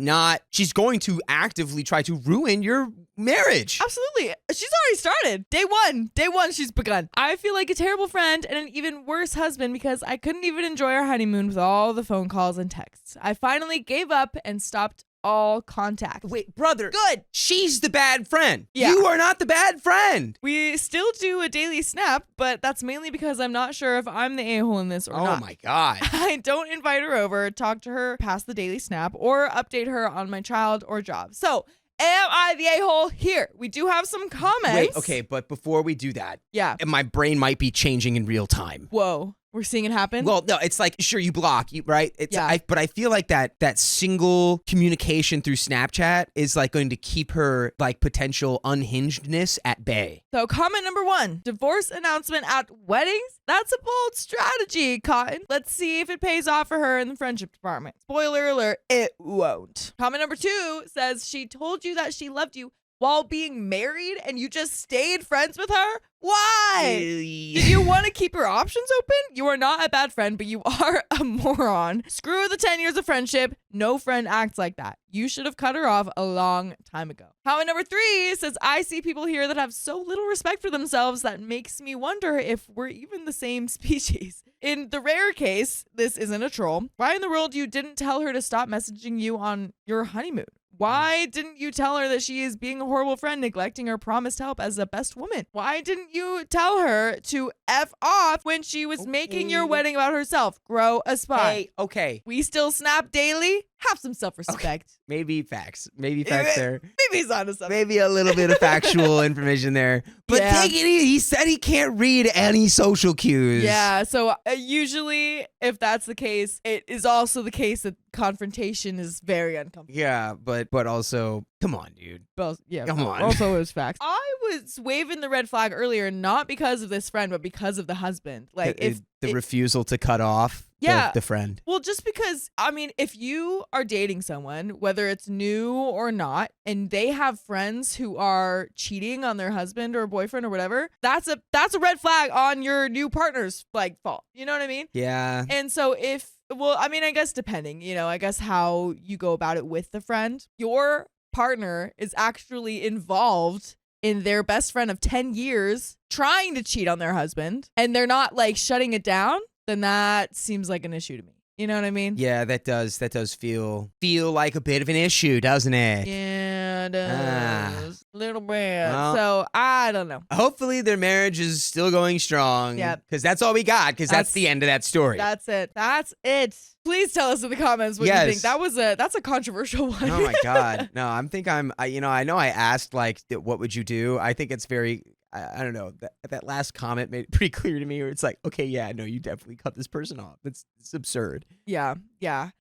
going to actively try to ruin your marriage. Absolutely. She's already started. Day one, she's begun. I feel like a terrible friend and an even worse husband because I couldn't even enjoy our honeymoon with all the phone calls and texts. I finally gave up and stopped all contact. Wait, brother. Good. She's the bad friend. Yeah. You are not the bad friend. We still do a daily snap, but that's mainly because I'm not sure if I'm the a-hole in this or not. Oh my God. I don't invite her over, talk to her past the daily snap, or update her on my child or job. So, am I the a-hole here? We do have some comments. Wait, okay, but before we do that, Yeah. my brain might be changing in real time. Whoa. We're seeing it happen? Well, no, it's like, sure, you block, right? Yeah. But I feel like that single communication through Snapchat is like going to keep her like potential unhingedness at bay. So comment number 1, divorce announcement at weddings? That's a bold strategy, Cotton. Let's see if it pays off for her in the friendship department. Spoiler alert, it won't. Comment number 2 says she told you that she loved you while being married and you just stayed friends with her? Why? Did you want to keep your options open? You are not a bad friend, but you are a moron. Screw the 10 years of friendship. No friend acts like that. You should have cut her off a long time ago. Comment number 3 says, I see people here that have so little respect for themselves that makes me wonder if we're even the same species. In the rare case, this isn't a troll. Why in the world you didn't tell her to stop messaging you on your honeymoon? Why didn't you tell her that she is being a horrible friend, neglecting her promised help as a best woman? Why didn't you tell her to F off when she was making your wedding about herself? Grow a spine. Hey, okay. We still snap daily? Have some self-respect. Okay. Maybe facts. Maybe facts there. Maybe he's onto something. Maybe a little bit of factual information there. But Yeah. take it easy. He said he can't read any social cues. Yeah, so usually if that's the case, it is also the case that confrontation is very uncomfortable. Yeah, but also, come on, dude. Both, yeah, Come on. Also, it was facts. I was waving the red flag earlier, not because of this friend, but because of the husband. Like, if the refusal to cut off the friend. Well, just because, I mean, if you are dating someone, whether it's new or not, and they have friends who are cheating on their husband or boyfriend or whatever, that's a red flag on your new partner's like fault. You know what I mean? Yeah. And so I guess depending, I guess how you go about it with the friend, your partner is actually involved in their best friend of 10 years trying to cheat on their husband, and they're not like shutting it down, then that seems like an issue to me. You know what I mean? Yeah, that does feel like a bit of an issue, doesn't it? Yeah, it does. Little bit. Well, So I don't know. Hopefully their marriage is still going strong. Yep. Because that's all we got, because that's the end of that story. That's it. That's it. Please tell us in the comments what you think. That's a controversial one. Oh my God. No, I know I asked like, what would you do? I think it's very, I don't know, that last comment made it pretty clear to me where it's like, okay, yeah, no, you definitely cut this person off. It's absurd. Yeah.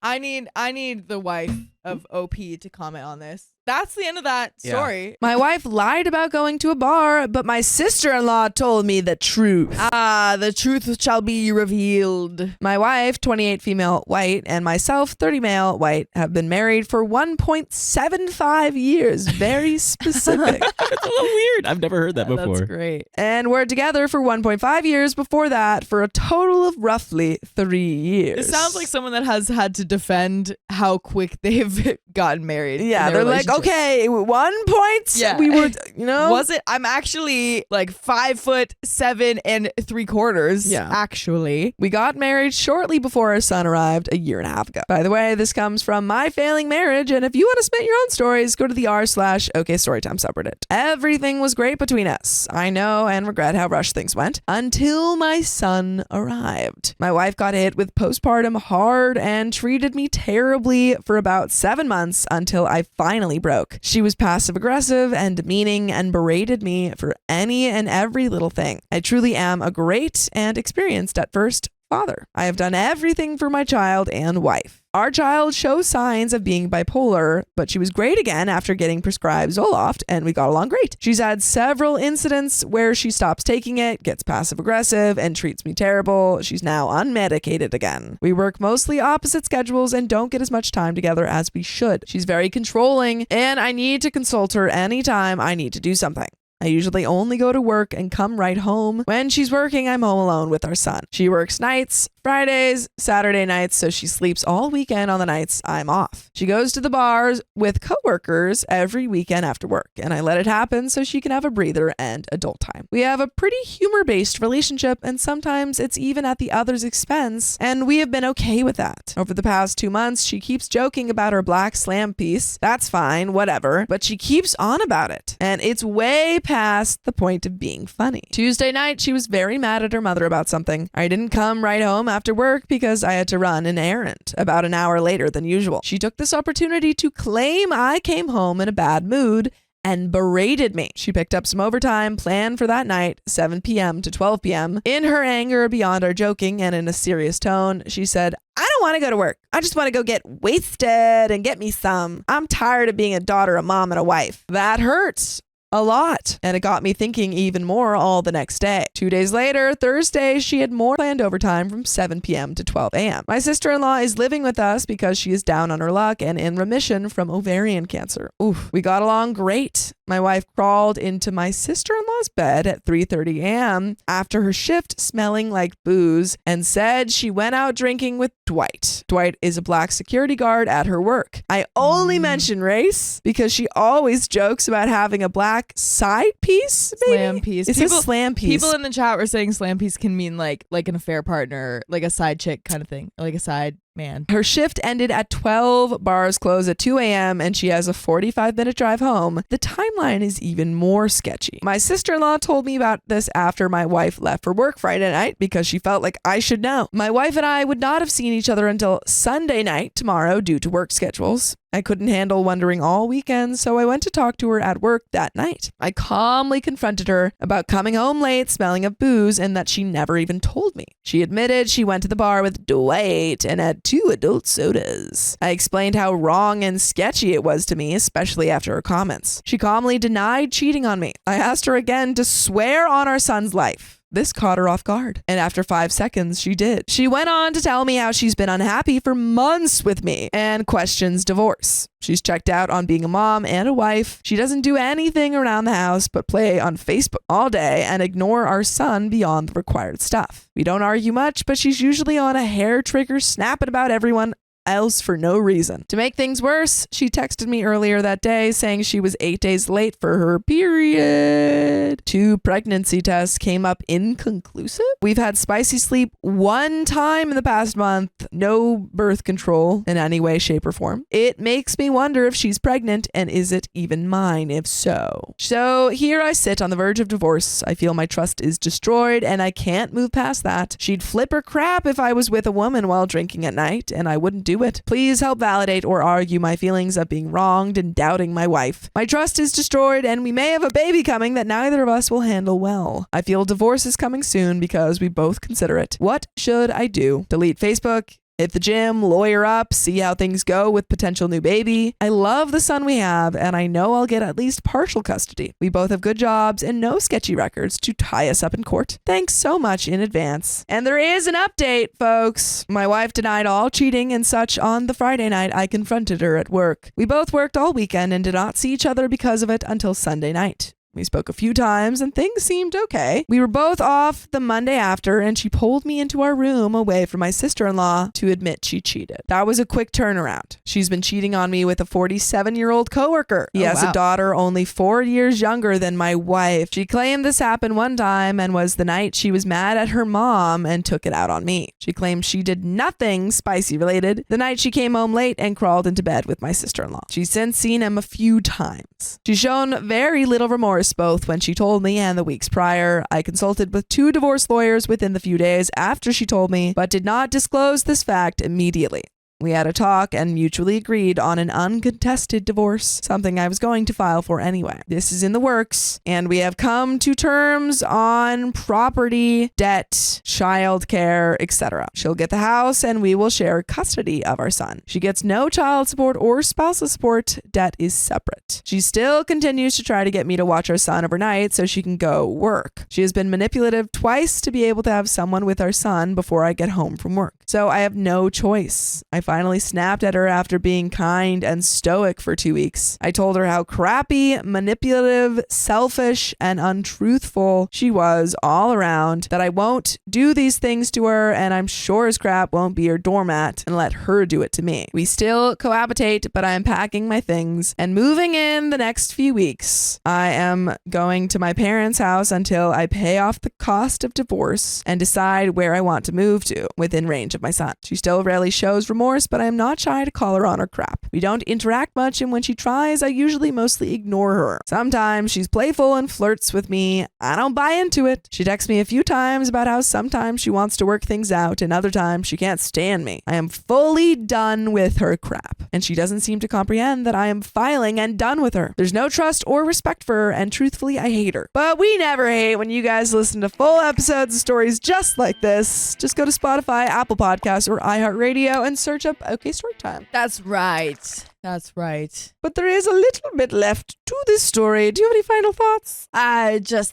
I need the wife of OP to comment on this. That's the end of that story. My wife lied about going to a bar, but my sister-in-law told me the truth. The truth shall be revealed. My wife, 28 female, white, and myself, 30 male, white, have been married for 1.75 years. Very specific. It's a little weird. I've never heard that before. That's great. And we're together for 1.5 years before that, for a total of roughly 3 years. It sounds like someone that has had to defend how quick they've gotten married. Yeah, they're like, okay, 1 point. Yeah. We were, Was it? I'm actually like 5'7" and 3/4. Yeah. Actually. We got married shortly before our son arrived a year and a half ago. By the way, this comes from my failing marriage, and if you want to submit your own stories, go to the r/OK Storytime subreddit. Everything was great between us. I know and regret how rushed things went until my son arrived. My wife got hit with postpartum hard and treated me terribly for about 7 months until I finally broke. She was passive aggressive and demeaning and berated me for any and every little thing. I truly am a great and experienced at first father. I have done everything for my child and wife. Our child shows signs of being bipolar, but she was great again after getting prescribed Zoloft, and we got along great. She's had several incidents where she stops taking it, gets passive aggressive, and treats me terrible. She's now unmedicated again. We work mostly opposite schedules and don't get as much time together as we should. She's very controlling, and I need to consult her anytime I need to do something. I usually only go to work and come right home. When she's working, I'm home alone with our son. She works nights, Fridays, Saturday nights, so she sleeps all weekend on the nights I'm off. She goes to the bars with coworkers every weekend after work, and I let it happen so she can have a breather and adult time. We have a pretty humor-based relationship, and sometimes it's even at the other's expense, and we have been okay with that. Over the past 2 months, she keeps joking about her black slam piece. That's fine, whatever, but she keeps on about it, and it's way past the point of being funny. Tuesday night, she was very mad at her mother about something. I didn't come right home after work because I had to run an errand about an hour later than usual. She took this opportunity to claim I came home in a bad mood and berated me. She picked up some overtime planned for that night, 7 p.m. to 12 p.m. In her anger beyond our joking and in a serious tone, she said, I don't want to go to work. I just want to go get wasted and get me some. I'm tired of being a daughter, a mom, and a wife. That hurts a lot. And it got me thinking even more all the next day. 2 days later, Thursday, she had more planned overtime from 7 p.m. to 12 a.m. My sister-in-law is living with us because she is down on her luck and in remission from ovarian cancer. Oof. We got along great. My wife crawled into my sister-in-law's bed at 3:30 a.m. after her shift smelling like booze and said she went out drinking with Dwight. Dwight is a black security guard at her work. I only mention race because she always jokes about having a black side piece, maybe? Slam piece. It says slam piece. People in the chat were saying slam piece can mean like an affair partner, like a side chick kind of thing, like a side man. Her shift ended at 12, bars close at 2 a.m., and she has a 45-minute drive home. The timeline is even more sketchy. My sister-in-law told me about this after my wife left for work Friday night because she felt like I should know. My wife and I would not have seen each other until Sunday night tomorrow due to work schedules. I couldn't handle wondering all weekend, so I went to talk to her at work that night. I calmly confronted her about coming home late, smelling of booze, and that she never even told me. She admitted she went to the bar with Dwight and had 2 adult sodas. I explained how wrong and sketchy it was to me, especially after her comments. She calmly denied cheating on me. I asked her again to swear on our son's life. This caught her off guard, and after 5 seconds, she did. She went on to tell me how she's been unhappy for months with me and questions divorce. She's checked out on being a mom and a wife. She doesn't do anything around the house but play on Facebook all day and ignore our son beyond the required stuff. We don't argue much, but she's usually on a hair trigger snapping about everyone else for no reason. To make things worse, she texted me earlier that day saying she was 8 days late for her period. 2 pregnancy tests came up inconclusive. We've had spicy sleep 1 time in the past month. No birth control in any way, shape, or form. It makes me wonder if she's pregnant, and is it even mine if so? So here I sit on the verge of divorce. I feel my trust is destroyed and I can't move past that. She'd flip her crap if I was with a woman while drinking at night, and I wouldn't do it. Please help validate or argue my feelings of being wronged and doubting my wife. My trust is destroyed and we may have a baby coming that neither of us will handle well. I feel divorce is coming soon because we both consider it. What should I do? Delete Facebook? Hit the gym, lawyer up, see how things go with potential new baby. I love the son we have, and I know I'll get at least partial custody. We both have good jobs and no sketchy records to tie us up in court. Thanks so much in advance. And there is an update, folks. My wife denied all cheating and such on the Friday night I confronted her at work. We both worked all weekend and did not see each other because of it until Sunday night. We spoke a few times and things seemed okay. We were both off the Monday after, and she pulled me into our room away from my sister-in-law to admit she cheated. That was a quick turnaround. She's been cheating on me with a 47-year-old coworker. He has a daughter only 4 years younger than my wife. She claimed this happened one time and was the night she was mad at her mom and took it out on me. She claims she did nothing spicy related the night she came home late and crawled into bed with my sister-in-law. She's since seen him a few times. She's shown very little remorse both when she told me and the weeks prior. I consulted with 2 divorce lawyers within the few days after she told me, but did not disclose this fact immediately. We had a talk and mutually agreed on an uncontested divorce, something I was going to file for anyway. This is in the works, and we have come to terms on property, debt, childcare, etc. She'll get the house, and we will share custody of our son. She gets no child support or spousal support. Debt is separate. She still continues to try to get me to watch our son overnight so she can go work. She has been manipulative twice to be able to have someone with our son before I get home from work. So I have no choice. I finally snapped at her after being kind and stoic for 2 weeks. I told her how crappy, manipulative, selfish, and untruthful she was all around, that I won't do these things to her, and I'm sure as crap won't be her doormat and let her do it to me. We still cohabitate, but I am packing my things and moving in the next few weeks. I am going to my parents' house until I pay off the cost of divorce and decide where I want to move to within range of my son. She still rarely shows remorse, but I am not shy to call her on her crap. We don't interact much, and when she tries, I usually mostly ignore her. Sometimes she's playful and flirts with me. I don't buy into it. She texts me a few times about how sometimes she wants to work things out and other times she can't stand me. I am fully done with her crap, and she doesn't seem to comprehend that I am filing and done with her. There's no trust or respect for her, and truthfully, I hate her. But we never hate when you guys listen to full episodes of stories just like this. Just go to Spotify, Apple Podcasts, or iHeartRadio and search up OK Storytime. That's right. That's right. But there is a little bit left to this story. Do you have any final thoughts?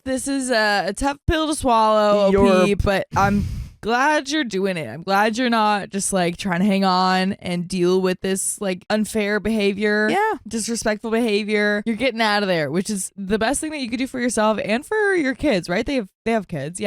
This is a tough pill to swallow, OP, but I'm glad you're doing it. I'm glad you're not just like trying to hang on and deal with this like unfair behavior, disrespectful behavior. You're getting out of there, which is the best thing that you could do for yourself and for your kids, right? They have kids,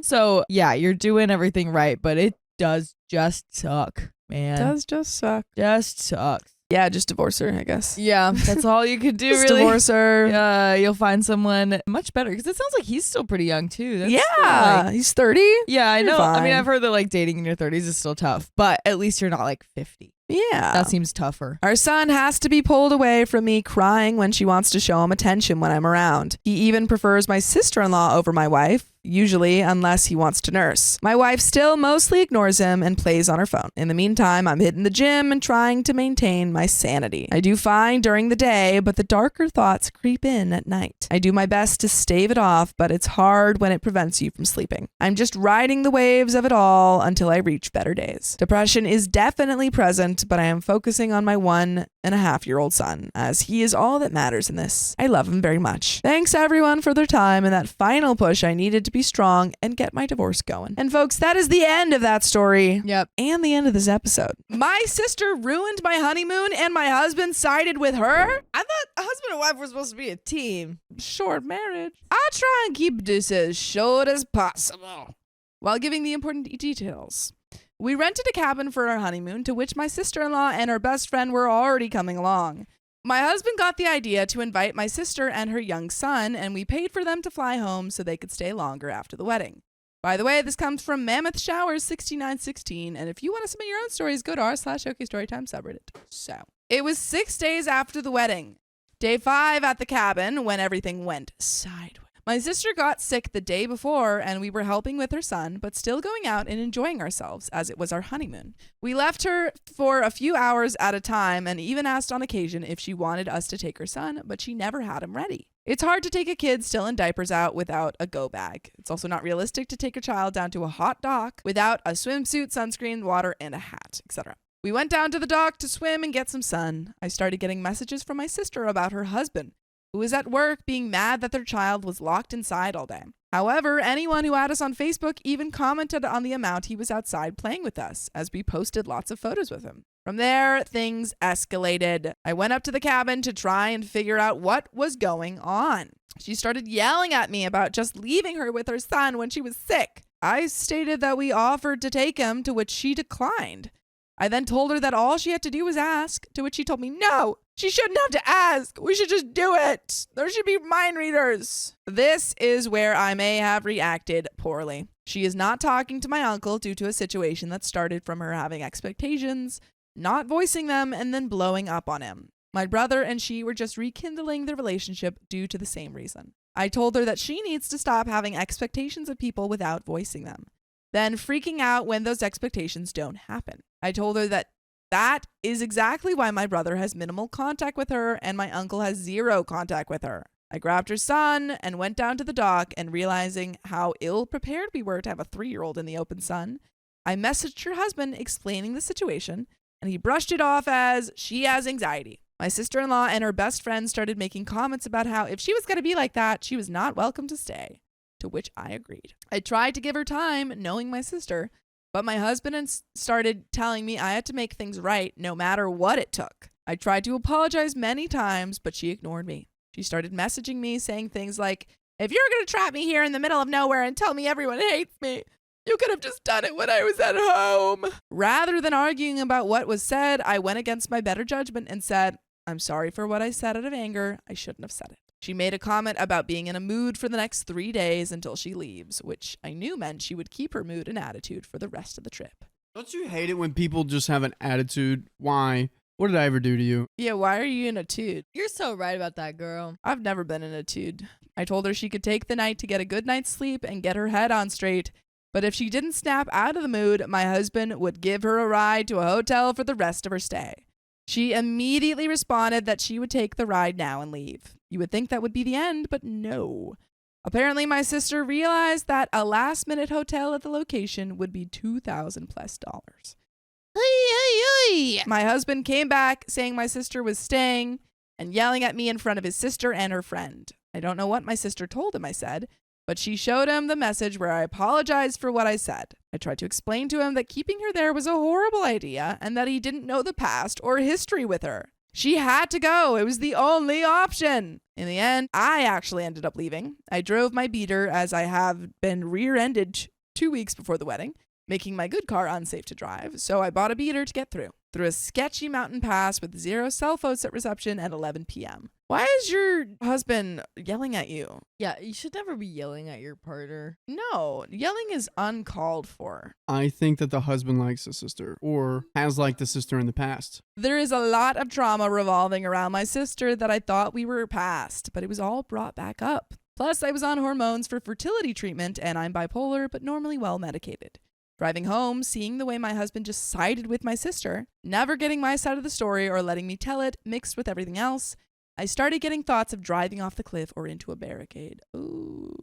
So you're doing everything right, but it does just suck, man. It does just suck. Just sucks. Yeah, just divorce her, I guess. Yeah, that's all you could do, Just really. divorce her. You'll find someone much better because it sounds like he's still pretty young too. That's Yeah, still, he's 30. yeah, I You're know. I mean, fine. I've heard that like dating in your 30s is still tough, but at least you're not like 50. Yeah. That seems tougher. Our son has to be pulled away from me crying when she wants to show him attention when I'm around. He even prefers my sister-in-law over my wife, usually unless he wants to nurse. My wife still mostly ignores him and plays on her phone. In the meantime, I'm hitting the gym and trying to maintain my sanity. I do fine during the day, but the darker thoughts creep in at night. I do my best to stave it off, but it's hard when it prevents you from sleeping. I'm just riding the waves of it all until I reach better days. Depression is definitely present, but I am focusing on my 1.5-year-old son, as he is all that matters in this. I love him very much. Thanks everyone for their time and that final push I needed to be strong and get my divorce going. And folks, that is the end of that story. Yep. And the end of this episode. My sister ruined my honeymoon and my husband sided with her? I thought a husband and wife were supposed to be a team. Short marriage. I'll try and keep this as short as possible while giving the important details. We rented a cabin for our honeymoon, to which my sister-in-law and her best friend were already coming along. My husband got the idea to invite my sister and her young son, and we paid for them to fly home so they could stay longer after the wedding. By the way, this comes from Mammoth Showers 6916, and if you want to submit your own stories, go to r/OKStorytime subreddit. So, it was 6 days after the wedding. Day 5 at the cabin, when everything went sideways. My sister got sick the day before, and we were helping with her son, but still going out and enjoying ourselves, as it was our honeymoon. We left her for a few hours at a time, and even asked on occasion if she wanted us to take her son, but she never had him ready. It's hard to take a kid still in diapers out without a go bag. It's also not realistic to take a child down to a hot dock without a swimsuit, sunscreen, water, and a hat, etc. We went down to the dock to swim and get some sun. I started getting messages from my sister about her husband, who was at work being mad that their child was locked inside all day. However, anyone who had us on Facebook even commented on the amount he was outside playing with us, as we posted lots of photos with him. From there, things escalated. I went up to the cabin to try and figure out what was going on. She started yelling at me about just leaving her with her son when she was sick. I stated that we offered to take him, to which she declined. I then told her that all she had to do was ask, to which she told me, no, she shouldn't have to ask. We should just do it. There should be mind readers. This is where I may have reacted poorly. She is not talking to my uncle due to a situation that started from her having expectations, not voicing them, and then blowing up on him. My brother and she were just rekindling their relationship due to the same reason. I told her that she needs to stop having expectations of people without voicing them, then freaking out when those expectations don't happen. I told her that is exactly why my brother has minimal contact with her and my uncle has zero contact with her. I grabbed her son and went down to the dock, and realizing how ill-prepared we were to have a 3-year-old in the open sun, I messaged her husband explaining the situation, and he brushed it off as she has anxiety. My sister-in-law and her best friend started making comments about how if she was going to be like that, she was not welcome to stay, to which I agreed. I tried to give her time, knowing my sister, but my husband started telling me I had to make things right no matter what it took. I tried to apologize many times, but she ignored me. She started messaging me saying things like, if you're going to trap me here in the middle of nowhere and tell me everyone hates me, you could have just done it when I was at home. Rather than arguing about what was said, I went against my better judgment and said, I'm sorry for what I said out of anger. I shouldn't have said it. She made a comment about being in a mood for the next 3 days until she leaves, which I knew meant she would keep her mood and attitude for the rest of the trip. Don't you hate it when people just have an attitude? Why? What did I ever do to you? Yeah, why are you in a tude? You're so right about that, girl. I've never been in a tude. I told her she could take the night to get a good night's sleep and get her head on straight, but if she didn't snap out of the mood, my husband would give her a ride to a hotel for the rest of her stay. She immediately responded that she would take the ride now and leave. You would think that would be the end, but no. Apparently, my sister realized that a last-minute hotel at the location would be $2,000 plus. My husband came back saying my sister was staying and yelling at me in front of his sister and her friend. I don't know what my sister told him I said, but she showed him the message where I apologized for what I said. I tried to explain to him that keeping her there was a horrible idea and that he didn't know the past or history with her. She had to go. It was the only option. In the end, I actually ended up leaving. I drove my beater as I have been rear-ended 2 weeks before the wedding, making my good car unsafe to drive, so I bought a beater to get through. through a sketchy mountain pass with 0 cell phone reception at 11 p.m. Why is your husband yelling at you? Yeah, you should never be yelling at your partner. No, yelling is uncalled for. I think that the husband likes the sister or has liked the sister in the past. There is a lot of drama revolving around my sister that I thought we were past, but it was all brought back up. Plus, I was on hormones for fertility treatment and I'm bipolar, but normally well medicated. Driving home, seeing the way my husband just sided with my sister, never getting my side of the story or letting me tell it, mixed with everything else, I started getting thoughts of driving off the cliff or into a barricade. Ooh,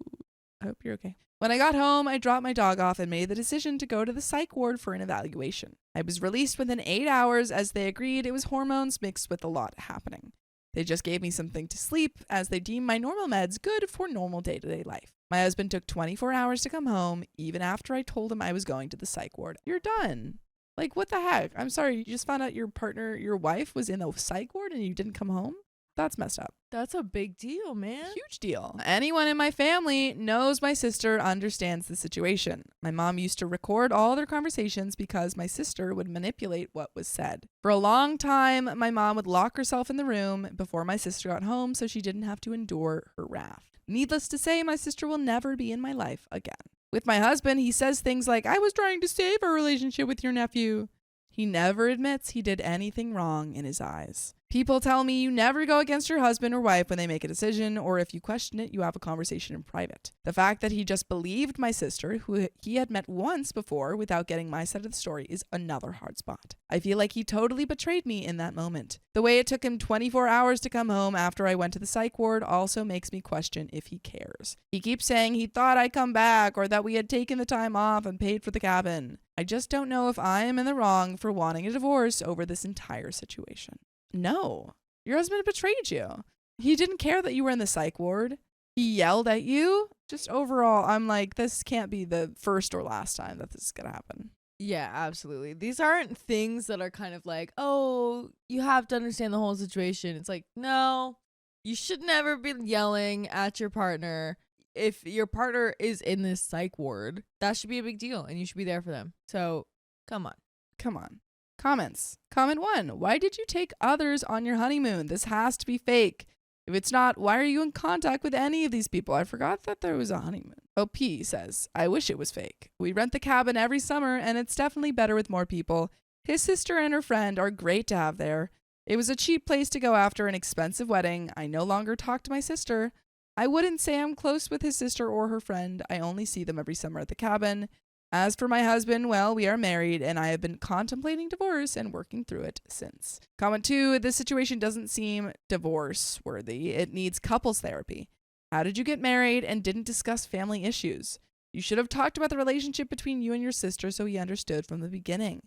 I hope you're okay. When I got home, I dropped my dog off and made the decision to go to the psych ward for an evaluation. I was released within 8 hours as they agreed it was hormones mixed with a lot happening. They just gave me something to sleep as they deemed my normal meds good for normal day-to-day life. My husband took 24 hours to come home, even after I told him I was going to the psych ward. You're done. Like, what the heck? I'm sorry, you just found out your partner, your wife, was in a psych ward and you didn't come home? That's messed up. That's a big deal, man. Huge deal. Anyone in my family knows my sister understands the situation. My mom used to record all their conversations because my sister would manipulate what was said. For a long time, my mom would lock herself in the room before my sister got home so she didn't have to endure her wrath. Needless to say, my sister will never be in my life again. With my husband, he says things like, I was trying to save our relationship with your nephew. He never admits he did anything wrong in his eyes. People tell me you never go against your husband or wife when they make a decision, or if you question it, you have a conversation in private. The fact that he just believed my sister, who he had met once before without getting my side of the story, is another hard spot. I feel like he totally betrayed me in that moment. The way it took him 24 hours to come home after I went to the psych ward also makes me question if he cares. He keeps saying he thought I'd come back or that we had taken the time off and paid for the cabin. I just don't know if I am in the wrong for wanting a divorce over this entire situation. No, your husband betrayed you. He didn't care that you were in the psych ward. He yelled at you. Just overall, I'm like, this can't be the first or last time that this is going to happen. Yeah, absolutely. These aren't things that are kind of like, oh, you have to understand the whole situation. It's like, no, you should never be yelling at your partner. If your partner is in this psych ward, that should be a big deal and you should be there for them. So come on. Comments. Comment 1. Why did you take others on your honeymoon? This has to be fake. If it's not, why are you in contact with any of these people? I forgot that there was a honeymoon. OP says, I wish it was fake. We rent the cabin every summer and it's definitely better with more people. His sister and her friend are great to have there. It was a cheap place to go after an expensive wedding. I no longer talk to my sister. I wouldn't say I'm close with his sister or her friend. I only see them every summer at the cabin. As for my husband, well, we are married and I have been contemplating divorce and working through it since. Comment 2, this situation doesn't seem divorce worthy. It needs couples therapy. How did you get married and didn't discuss family issues? You should have talked about the relationship between you and your sister so he understood from the beginning.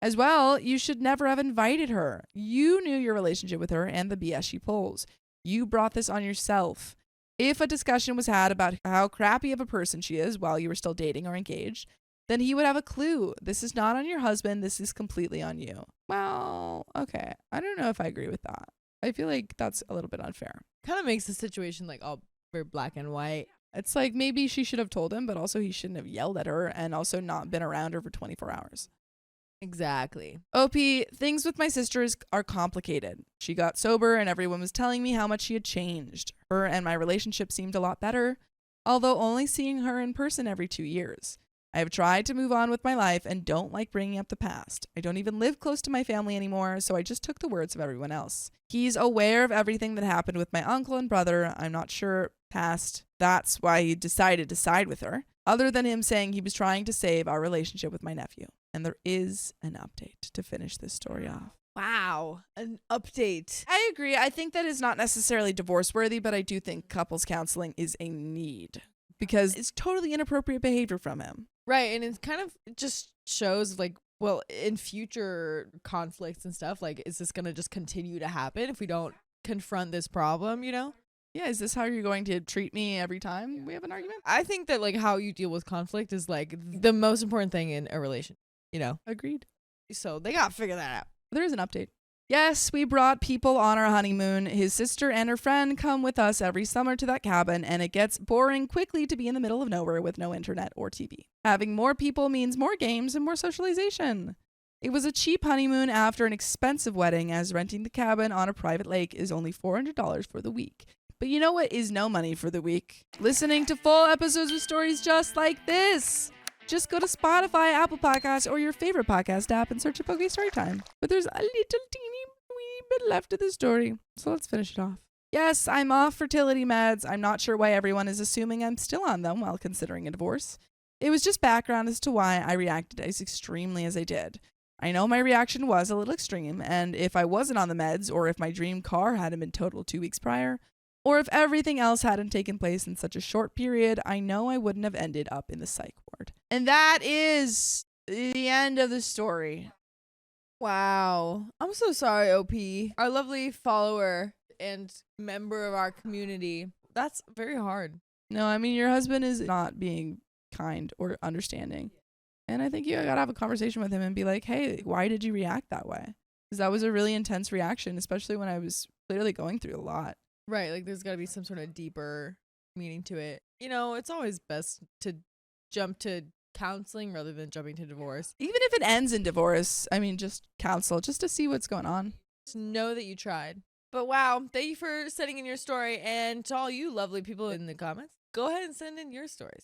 As well, you should never have invited her. You knew your relationship with her and the BS she pulls. You brought this on yourself. If a discussion was had about how crappy of a person she is while you were still dating or engaged, then he would have a clue. This is not on your husband. This is completely on you. Well, okay. I don't know if I agree with that. I feel like that's a little bit unfair. Kind of makes the situation like all very black and white. It's like maybe she should have told him, but also he shouldn't have yelled at her and also not been around her for 24 hours. Exactly. OP, things with my sisters are complicated. She got sober and everyone was telling me how much she had changed. Her and my relationship seemed a lot better, although only seeing her in person every 2 years. I have tried to move on with my life and don't like bringing up the past. I don't even live close to my family anymore, so I just took the words of everyone else. He's aware of everything that happened with my uncle and brother. I'm not sure past that's why he decided to side with her, other than him saying he was trying to save our relationship with my nephew. And there is an update to finish this story off. Wow, an update. I agree. I think that is not necessarily divorce worthy, but I do think couples counseling is a need because it's totally inappropriate behavior from him. Right, and it kind of just shows like, well, in future conflicts and stuff, like, is this going to just continue to happen if we don't confront this problem, you know? Yeah, is this how you're going to treat me every time we have an argument? I think that like how you deal with conflict is like the most important thing in a relation, you know? Agreed. So they got to figure that out. There is an update. Yes, we brought people on our honeymoon. His sister and her friend come with us every summer to that cabin, and it gets boring quickly to be in the middle of nowhere with no internet or TV. Having more people means more games and more socialization. It was a cheap honeymoon after an expensive wedding, as renting the cabin on a private lake is only $400 for the week. But you know what is no money for the week? Listening to full episodes of stories just like this. Just go to Spotify, Apple Podcasts, or your favorite podcast app and search up OK Storytime. But there's a little teeny weeny bit left of the story, so let's finish it off. Yes, I'm off fertility meds. I'm not sure why everyone is assuming I'm still on them while considering a divorce. It was just background as to why I reacted as extremely as I did. I know my reaction was a little extreme, and if I wasn't on the meds, or if my dream car hadn't been totaled 2 weeks prior, or if everything else hadn't taken place in such a short period, I know I wouldn't have ended up in the psych ward. And that is the end of the story. Wow. I'm so sorry, OP. Our lovely follower and member of our community. That's very hard. No, I mean, your husband is not being kind or understanding. And I think you gotta have a conversation with him and be like, hey, why did you react that way? Because that was a really intense reaction, especially when I was clearly going through a lot. Right, like there's got to be some sort of deeper meaning to it. You know, it's always best to jump to counseling rather than jumping to divorce. Even if it ends in divorce, I mean, just counsel, just to see what's going on. Just know that you tried. But wow, thank you for sending in your story. And to all you lovely people in the comments, go ahead and send in your stories.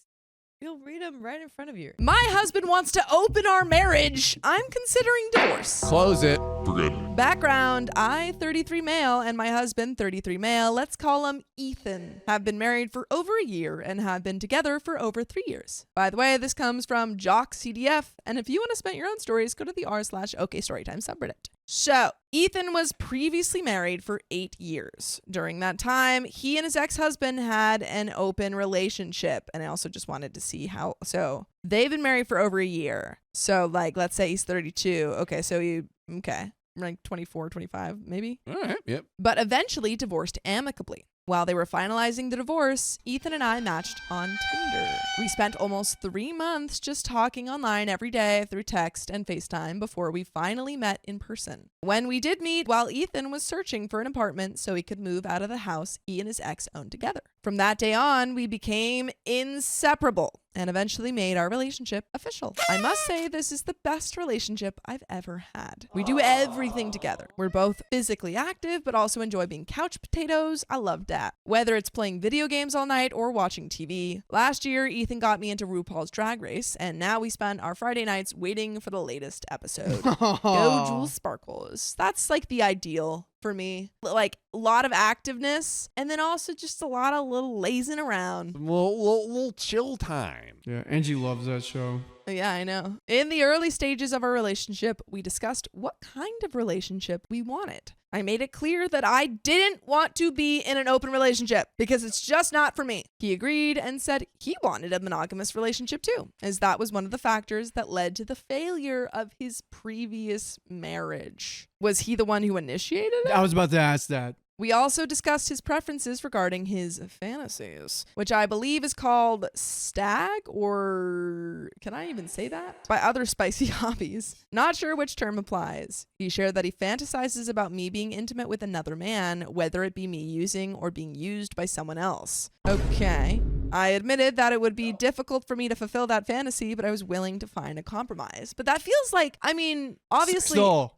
You'll read them right in front of you. My husband wants to open our marriage. I'm considering divorce. Close it. We're good. Background, I, 33 male, and my husband, 33 male, let's call him Ethan, have been married for over a year and have been together for over 3 years. By the way, this comes from Jock CDF, and if you want to submit your own stories, go to the r/OKStorytime subreddit. So, Ethan was previously married for 8 years. During that time, he and his ex-husband had an open relationship, and I also just wanted to see how, so they've been married for over a year. So, like, let's say he's 32. Okay, like 24, 25, maybe? All right, yep. But eventually divorced amicably. While they were finalizing the divorce, Ethan and I matched on Tinder. We spent almost 3 months just talking online every day through text and FaceTime before we finally met in person. When we did meet, while Ethan was searching for an apartment so he could move out of the house he and his ex owned together. From that day on, we became inseparable and eventually made our relationship official. I must say this is the best relationship I've ever had. We do everything together. We're both physically active, but also enjoy being couch potatoes. I love that. Whether it's playing video games all night or watching TV. Last year, Ethan got me into RuPaul's Drag Race, and now we spend our Friday nights waiting for the latest episode. Go Jules Sparkles. That's like the ideal for me. Like a lot of activeness and then also just a lot of little lazing around. Little chill time. Yeah, Angie loves that show. Yeah, I know. In the early stages of our relationship, we discussed what kind of relationship we wanted. I made it clear that I didn't want to be in an open relationship because it's just not for me. He agreed and said he wanted a monogamous relationship too, as that was one of the factors that led to the failure of his previous marriage. Was he the one who initiated it? I was about to ask that. We also discussed his preferences regarding his fantasies, which I believe is called stag, or can I even say that? By other spicy hobbies. Not sure which term applies. He shared that he fantasizes about me being intimate with another man, whether it be me using or being used by someone else. Okay. I admitted that it would be difficult for me to fulfill that fantasy, but I was willing to find a compromise. But that feels like, I mean, obviously... No,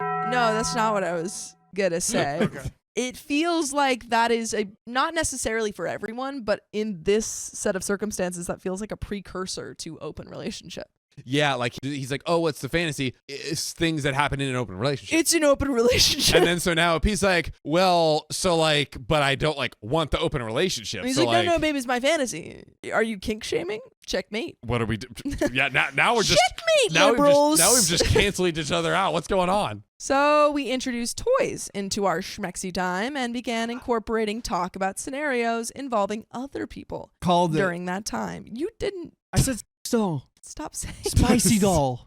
that's not what I was gonna say. Okay. It feels like that is not necessarily for everyone, but in this set of circumstances, that feels like a precursor to open relationship. Yeah, like he's like, oh, what's the fantasy? It's things that happen in an open relationship. It's an open relationship. And then so now he's like, well, so like, but I don't like want the open relationship. He's so like, no, baby, it's my fantasy. Are you kink shaming? Checkmate. What are we doing? Yeah, now we're just Checkmate, liberals. Now we've just canceled each other out. What's going on? So we introduced toys into our schmexy time and began incorporating talk about scenarios involving other people Called during that time. You didn't. I said so. Stop saying Spicy doll.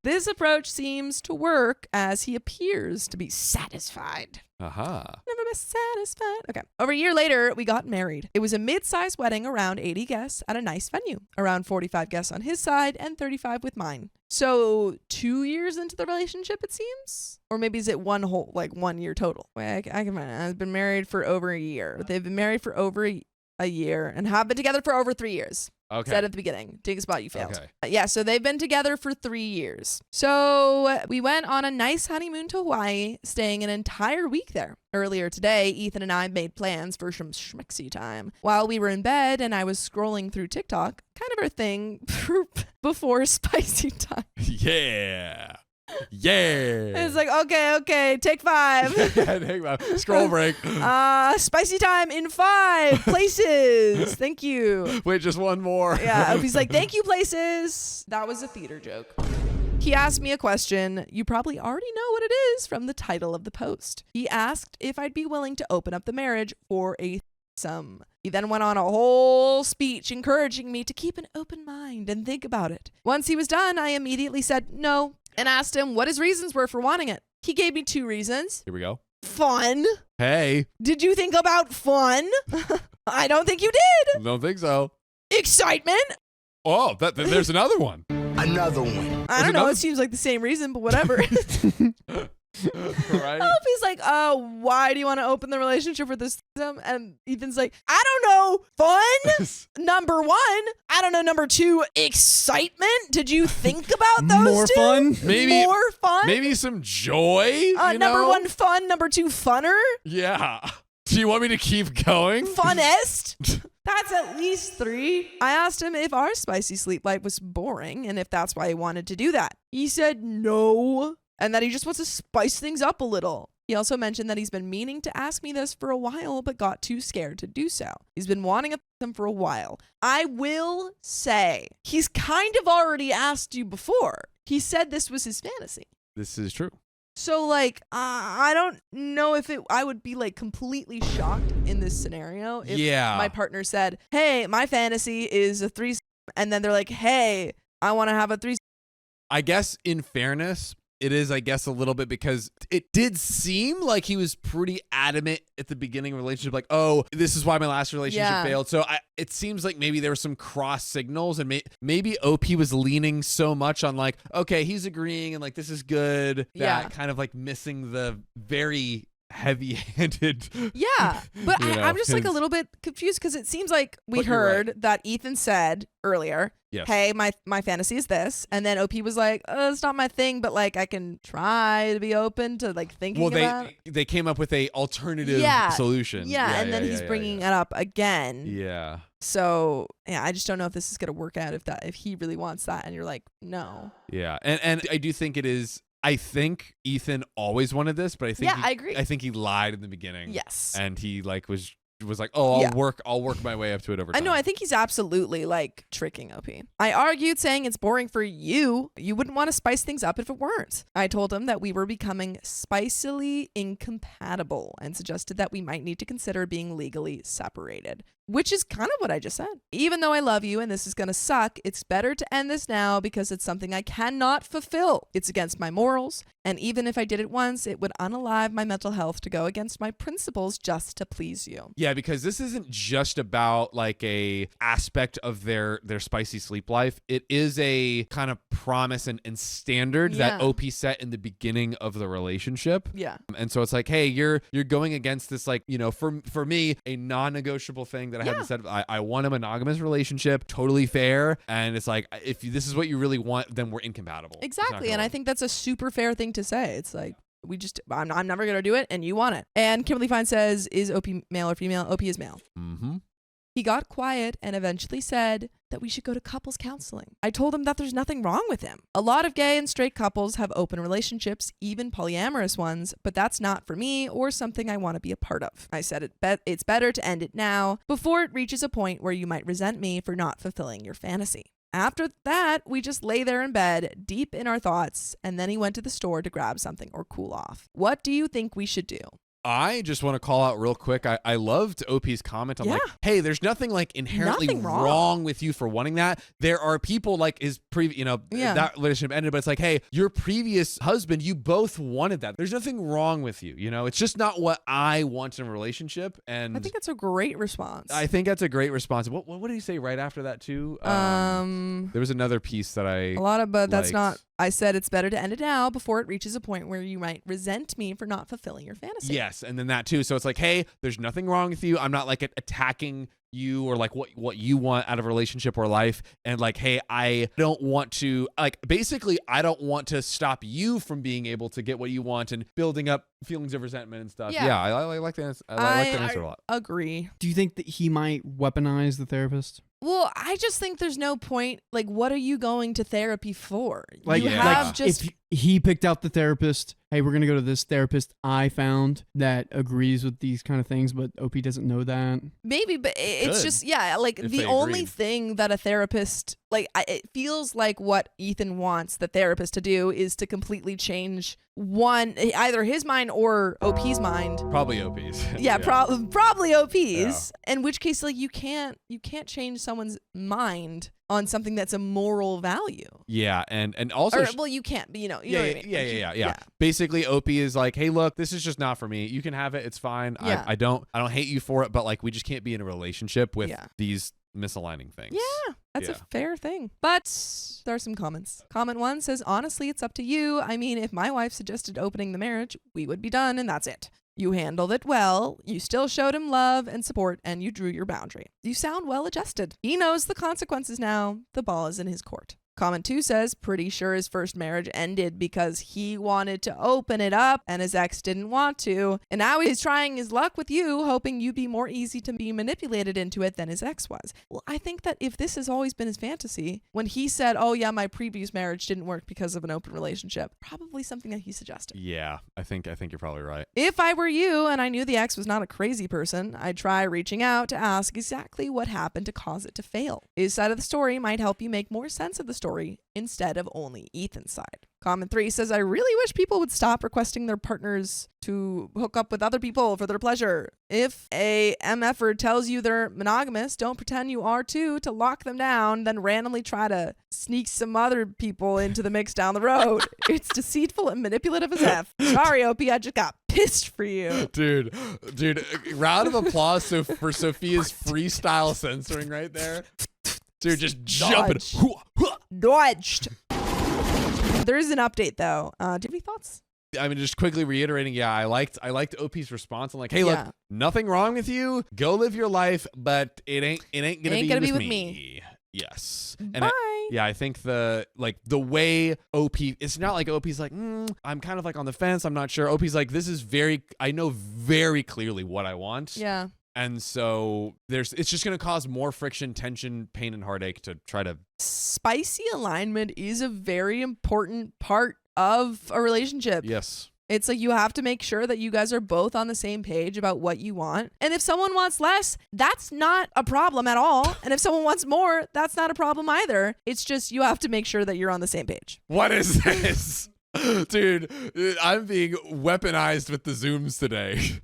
This approach seems to work as he appears to be satisfied. Aha. Never been satisfied. Okay. Over a year later, we got married. It was a mid-sized wedding, around 80 guests at a nice venue. Around 45 guests on his side and 35 with mine. So 2 years into the relationship, it seems? Or maybe is it 1 year total? Wait, I can find it. I've been married for over a year. They've been married for over a year and have been together for over 3 years. Okay. Said at the beginning. Take a spot, you failed. Okay. Yeah, so they've been together for 3 years. So we went on a nice honeymoon to Hawaii, staying an entire week there. Earlier today, Ethan and I made plans for some schmixy time. While we were in bed and I was scrolling through TikTok, kind of our thing before spicy time. Yeah. Yeah. It's like, okay, take 5. Take 5. Scroll break. Spicy time in 5 places. Thank you. Wait, just one more. Yeah, Opie's like, thank you, places. That was a theater joke. He asked me a question. You probably already know what it is from the title of the post. He asked if I'd be willing to open up the marriage for a threesome. He then went on a whole speech encouraging me to keep an open mind and think about it. Once he was done, I immediately said no and asked him what his reasons were for wanting it. He gave me 2 reasons. Here we go. Fun. Hey. Did you think about fun? I don't think you did. Don't think so. Excitement. Oh, there's another one. Another one. I don't know. It seems like the same reason, but whatever. Right? Opie's like, why do you want to open the relationship for this? And Ethan's like, I don't know. Fun? Number 1. I don't know. Number 2, excitement. Did you think about those More two? fun? Maybe More fun? Maybe some joy. Number 1, fun. Number 2, funner. Yeah. Do you want me to keep going? Funnest. That's at least 3. I asked him if our spicy sleep life was boring and if that's why he wanted to do that. He said no, and that he just wants to spice things up a little. He also mentioned that he's been meaning to ask me this for a while, but got too scared to do so. He's been wanting them for a while. I will say, he's kind of already asked you before. He said this was his fantasy. This is true. So, like, I don't know if I would be, like, completely shocked in this scenario if my partner said, hey, my fantasy is a threesome, and then they're like, hey, I want to have a threesome. I guess in fairness, it is, I guess, a little bit because it did seem like he was pretty adamant at the beginning of the relationship, like, oh, this is why my last relationship failed. So it seems like maybe there were some cross signals, and maybe OP was leaning so much on like, okay, he's agreeing and like this is good, that kind of like missing the very heavy-handed. Yeah, but I'm just like a little bit confused because it seems like we heard that Ethan said earlier, hey, my fantasy is this, and then OP was like, it's not my thing, but like I can try to be open to like thinking about it. They came up with a alternative solution. And then he's bringing it up again. Yeah. So I just don't know if this is gonna work out if he really wants that, and you're like, no. Yeah, and I do think it is. I think Ethan always wanted this, but I think I agree. I think he lied in the beginning. Yes. And he like was like, oh, I'll work my way up to it over time. I know. I think he's absolutely like tricking OP. I argued saying it's boring for you. You wouldn't want to spice things up if it weren't. I told him that we were becoming spicily incompatible and suggested that we might need to consider being legally separated, which is kind of what I just said. Even though I love you and this is going to suck, it's better to end this now because it's something I cannot fulfill. It's against my morals. And even if I did it once, it would unalive my mental health to go against my principles just to please you. Yeah, because this isn't just about like a aspect of their spicy sleep life. It is a kind of promise and standard that OP set in the beginning of the relationship. Yeah. And so it's like, hey, you're going against this, like, you know, for me, a non-negotiable thing that I haven't said. I want a monogamous relationship, totally fair. And it's like, if this is what you really want, then we're incompatible. Exactly. And I think that's a super fair thing to say. It's like, I'm never going to do it and you want it. And Kimberly Fine says, is OP male or female? OP is male. Mm-hmm. He got quiet and eventually said that we should go to couples counseling. I told him that there's nothing wrong with him. A lot of gay and straight couples have open relationships, even polyamorous ones, but that's not for me or something I want to be a part of. I said it's better to end it now before it reaches a point where you might resent me for not fulfilling your fantasy. After that, we just lay there in bed, deep in our thoughts, and then he went to the store to grab something or cool off. What do you think we should do? I just want to call out real quick. I loved OP's comment. I'm like, hey, there's nothing like inherently wrong with you for wanting that. There are people like his previous, that relationship ended, but it's like, hey, your previous husband, you both wanted that. There's nothing wrong with you. You know, it's just not what I want in a relationship. And I think that's a great response. I think that's a great response. What did he say right after that too? There was another piece that I but that's not I said it's better to end it now before it reaches a point where you might resent me for not fulfilling your fantasy. Yes, and then that too. So it's like, hey, there's nothing wrong with you. I'm not like attacking you or like what you want out of a relationship or life. And like, hey, I don't want to basically I don't want to stop you from being able to get what you want and building up feelings of resentment and stuff. Yeah. I like the answer. I like the answer a lot. Agree. Do you think that he might weaponize the therapist? Well, I just think there's no point. Like, what are you going to therapy for? Like, you Yeah. have just. if he picked out the therapist, hey, we're going to go to this therapist I found that agrees with these kind of things, but OP doesn't know that. Maybe, but it's Could, just, yeah, like if the they only agreed. thing that a therapist, like, it feels like what Ethan wants the therapist to do is to completely change either his mind or OP's mind. Probably OPs. Yeah, probably OP's. In which case, like, you can't change someone's mind on something that's a moral value. Yeah, and also Or, well, you can't, but you know what I mean. Yeah. Basically, OP is like, hey, look, this is just not for me. You can have it. It's fine. Yeah. I don't hate you for it, but like, we just can't be in a relationship with Yeah. these misaligning things. Yeah, that's a Yeah. fair thing. But there are some comments. Comment 1 says, honestly, it's up to you. I mean, if my wife suggested opening the marriage, we would be done and that's it. You handled it well. You still showed him love and support, and you drew your boundary. You sound well adjusted. He knows the consequences now. The ball is in his court. Comment 2 says, pretty sure his first marriage ended because he wanted to open it up and his ex didn't want to. And now he's trying his luck with you, hoping you'd be more easy to be manipulated into it than his ex was. Well, I think that if this has always been his fantasy, when he said, oh yeah, my previous marriage didn't work because of an open relationship, probably something that he suggested. Yeah, I think you're probably right. If I were you and I knew the ex was not a crazy person, I'd try reaching out to ask exactly what happened to cause it to fail. His side of the story might help you make more sense of the story instead of only Ethan's side. Comment 3 says, I really wish people would stop requesting their partners to hook up with other people for their pleasure. If a MFer tells you they're monogamous, don't pretend you are too to lock them down, then randomly try to sneak some other people into the mix down the road. It's deceitful and manipulative as F. Sorry, OP, I just got pissed for you. Dude, round of applause for Sophia's freestyle censoring right there. Dude, just jumping. Dodged. There is an update though. Do you have any thoughts? I mean, just quickly reiterating, yeah, I liked OP's response. I'm like, hey, Yeah. look, nothing wrong with you. Go live your life, but it ain't gonna be with me. Yes. And Bye. I think the way OP, it's not like OP's like, I'm kind of like on the fence. I'm not sure. OP's like, I know very clearly what I want. Yeah. And so it's just going to cause more friction, tension, pain, and heartache to try to. Spicy alignment is a very important part of a relationship. Yes. It's like you have to make sure that you guys are both on the same page about what you want. And if someone wants less, that's not a problem at all. And if someone wants more, that's not a problem either. It's just you have to make sure that you're on the same page. What is this? Dude, I'm being weaponized with the Zooms today.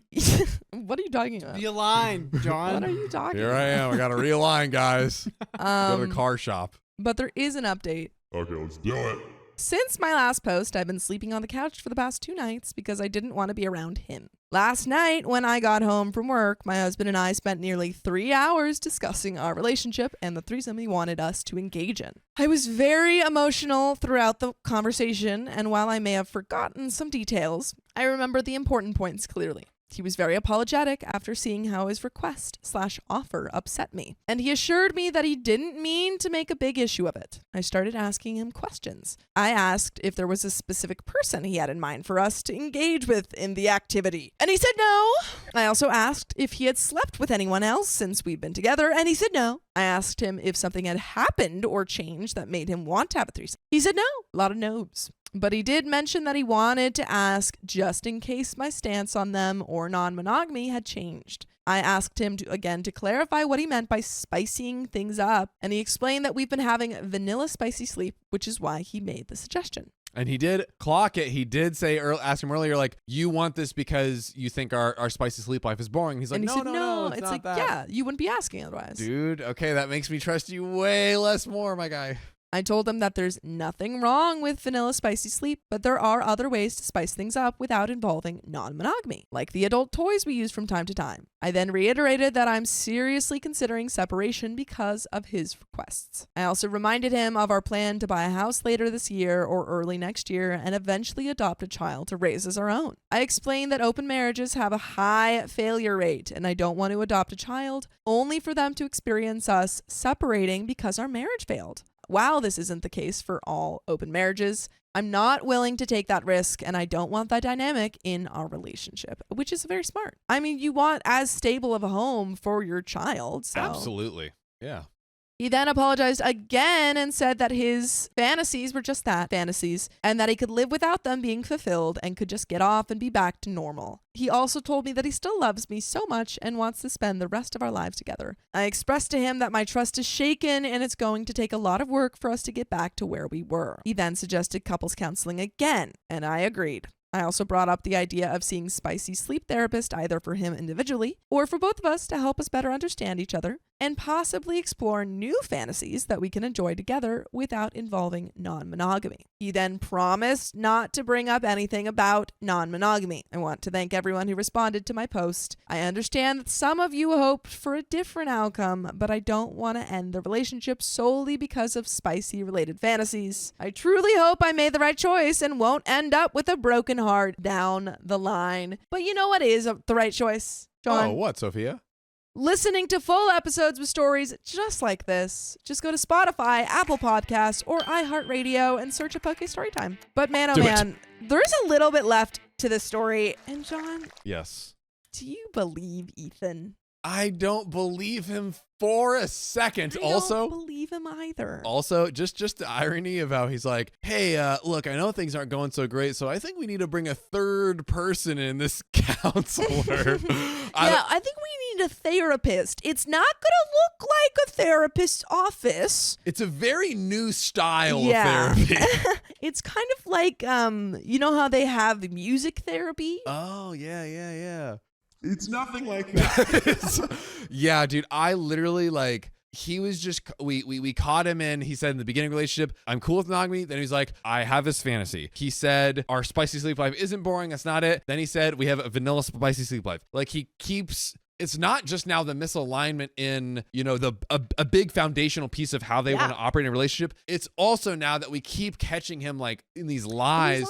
What are you talking about? Be aligned, John. What are you talking Here about? I am. I got to realign, guys. Go to the car shop. But there is an update. Okay, let's do it. Since my last post, I've been sleeping on the couch for the past 2 nights because I didn't want to be around him. Last night, when I got home from work, my husband and I spent nearly 3 hours discussing our relationship and the threesome he wanted us to engage in. I was very emotional throughout the conversation, and while I may have forgotten some details, I remember the important points clearly. He was very apologetic after seeing how his request/offer upset me, and he assured me that he didn't mean to make a big issue of it. I started asking him questions. I asked if there was a specific person he had in mind for us to engage with in the activity, and he said no. I also asked if he had slept with anyone else since we've been together, and he said no. I asked him if something had happened or changed that made him want to have a threesome. He said no. A lot of no's. But he did mention that he wanted to ask just in case my stance on them or non-monogamy had changed. I asked him to clarify what he meant by spicing things up, and he explained that we've been having vanilla spicy sleep, which is why he made the suggestion. And he did clock it. He did say, ask him earlier, like, you want this because you think our spicy sleep life is boring. He's like, and he said, no, it's not like, that. yeah, you wouldn't be asking otherwise. Dude, okay, that makes me trust you way less more, my guy. I told him that there's nothing wrong with vanilla spicy sleep, but there are other ways to spice things up without involving non-monogamy, like the adult toys we use from time to time. I then reiterated that I'm seriously considering separation because of his requests. I also reminded him of our plan to buy a house later this year or early next year and eventually adopt a child to raise as our own. I explained that open marriages have a high failure rate and I don't want to adopt a child only for them to experience us separating because our marriage failed. While this isn't the case for all open marriages, I'm not willing to take that risk and I don't want that dynamic in our relationship, which is very smart. I mean, you want as stable of a home for your child. So. Absolutely. Yeah. He then apologized again and said that his fantasies were just that, fantasies, and that he could live without them being fulfilled and could just get off and be back to normal. He also told me that he still loves me so much and wants to spend the rest of our lives together. I expressed to him that my trust is shaken and it's going to take a lot of work for us to get back to where we were. He then suggested couples counseling again, and I agreed. I also brought up the idea of seeing spicy sleep therapist either for him individually or for both of us to help us better understand each other and possibly explore new fantasies that we can enjoy together without involving non-monogamy. He then promised not to bring up anything about non-monogamy. I want to thank everyone who responded to my post. I understand that some of you hoped for a different outcome, but I don't want to end the relationship solely because of spicy related fantasies. I truly hope I made the right choice and won't end up with a broken heart down the line. But you know what is the right choice, John? Oh, what, Sophia? Listening to full episodes with stories just like this. Just go to Spotify, Apple Podcasts, or iHeartRadio and search a Poke Storytime. But man, oh man, there's a little bit left to this story. And John, yes, do you believe Ethan? I don't believe him for a second. I don't believe him either. Also, just the irony of how he's like, hey, look, I know things aren't going so great, so I think we need to bring a third person in, this counselor. I think we need a therapist. It's not going to look like a therapist's office. It's a very new style of therapy. It's kind of like, you know how they have music therapy? Oh, yeah. It's nothing like that. Yeah, dude, I literally he was just, we caught him in, he said in the beginning of the relationship, I'm cool with monogamy. Then he's like, I have this fantasy. He said, our spicy sleep life isn't boring. That's not it. Then he said, we have a vanilla spicy sleep life. Like he keeps, it's not just now the misalignment in, a big foundational piece of how they want to operate in a relationship. It's also now that we keep catching him in these lies.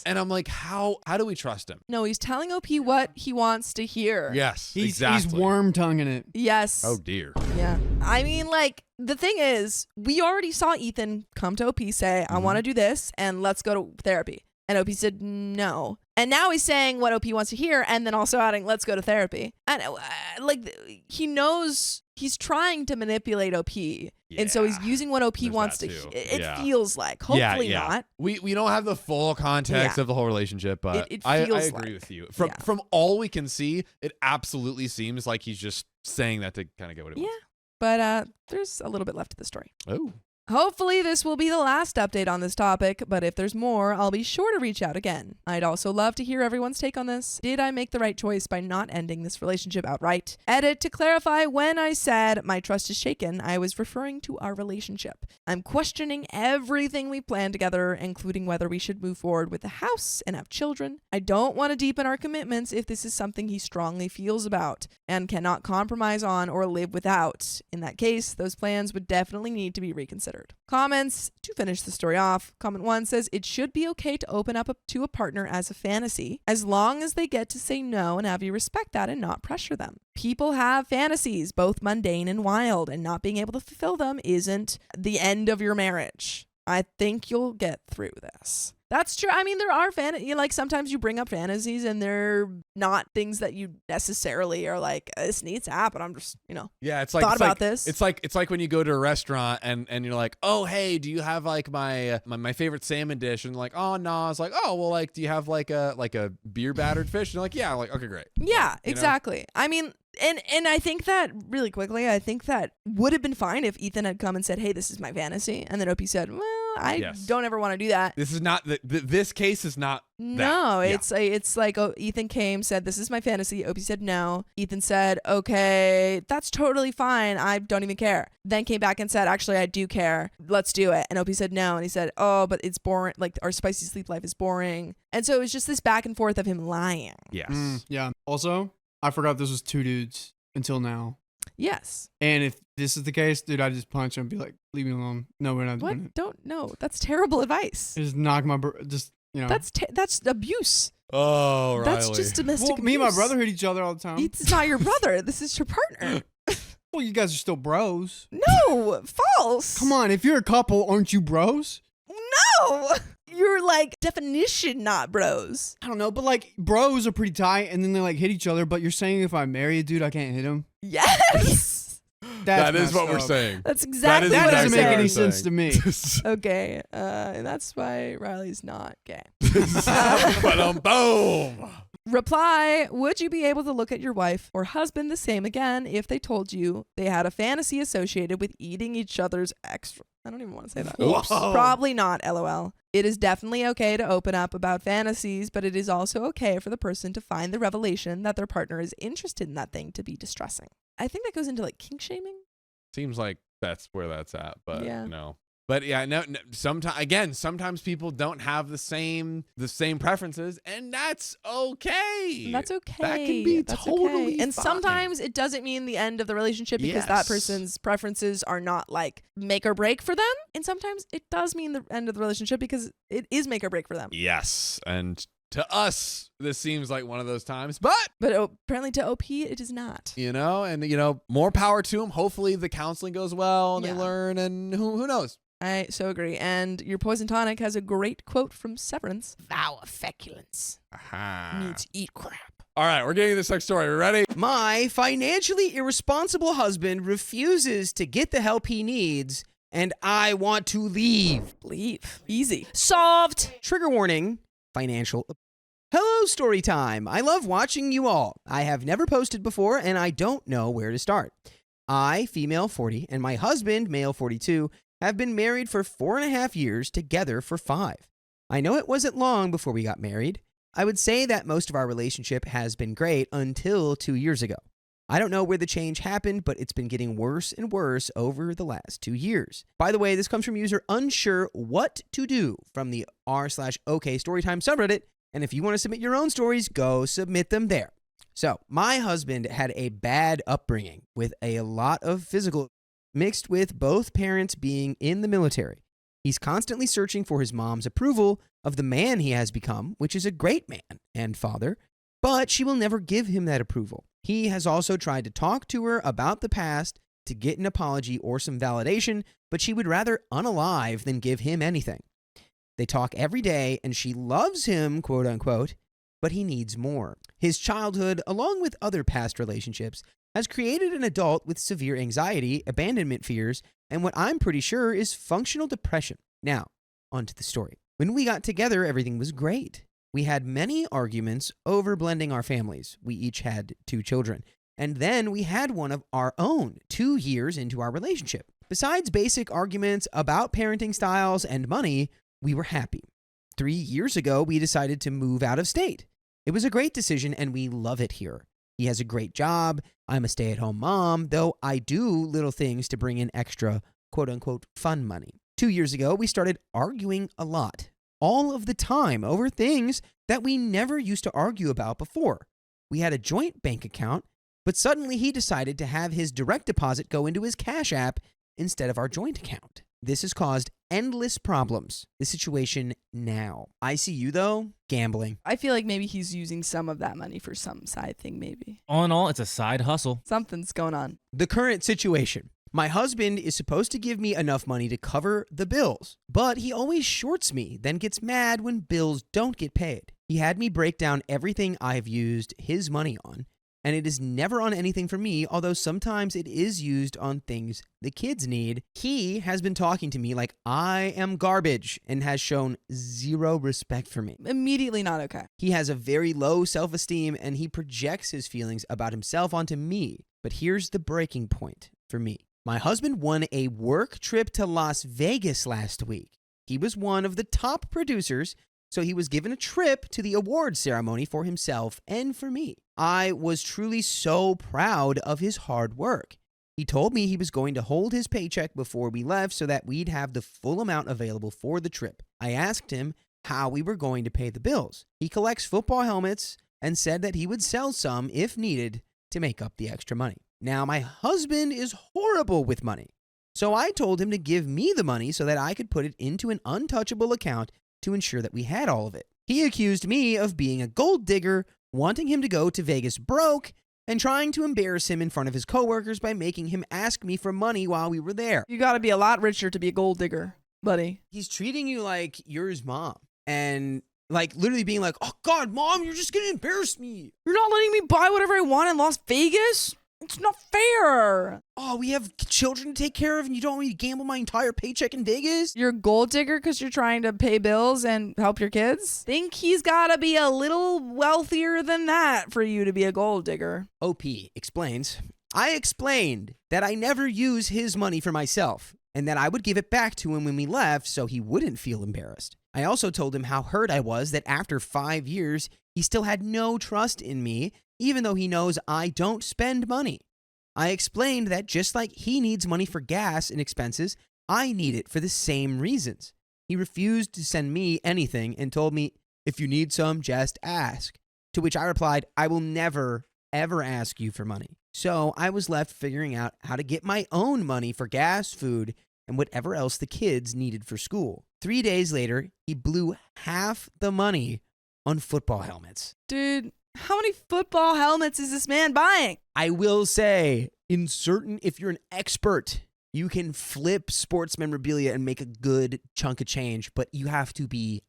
And I'm like, how do we trust him? No, he's telling OP what he wants to hear. Yes, exactly. He's worm-tonguing it. Yes. Oh, dear. Yeah. I mean, the thing is, we already saw Ethan come to OP say, I want to do this and let's go to therapy. And OP said no. And now he's saying what OP wants to hear and then also adding, let's go to therapy. And he knows he's trying to manipulate OP. Yeah, and so he's using what OP wants to hear. It feels like. Hopefully not. We don't have the full context of the whole relationship, but I agree with you. From all we can see, it absolutely seems like he's just saying that to kind of get what he wants. But there's a little bit left to the story. Oh. Hopefully this will be the last update on this topic, but if there's more, I'll be sure to reach out again. I'd also love to hear everyone's take on this. Did I make the right choice by not ending this relationship outright? Edit, to clarify, when I said my trust is shaken, I was referring to our relationship. I'm questioning everything we planned together, including whether we should move forward with the house and have children. I don't want to deepen our commitments if this is something he strongly feels about and cannot compromise on or live without. In that case, those plans would definitely need to be reconsidered. Comments to finish the story off. Comment 1 says it should be okay to open up to a partner as a fantasy as long as they get to say no and have you respect that and not pressure them. People have fantasies, both mundane and wild, and not being able to fulfill them isn't the end of your marriage. I think you'll get through this. That's true. I mean, there are sometimes you bring up fantasies and they're not things that you necessarily are like, this needs to happen. I'm just, yeah, it's this. It's like when you go to a restaurant and you're like, oh, hey, do you have my favorite salmon dish? And like, oh no, I was like, oh, well, do you have a beer battered fish? And you're like, yeah, okay, great. Yeah, exactly. I mean, and I think that really quickly, I think that would have been fine if Ethan had come and said, hey, this is my fantasy. And then OP said, well, I Yes. don't ever want to do that. This is not this case is not No, that. Yeah. it's like Ethan came, said, this is my fantasy. Opie said no. Ethan said, okay, that's totally fine. I don't even care. Then came back and said, actually, I do care. Let's do it. And Opie said no. And he said, oh, but it's boring. Like, our spicy sleep life is boring. And so it was just this back and forth of him lying. Yes. Yeah. Also, I forgot this was 2 dudes until now. Yes. And if this is the case, dude, I just punch him and be like, leave me alone. No, we're not doing What? it. Don't know. That's terrible advice. Just knock my just, you know. That's abuse. Oh, Riley. That's just domestic Well, me and my abuse. brother hit each other all the time. It's not your brother. This is your partner. Well, you guys are still bros. No, false. Come on, if you're a couple, aren't you bros? No. You're like definition not bros. I don't know, but like bros are pretty tight and then they like hit each other, but you're saying if I marry a dude, I can't hit him? Yes. That is messed what we're up. saying. That's exactly That what doesn't I'm make any saying. sense to me. Okay, and that's why Riley's not gay. But boom. Reply, would you be able to look at your wife or husband the same again if they told you they had a fantasy associated with eating each other's extra? I don't even want to say that. Oops. Probably not, LOL. It is definitely okay to open up about fantasies, but it is also okay for the person to find the revelation that their partner is interested in that thing to be distressing. I think that goes into like kink shaming. Seems like that's where that's at, but Yeah. no. But yeah, no sometimes people don't have the same preferences, and that's okay. That's okay. That can be That's totally okay. And fine. sometimes it doesn't mean the end of the relationship because that Yes. person's preferences are not like make or break for them. And sometimes it does mean the end of the relationship because it is make or break for them. Yes, and to us, this seems like one of those times, but But apparently to OP, it is not. more power to them. Hopefully, the counseling goes well and Yeah. they learn, and who knows? I so agree. And your poison tonic has a great quote from Severance. Vow of feculence. Need to eat crap. All right, we're getting this next story. Ready? My financially irresponsible husband refuses to get the help he needs, and I want to leave. Leave. Easy. Solved. Trigger warning, financial. Hello, story time. I love watching you all. I have never posted before, and I don't know where to start. I, female 40, and my husband, male 42, have been married for 4.5 years, together for 5. I know it wasn't long before we got married. I would say that most of our relationship has been great until 2 years ago. I don't know where the change happened, but it's been getting worse and worse over the last 2 years. By the way, this comes from user unsure what to do from the r/OK Storytime subreddit. And if you want to submit your own stories, go submit them there. So, my husband had a bad upbringing with a lot of physical mixed with both parents being in the military. He's constantly searching for his mom's approval of the man he has become, which is a great man and father, but she will never give him that approval. He has also tried to talk to her about the past to get an apology or some validation, but she would rather unalive than give him anything. They talk every day, and she loves him, quote unquote, but he needs more. His childhood, along with other past relationships, has created an adult with severe anxiety, abandonment fears, and what I'm pretty sure is functional depression. Now, onto the story. When we got together, everything was great. We had many arguments over blending our families. We each had 2 children. And then we had one of our own 2 years into our relationship. Besides basic arguments about parenting styles and money, we were happy. 3 years ago, we decided to move out of state. It was a great decision, and we love it here. He has a great job. I'm a stay-at-home mom, though I do little things to bring in extra, quote-unquote, fun money. 2 years ago, we started arguing a lot, all of the time, over things that we never used to argue about before. We had a joint bank account, but suddenly he decided to have his direct deposit go into his Cash App instead of our joint account. This has caused endless problems. The situation now. I see you, though, gambling. I feel like maybe he's using some of that money for some side thing, maybe. All in all, it's a side hustle. Something's going on. The current situation. My husband is supposed to give me enough money to cover the bills, but he always shorts me, then gets mad when bills don't get paid. He had me break down everything I've used his money on, and it is never on anything for me, although sometimes it is used on things the kids need. He has been talking to me like I am garbage and has shown zero respect for me. Immediately not okay. He has a very low self-esteem, and he projects his feelings about himself onto me. But here's the breaking point for me. My husband won a work trip to Las Vegas last week. He was one of the top producers, so he was given a trip to the award ceremony for himself and for me. I was truly so proud of his hard work. He told me he was going to hold his paycheck before we left so that we'd have the full amount available for the trip. I asked him how we were going to pay the bills. He collects football helmets and said that he would sell some if needed to make up the extra money. Now, my husband is horrible with money, so I told him to give me the money so that I could put it into an untouchable account to ensure that we had all of it. He accused me of being a gold digger, wanting him to go to Vegas broke, and trying to embarrass him in front of his coworkers by making him ask me for money while we were there. You got to be a lot richer to be a gold digger, buddy. He's treating you like you're his mom and like literally being like, oh God, mom, you're just going to embarrass me. You're not letting me buy whatever I want in Las Vegas? It's not fair. Oh, we have children to take care of and you don't want me to gamble my entire paycheck in Vegas? You're a gold digger because you're trying to pay bills and help your kids? Think he's got to be a little wealthier than that for you to be a gold digger. OP explains, I explained that I never use his money for myself and that I would give it back to him when we left so he wouldn't feel embarrassed. I also told him how hurt I was that after 5 years, he still had no trust in me, even though he knows I don't spend money. I explained that just like he needs money for gas and expenses, I need it for the same reasons. He refused to send me anything and told me, if you need some, just ask. To which I replied, I will never, ever ask you for money. So I was left figuring out how to get my own money for gas, food, and whatever else the kids needed for school. 3 days later, he blew half the money on football helmets. Dude, how many football helmets is this man buying? I will say, if you're an expert, you can flip sports memorabilia and make a good chunk of change, but you have to be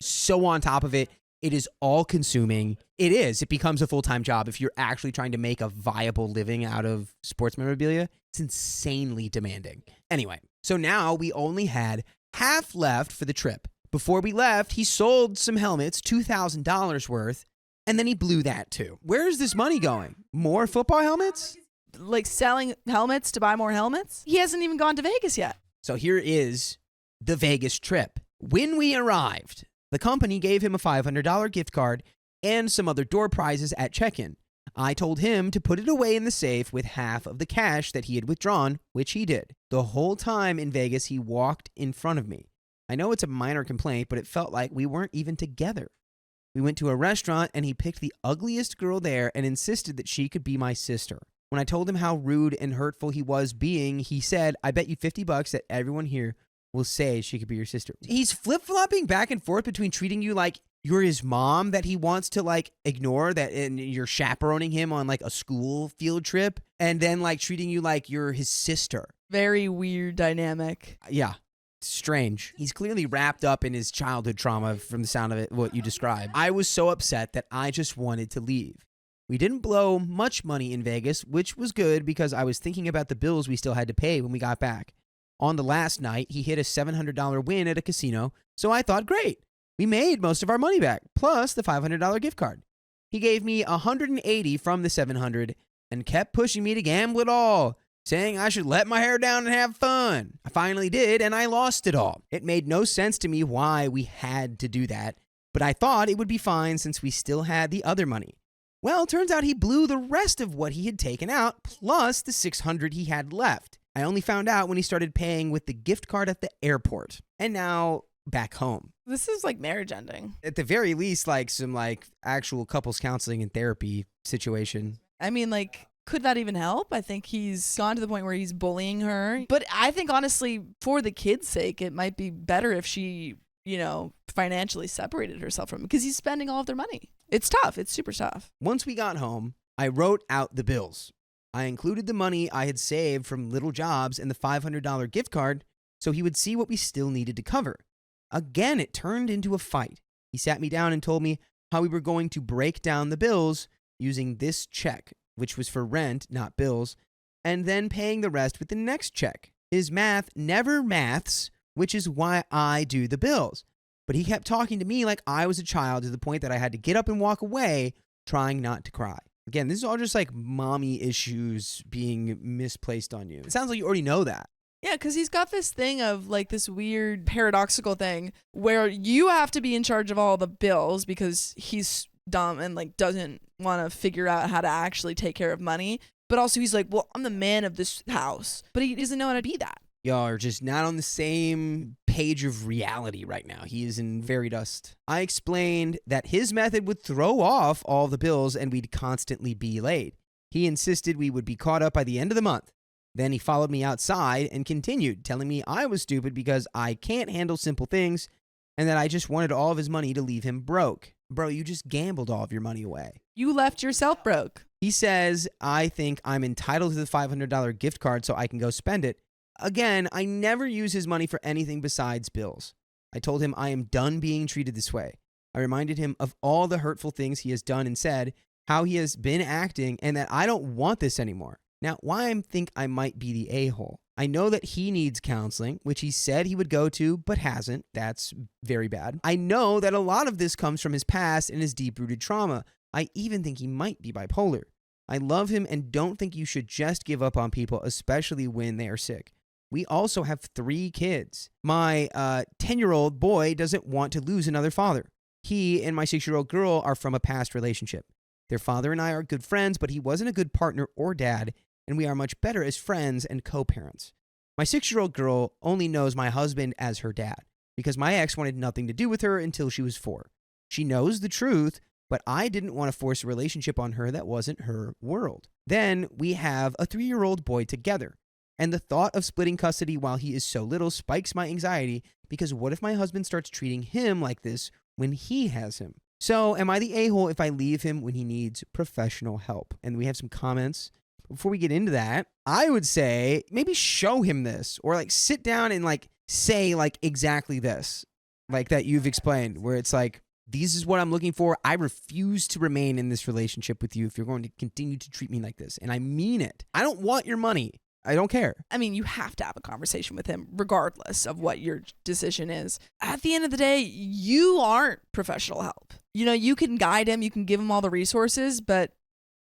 so on top of it. It is all consuming. It becomes a full-time job if you're actually trying to make a viable living out of sports memorabilia. It's insanely demanding. Anyway, so now we only had half left for the trip. Before we left, he sold some helmets, $2,000 worth, and then he blew that too. Where is this money going? More football helmets? Like selling helmets to buy more helmets? He hasn't even gone to Vegas yet. So here is the Vegas trip. When we arrived, the company gave him a $500 gift card and some other door prizes at check-in. I told him to put it away in the safe with half of the cash that he had withdrawn, which he did. The whole time in Vegas, he walked in front of me. I know it's a minor complaint, but it felt like we weren't even together. We went to a restaurant and he picked the ugliest girl there and insisted that she could be my sister. When I told him how rude and hurtful he was being, he said, I bet you $50 that everyone here will say she could be your sister. He's flip-flopping back and forth between treating you like you're his mom that he wants to like ignore that and you're chaperoning him on like a school field trip and then like treating you like you're his sister. Very weird dynamic. Yeah. Strange. He's clearly wrapped up in his childhood trauma from the sound of it, what you described. I was so upset that I just wanted to leave. We didn't blow much money in Vegas, which was good because I was thinking about the bills we still had to pay when we got back. On the last night, he hit a $700 win at a casino, so I thought, great. We made most of our money back, plus the $500 gift card. He gave me $180 from the $700 and kept pushing me to gamble it all, saying I should let my hair down and have fun. I finally did, and I lost it all. It made no sense to me why we had to do that, but I thought it would be fine since we still had the other money. Well, turns out he blew the rest of what he had taken out, plus the $600 he had left. I only found out when he started paying with the gift card at the airport. And now, back home. This is like marriage ending. At the very least, like some like actual couples counseling and therapy situation. I mean, like, could that even help? I think he's gone to the point where he's bullying her. But I think, honestly, for the kid's sake, it might be better if she, financially separated herself from him because he's spending all of their money. It's tough. It's super tough. Once we got home, I wrote out the bills. I included the money I had saved from little jobs and the $500 gift card so he would see what we still needed to cover. Again, it turned into a fight. He sat me down and told me how we were going to break down the bills using this check, which was for rent, not bills, and then paying the rest with the next check. His math never maths, which is why I do the bills. But he kept talking to me like I was a child to the point that I had to get up and walk away, trying not to cry. Again, this is all just like mommy issues being misplaced on you. It sounds like you already know that. Yeah, because he's got this thing of like this weird paradoxical thing where you have to be in charge of all the bills because he's dumb and like doesn't want to figure out how to actually take care of money. But also he's like, well, I'm the man of this house. But he doesn't know how to be that. Y'all are just not on the same page of reality right now. He is in fairy dust. I explained that his method would throw off all the bills and we'd constantly be late. He insisted we would be caught up by the end of the month. Then he followed me outside and continued, telling me I was stupid because I can't handle simple things and that I just wanted all of his money to leave him broke. Bro, you just gambled all of your money away. You left yourself broke. He says, I think I'm entitled to the $500 gift card so I can go spend it. Again, I never use his money for anything besides bills. I told him I am done being treated this way. I reminded him of all the hurtful things he has done and said, how he has been acting, and that I don't want this anymore. Now, why I think I might be the a-hole? I know that he needs counseling, which he said he would go to, but hasn't. That's very bad. I know that a lot of this comes from his past and his deep-rooted trauma. I even think he might be bipolar. I love him and don't think you should just give up on people, especially when they are sick. We also have 3 kids. My 10-year-old boy doesn't want to lose another father. He and my 6-year-old girl are from a past relationship. Their father and I are good friends, but he wasn't a good partner or dad, and we are much better as friends and co-parents. My 6-year-old girl only knows my husband as her dad, because my ex wanted nothing to do with her until she was 4. She knows the truth, but I didn't want to force a relationship on her that wasn't her world. Then we have a 3-year-old boy together, and the thought of splitting custody while he is so little spikes my anxiety, because what if my husband starts treating him like this when he has him? So am I the a-hole if I leave him when he needs professional help? And we have some comments. Before we get into that, I would say maybe show him this, or like sit down and like say like exactly this, like that you've explained, where it's like, this is what I'm looking for. I refuse to remain in this relationship with you if you're going to continue to treat me like this. And I mean it. I don't want your money. I don't care. I mean, you have to have a conversation with him regardless of what your decision is. At the end of the day, you aren't professional help. You know, you can guide him, you can give him all the resources, but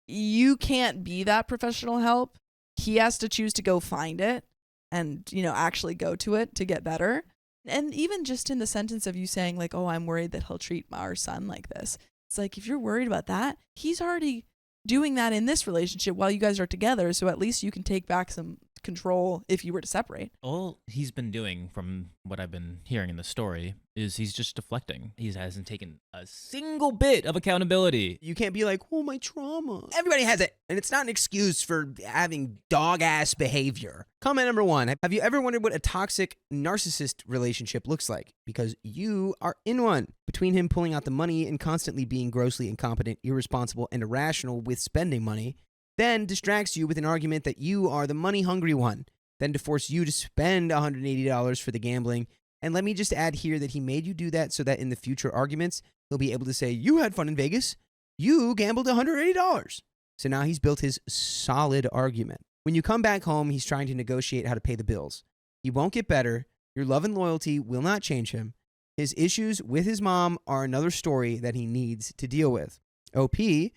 you can't be that professional help. He has to choose to go find it and, you know, actually go to it to get better. And even just in the sentence of you saying like, oh, I'm worried that he'll treat our son like this. It's like, if you're worried about that, he's already doing that in this relationship while you guys are together. So at least you can take back some control if you were to separate. All he's been doing, from what I've been hearing in the story, is he's just deflecting. He hasn't taken a single bit of accountability. You can't be like, oh, my trauma. Everybody has it. And it's not an excuse for having dog-ass behavior. Comment number 1. Have you ever wondered what a toxic narcissist relationship looks like? Because you are in one. Between him pulling out the money and constantly being grossly incompetent, irresponsible, and irrational with spending money, then distracts you with an argument that you are the money-hungry one, then to force you to spend $180 for the gambling. And let me just add here that he made you do that so that in the future arguments, he'll be able to say, you had fun in Vegas. You gambled $180. So now he's built his solid argument. When you come back home, he's trying to negotiate how to pay the bills. He won't get better. Your love and loyalty will not change him. His issues with his mom are another story that he needs to deal with. OP,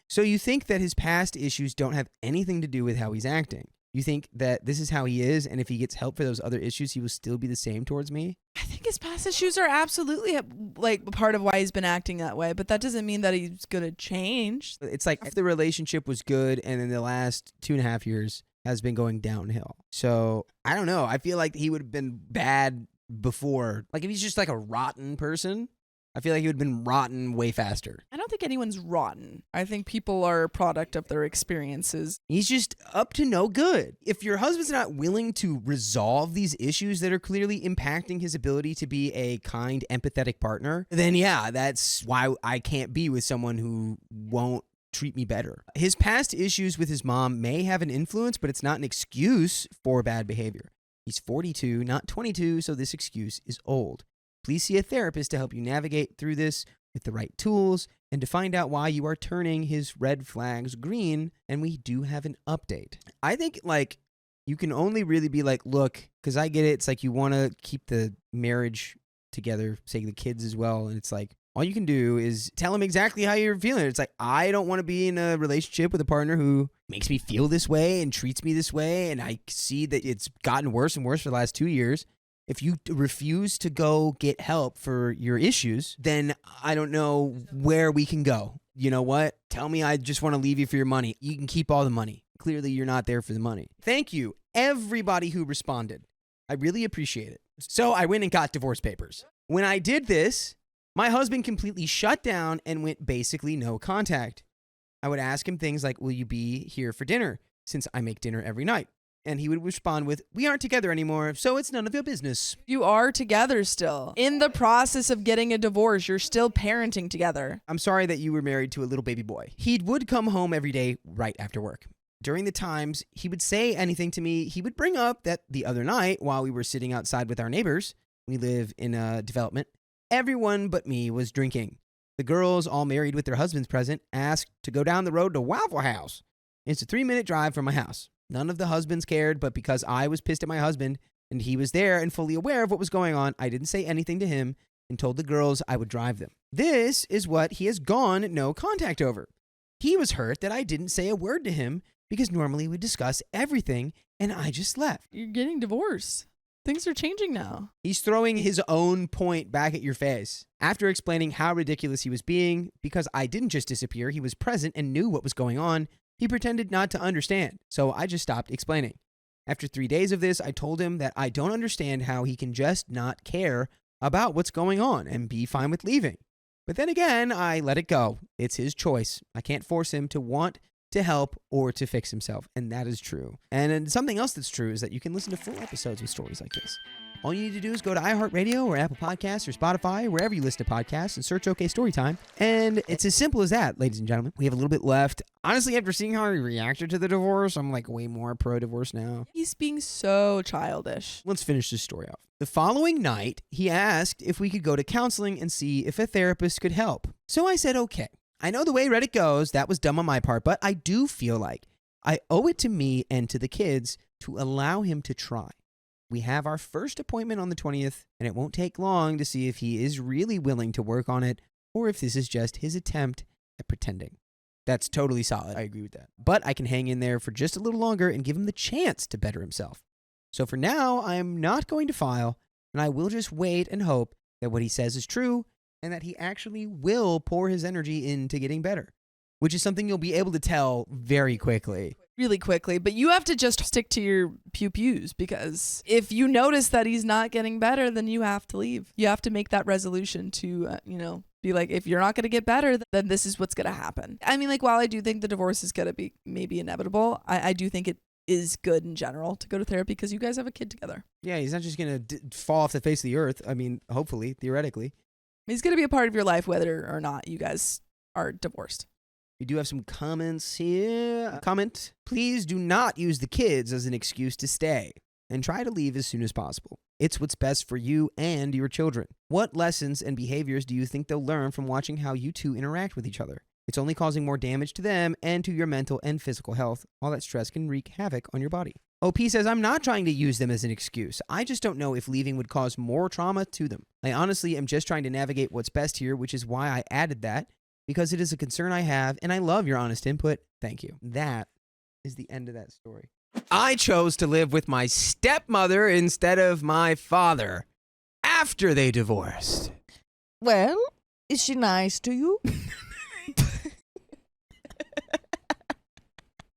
so you think that his past issues don't have anything to do with how he's acting? You think that this is how he is, and if he gets help for those other issues, he will still be the same towards me? I think his past issues are absolutely like part of why he's been acting that way, but that doesn't mean that he's going to change. It's like if the relationship was good, and in the last 2.5 years has been going downhill. So I don't know. I feel like he would have been bad before. Like if he's just like a rotten person, I feel like he would have been rotten way faster. I don't think anyone's rotten. I think people are a product of their experiences. He's just up to no good. If your husband's not willing to resolve these issues that are clearly impacting his ability to be a kind, empathetic partner, then yeah, that's why I can't be with someone who won't treat me better. His past issues with his mom may have an influence, but it's not an excuse for bad behavior. He's 42, not 22, so this excuse is old. Please see a therapist to help you navigate through this with the right tools and to find out why you are turning his red flags green. And we do have an update. I think like you can only really be like, look, because I get it. It's like you want to keep the marriage together, say the kids as well. And it's like, all you can do is tell him exactly how you're feeling. It's like, I don't want to be in a relationship with a partner who makes me feel this way and treats me this way, and I see that it's gotten worse and worse for the last 2 years. If you refuse to go get help for your issues, then I don't know where we can go. You know what? Tell me I just want to leave you for your money. You can keep all the money. Clearly, you're not there for the money. Thank you, everybody who responded. I really appreciate it. So I went and got divorce papers. When I did this, my husband completely shut down and went basically no contact. I would ask him things like, will you be here for dinner? Since I make dinner every night. And he would respond with, we aren't together anymore, so it's none of your business. You are together still. In the process of getting a divorce, you're still parenting together. I'm sorry that you were married to a little baby boy. He would come home every day right after work. During the times he would say anything to me, he would bring up that the other night while we were sitting outside with our neighbors, we live in a development, everyone but me was drinking. The girls, all married with their husbands present, asked to go down the road to Waffle House. It's a 3-minute drive from my house. None of the husbands cared, but because I was pissed at my husband and he was there and fully aware of what was going on, I didn't say anything to him and told the girls I would drive them. This is what he has gone no contact over. He was hurt that I didn't say a word to him because normally we discuss everything and I just left. You're getting divorced. Things are changing now. He's throwing his own point back at your face. After explaining how ridiculous he was being, because I didn't just disappear, he was present and knew what was going on, he pretended not to understand, so I just stopped explaining. After 3 days of this, I told him that I don't understand how he can just not care about what's going on and be fine with leaving. But then again, I let it go. It's his choice. I can't force him to want to help or to fix himself, and that is true. And something else that's true is that you can listen to full episodes with stories like this. All you need to do is go to iHeartRadio or Apple Podcasts or Spotify or wherever you listen to podcasts and search OK Storytime. And it's as simple as that, ladies and gentlemen. We have a little bit left. Honestly, after seeing how he reacted to the divorce, I'm like way more pro-divorce now. He's being so childish. Let's finish this story off. The following night, he asked if we could go to counseling and see if a therapist could help. So I said, okay. I know the way Reddit goes, that was dumb on my part, but I do feel like I owe it to me and to the kids to allow him to try. We have our first appointment on the 20th, and it won't take long to see if he is really willing to work on it or if this is just his attempt at pretending. That's totally solid. I agree with that. But I can hang in there for just a little longer and give him the chance to better himself. So for now, I am not going to file, and I will just wait and hope that what he says is true and that he actually will pour his energy into getting better, which is something you'll be able to tell very quickly. Really quickly, but you have to just stick to your pew-pews because if you notice that he's not getting better, then you have to leave. You have to make that resolution to, be like, if you're not going to get better, then this is what's going to happen. I mean, like, while I do think the divorce is going to be maybe inevitable, I do think it is good in general to go to therapy because you guys have a kid together. Yeah, he's not just going to fall off the face of the earth. I mean, hopefully, theoretically. He's going to be a part of your life whether or not you guys are divorced. We do have some comments here. Comment, please do not use the kids as an excuse to stay and try to leave as soon as possible. It's what's best for you and your children. What lessons and behaviors do you think they'll learn from watching how you two interact with each other? It's only causing more damage to them and to your mental and physical health. All that stress can wreak havoc on your body. OP says, I'm not trying to use them as an excuse. I just don't know if leaving would cause more trauma to them. I honestly am just trying to navigate what's best here, which is why I added that. Because it is a concern I have, and I love your honest input. Thank you. That is the end of that story. I chose to live with my stepmother instead of my father after they divorced. Well, is she nice to you?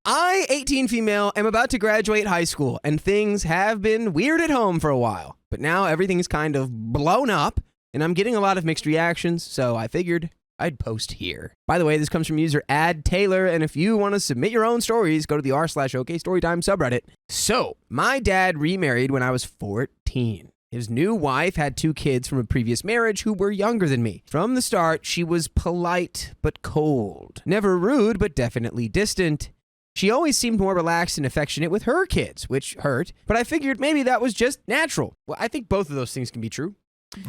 I, 18 female, am about to graduate high school, and things have been weird at home for a while. But now everything's kind of blown up, and I'm getting a lot of mixed reactions, so I figured I'd post here. By the way, this comes from user Ad Taylor, and if you want to submit your own stories, go to the r/OK Storytime subreddit. So, my dad remarried when I was 14. His new wife had 2 kids from a previous marriage who were younger than me. From the start, she was polite but cold. Never rude, but definitely distant. She always seemed more relaxed and affectionate with her kids, which hurt, but I figured maybe that was just natural. Well, I think both of those things can be true.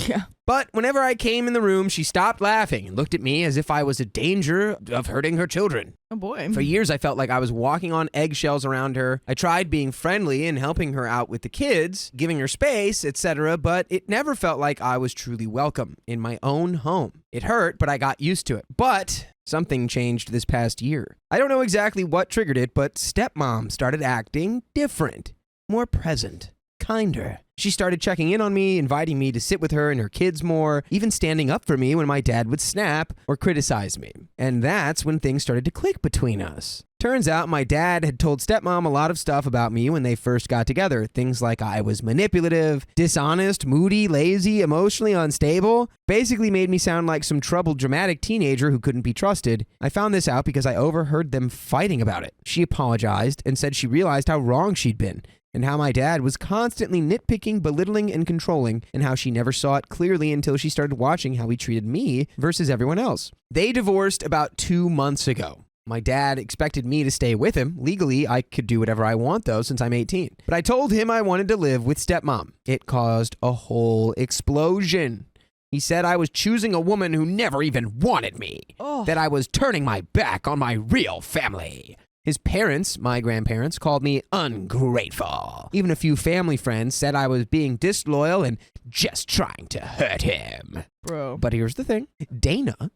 Yeah. But whenever I came in the room, she stopped laughing and looked at me as if I was a danger of hurting her children. Oh boy. For years, I felt like I was walking on eggshells around her. I tried being friendly and helping her out with the kids, giving her space, etc., but it never felt like I was truly welcome in my own home. It hurt, but I got used to it. But something changed this past year. I don't know exactly what triggered it, but stepmom started acting different, more present, kinder. She started checking in on me, inviting me to sit with her and her kids more, even standing up for me when my dad would snap or criticize me. And that's when things started to click between us. Turns out my dad had told stepmom a lot of stuff about me when they first got together. Things like I was manipulative, dishonest, moody, lazy, emotionally unstable. Basically made me sound like some troubled, dramatic teenager who couldn't be trusted. I found this out because I overheard them fighting about it. She apologized and said she realized how wrong she'd been, and how my dad was constantly nitpicking, belittling, and controlling, and how she never saw it clearly until she started watching how he treated me versus everyone else. They divorced about 2 months ago. My dad expected me to stay with him. Legally, I could do whatever I want, though, since I'm 18. But I told him I wanted to live with stepmom. It caused a whole explosion. He said I was choosing a woman who never even wanted me, that I was turning my back on my real family. His parents, my grandparents, called me ungrateful. Even a few family friends said I was being disloyal and just trying to hurt him. Bro. But here's the thing. Dana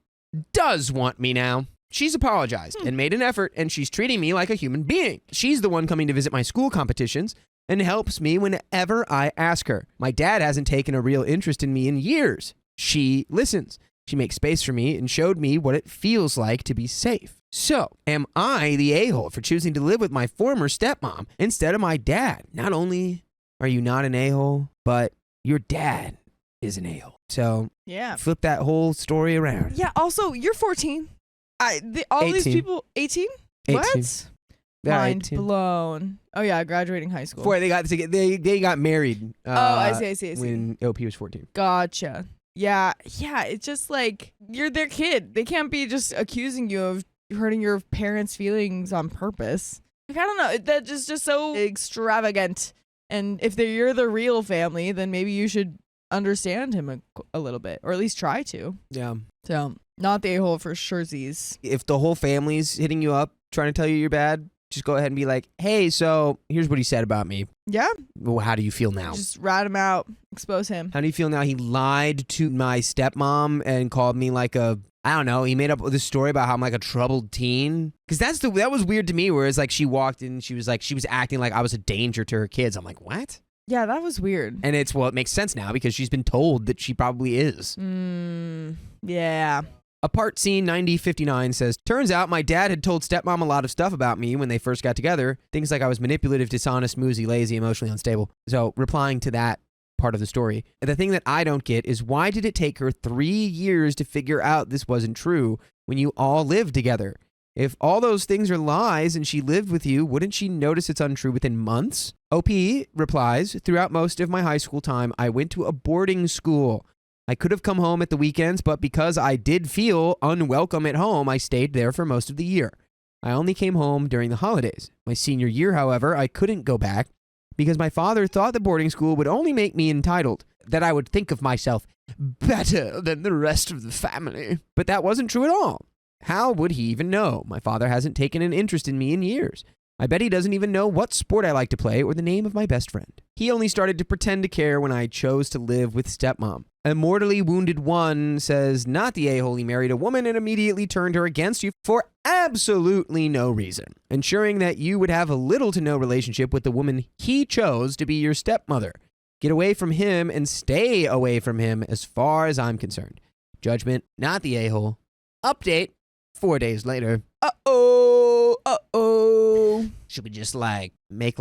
does want me now. She's apologized and made an effort, and she's treating me like a human being. She's the one coming to visit my school competitions and helps me whenever I ask her. My dad hasn't taken a real interest in me in years. She listens. She makes space for me and showed me what it feels like to be safe. So, am I the a-hole for choosing to live with my former stepmom instead of my dad? Not only are you not an a-hole, but your dad is an a-hole. So, Yeah. flip that whole story around. Yeah. Also, you're 14. All these 18. people, 18? 18. What? Yeah, Mind 18. blown. Oh yeah, graduating high school. Before they got married. I see. When OP was 14. Gotcha. Yeah. It's just like you're their kid. They can't be just accusing you of hurting your parents' feelings on purpose. Like, I don't know. That's just so extravagant. And if you're the real family, then maybe you should understand him a little bit, or at least try to. Yeah. So, not the a-hole for surezies. If the whole family's hitting you up, trying to tell you you're bad, just go ahead and be like, hey, so here's what he said about me. Yeah. Well, how do you feel now? Just rat him out. Expose him. How do you feel now? He lied to my stepmom and called me like I don't know. He made up this story about how I'm like a troubled teen. Because that was weird to me, whereas like she walked in, she was acting like I was a danger to her kids. I'm like, what? Yeah, that was weird. And it makes sense now because she's been told that she probably is. Yeah. A part scene 9059 says, turns out my dad had told stepmom a lot of stuff about me when they first got together. Things like I was manipulative, dishonest, moosey, lazy, emotionally unstable. So replying to that part of the story, the thing that I don't get is why did it take her 3 years to figure out this wasn't true when you all lived together? If all those things are lies and she lived with you, wouldn't she notice it's untrue within months? OP replies, throughout most of my high school time, I went to a boarding school. I could have come home at the weekends, but because I did feel unwelcome at home, I stayed there for most of the year. I only came home during the holidays. My senior year, however, I couldn't go back because my father thought the boarding school would only make me entitled, that I would think of myself better than the rest of the family. But that wasn't true at all. How would he even know? My father hasn't taken an interest in me in years. I bet he doesn't even know what sport I like to play or the name of my best friend. He only started to pretend to care when I chose to live with stepmom. Immortally Wounded One says, not the a-hole, he married a woman and immediately turned her against you for absolutely no reason, ensuring that you would have a little to no relationship with the woman he chose to be your stepmother. Get away from him and stay away from him as far as I'm concerned. Judgment, not the a-hole. Update, 4 days later. Should we just make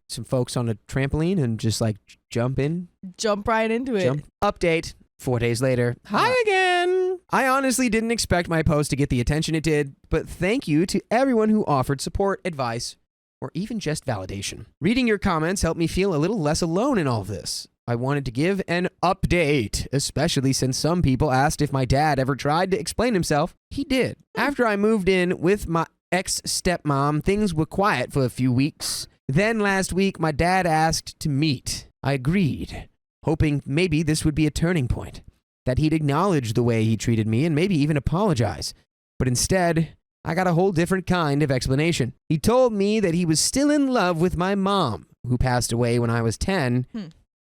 some folks on a trampoline and just jump in? Jump right into it. Update, 4 days later. Hi again. I honestly didn't expect my post to get the attention it did, but thank you to everyone who offered support, advice, or even just validation. Reading your comments helped me feel a little less alone in all of this. I wanted to give an update, especially since some people asked if my dad ever tried to explain himself. He did. After I moved in with my ex-stepmom, things were quiet for a few weeks. Then last week, my dad asked to meet. I agreed. hoping maybe this would be a turning point, that he'd acknowledge the way he treated me and maybe even apologize. But instead, I got a whole different kind of explanation. He told me that he was still in love with my mom, who passed away when I was 10,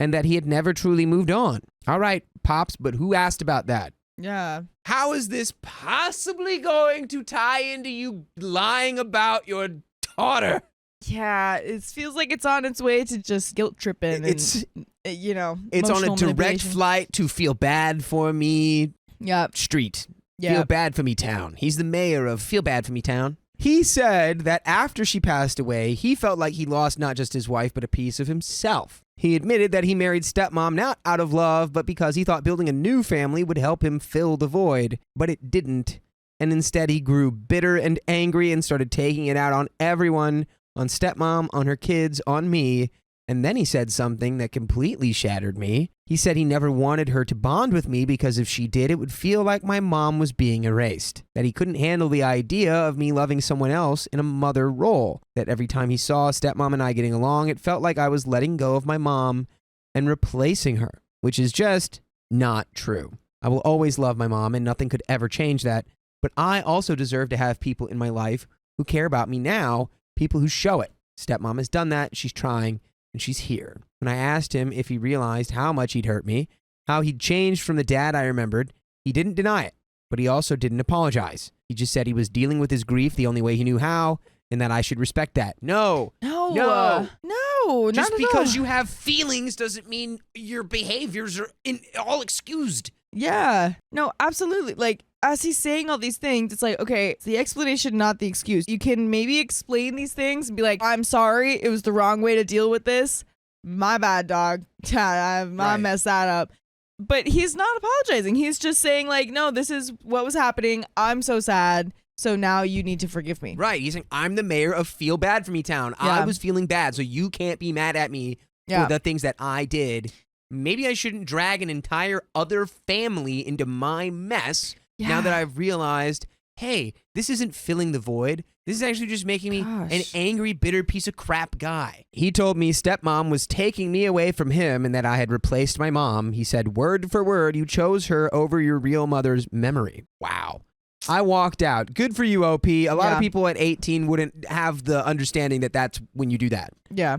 and that he had never truly moved on. All right, Pops, but who asked about that? Yeah. How is this possibly going to tie into you lying about your daughter? Yeah, it feels like it's on its way to just guilt tripping. It's it's on a direct flight to feel bad for me. Yep. Street. Yep. Feel bad for me town. He's the mayor of Feel Bad for Me Town. He said that after she passed away, he felt like he lost not just his wife, but a piece of himself. He admitted that he married stepmom not out of love, but because he thought building a new family would help him fill the void. But it didn't. And instead, he grew bitter and angry and started taking it out on everyone, on stepmom, on her kids, on me. And then he said something that completely shattered me. He said he never wanted her to bond with me because if she did, it would feel like my mom was being erased. That he couldn't handle the idea of me loving someone else in a mother role. That every time he saw stepmom and I getting along, it felt like I was letting go of my mom and replacing her, which is just not true. I will always love my mom and nothing could ever change that. But I also deserve to have people in my life who care about me now, people who show it. Stepmom has done that. She's trying. And she's here. When I asked him if he realized how much he'd hurt me, how he'd changed from the dad I remembered, he didn't deny it, but he also didn't apologize. He just said he was dealing with his grief the only way he knew how, and that I should respect that. No. No, Just not at because all. you have feelings doesn't mean your behaviors are all excused. Yeah. No, absolutely. Like, as he's saying all these things, it's like, okay, it's the explanation, not the excuse. You can maybe explain these things and be like, I'm sorry, it was the wrong way to deal with this. My bad, dog. I messed that up. But he's not apologizing. He's just saying, like, no, this is what was happening. I'm so sad. So now you need to forgive me. Right. He's saying, I'm the mayor of Feel Bad for Me Town. Yeah. I was feeling bad, so you can't be mad at me for the things that I did. Maybe I shouldn't drag an entire other family into my mess. Yeah. Now that I've realized, hey, this isn't filling the void. This is actually just making me an angry, bitter piece of crap guy. He told me stepmom was taking me away from him and that I had replaced my mom. He said, word for word, you chose her over your real mother's memory. Wow. I walked out. Good for you, OP. A lot of people at 18 wouldn't have the understanding that that's when you do that. Yeah.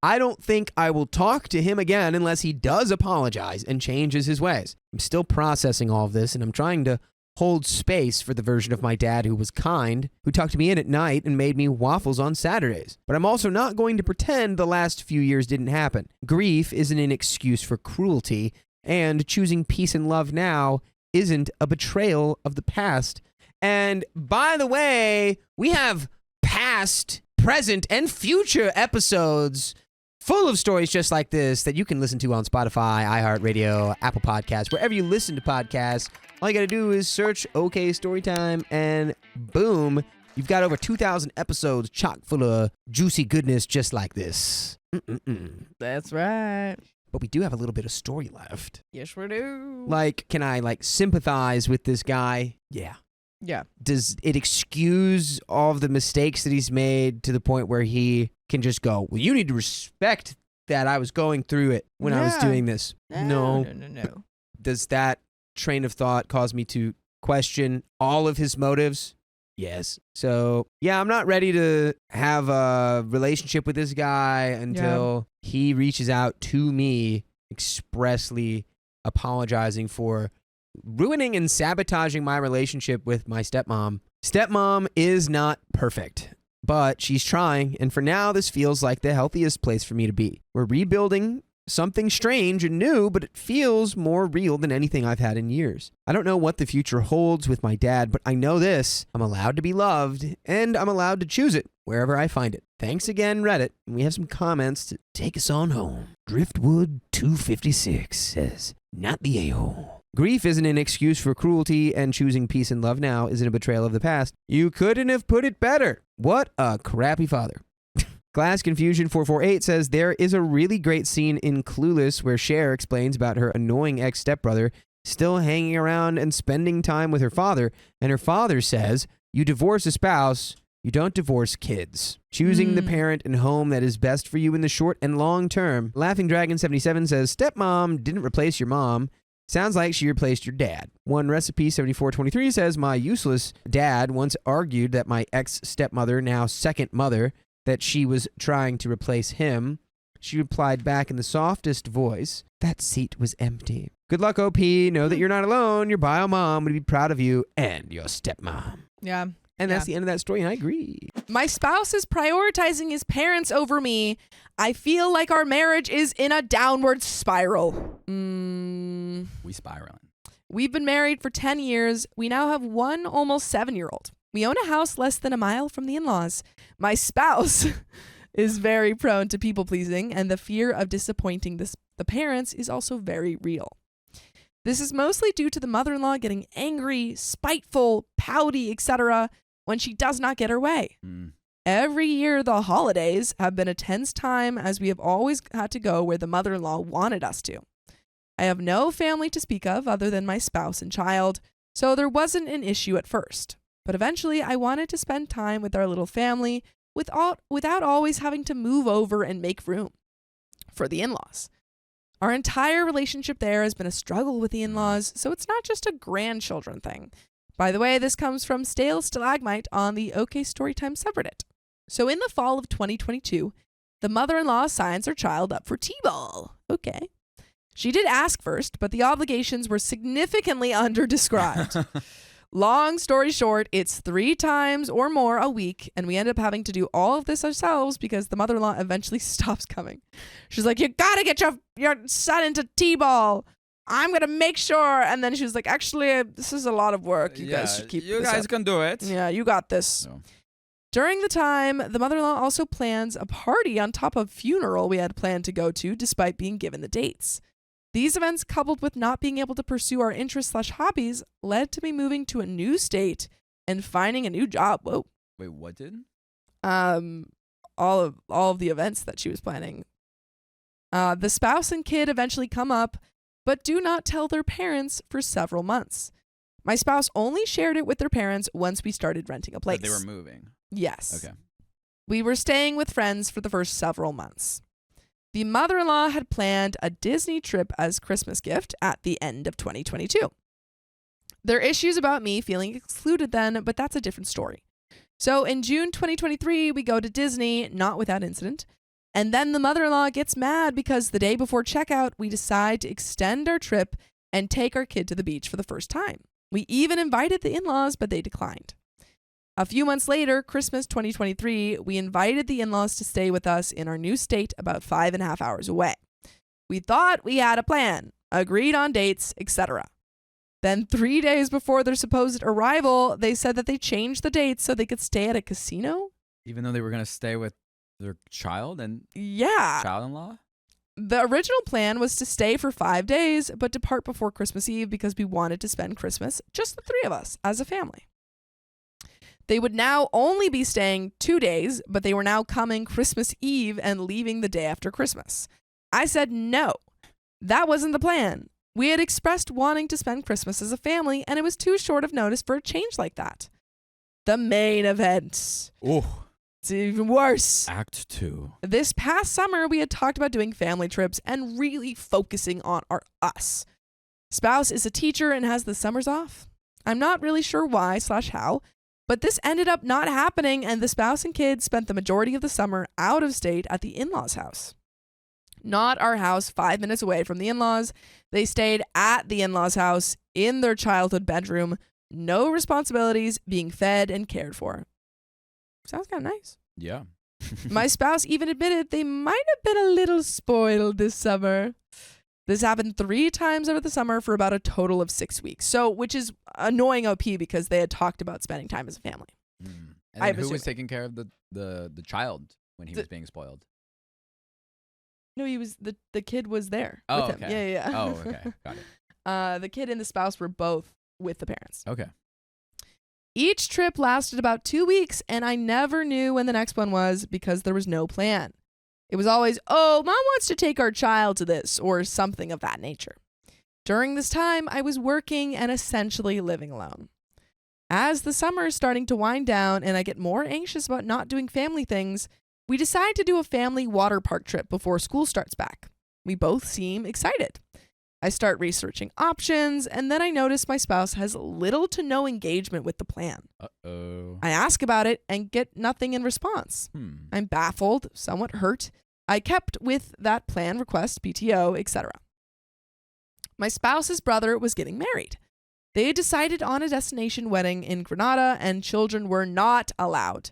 I don't think I will talk to him again unless he does apologize and changes his ways. I'm still processing all of this, and I'm trying to hold space for the version of my dad who was kind, who tucked me in at night and made me waffles on Saturdays. But I'm also not going to pretend the last few years didn't happen. Grief isn't an excuse for cruelty, and choosing peace and love now isn't a betrayal of the past. And by the way, we have past, present, and future episodes full of stories just like this that you can listen to on Spotify, iHeartRadio, Apple Podcasts, wherever you listen to podcasts. All you got to do is search OK Storytime, and boom, you've got over 2,000 episodes chock full of juicy goodness just like this. That's right. But we do have a little bit of story left. Yes, we do. Like, can I, sympathize with this guy? Yeah. Yeah. Does it excuse all of the mistakes that he's made to the point where he can just go, well, you need to respect that I was going through it when I was doing this? No. Does that train of thought cause me to question all of his motives? Yes. So, yeah, I'm not ready to have a relationship with this guy until he reaches out to me expressly apologizing for ruining and sabotaging my relationship with my stepmom. Stepmom is not perfect, but she's trying, and for now, this feels like the healthiest place for me to be. We're rebuilding something strange and new, but it feels more real than anything I've had in years. I don't know what the future holds with my dad, but I know this. I'm allowed to be loved, and I'm allowed to choose it wherever I find it. Thanks again, Reddit. And we have some comments to take us on home. Driftwood 256 says, not the a-hole. Grief isn't an excuse for cruelty, and choosing peace and love now isn't a betrayal of the past. You couldn't have put it better. What a crappy father. Glass Confusion 448 says, there is a really great scene in Clueless where Cher explains about her annoying ex-stepbrother still hanging around and spending time with her father, and her father says, you divorce a spouse, You don't divorce kids. Choosing the parent and home that is best for you in the short and long term. Laughing Dragon 77 says, stepmom didn't replace your mom. Sounds like she replaced your dad. One Recipe 7423 says, my useless dad once argued that my ex-stepmother, now second mother, that she was trying to replace him. She replied back in the softest voice, that seat was empty. Good luck, OP. Know that you're not alone. Your bio mom would be proud of you and your stepmom. Yeah. And that's the end of that story, and I agree. My spouse is prioritizing his parents over me. I feel like our marriage is in a downward spiral. We spiraling. We've been married for 10 years. We now have one almost 7-year-old. We own a house less than a mile from the in-laws. My spouse is very prone to people pleasing, and the fear of disappointing the parents is also very real. This is mostly due to the mother-in-law getting angry, spiteful, pouty, etc. when she does not get her way. Every year, the holidays have been a tense time as we have always had to go where the mother-in-law wanted us to. I have no family to speak of other than my spouse and child, so there wasn't an issue at first. But eventually, I wanted to spend time with our little family without always having to move over and make room for the in-laws. Our entire relationship there has been a struggle with the in-laws, so it's not just a grandchildren thing. By the way, this comes from Stale Stalagmite on the OK Storytime subreddit. So in the fall of 2022, the mother-in-law signs her child up for T-ball. Okay. She did ask first, but the obligations were significantly under-described. Long story short, it's 3 times or more a week, and we end up having to do all of this ourselves because the mother-in-law eventually stops coming. She's like, you gotta get your son into T-ball. I'm gonna make sure. And then she was like, actually, this is a lot of work. You guys should keep You this guys up. can do it. Yeah, you got this. No. During the time, the mother-in-law also plans a party on top of funeral we had planned to go to despite being given the dates. These events, coupled with not being able to pursue our interests/hobbies, led to me moving to a new state and finding a new job. Whoa. Wait, what did? All of the events that she was planning. The spouse and kid eventually come up, but do not tell their parents for several months. My spouse only shared it with their parents once we started renting a place. That they were moving. Yes. Okay. We were staying with friends for the first several months. The mother-in-law had planned a Disney trip as Christmas gift at the end of 2022. There are issues about me feeling excluded then, but that's a different story. So in June 2023, we go to Disney, not without incident. And then the mother-in-law gets mad because the day before checkout, we decide to extend our trip and take our kid to the beach for the first time. We even invited the in-laws, but they declined. A few months later, Christmas 2023, we invited the in-laws to stay with us in our new state about 5.5 hours away. We thought we had a plan, agreed on dates, etc. Then 3 days before their supposed arrival, they said that they changed the dates so they could stay at a casino. Even though they were going to stay with their child and Yeah. child-in-law? The original plan was to stay for 5 days, but depart before Christmas Eve because we wanted to spend Christmas, just the 3 of us, as a family. They would now only be staying 2 days, but they were now coming Christmas Eve and leaving the day after Christmas. I said no. That wasn't the plan. We had expressed wanting to spend Christmas as a family, and it was too short of notice for a change like that. The main event. Oh. It's even worse. Act 2. This past summer, we had talked about doing family trips and really focusing on us. Spouse is a teacher and has the summers off. I'm not really sure why/how, but this ended up not happening, and the spouse and kids spent the majority of the summer out of state at the in-laws' house. Not our house 5 minutes away from the in-laws. They stayed at the in-laws' house in their childhood bedroom. No responsibilities, being fed and cared for. Sounds kind of nice. Yeah. My spouse even admitted they might have been a little spoiled this summer. This happened 3 times over the summer for about a total of 6 weeks. So, which is annoying OP because they had talked about spending time as a family. And then who was taking care of the child when he was being spoiled? No, he was the kid was there Oh, with him. okay. Yeah. Oh, okay. Got it. The kid and the spouse were both with the parents. Okay. Each trip lasted about 2 weeks, and I never knew when the next one was because there was no plan. It was always, oh, mom wants to take our child to this, or something of that nature. During this time, I was working and essentially living alone. As the summer is starting to wind down and I get more anxious about not doing family things, we decide to do a family water park trip before school starts back. We both seem excited. I start researching options, and then I notice my spouse has little to no engagement with the plan. Uh-oh. I ask about it and get nothing in response. I'm baffled, somewhat hurt. I kept with that plan request, PTO, etc. My spouse's brother was getting married. They had decided on a destination wedding in Granada, and children were not allowed.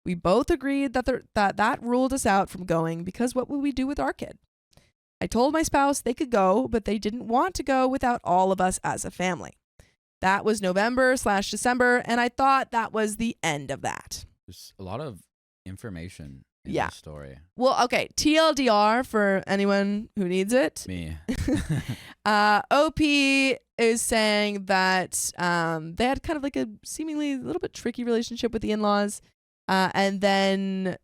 We both agreed that ruled us out from going because what would we do with our kid? I told my spouse they could go, but they didn't want to go without all of us as a family. That was November/December, and I thought that was the end of that. There's a lot of information in Yeah. this story. Well, okay, TLDR for anyone who needs it. Me. OP is saying that they had kind of like a seemingly a little bit tricky relationship with the in-laws, and then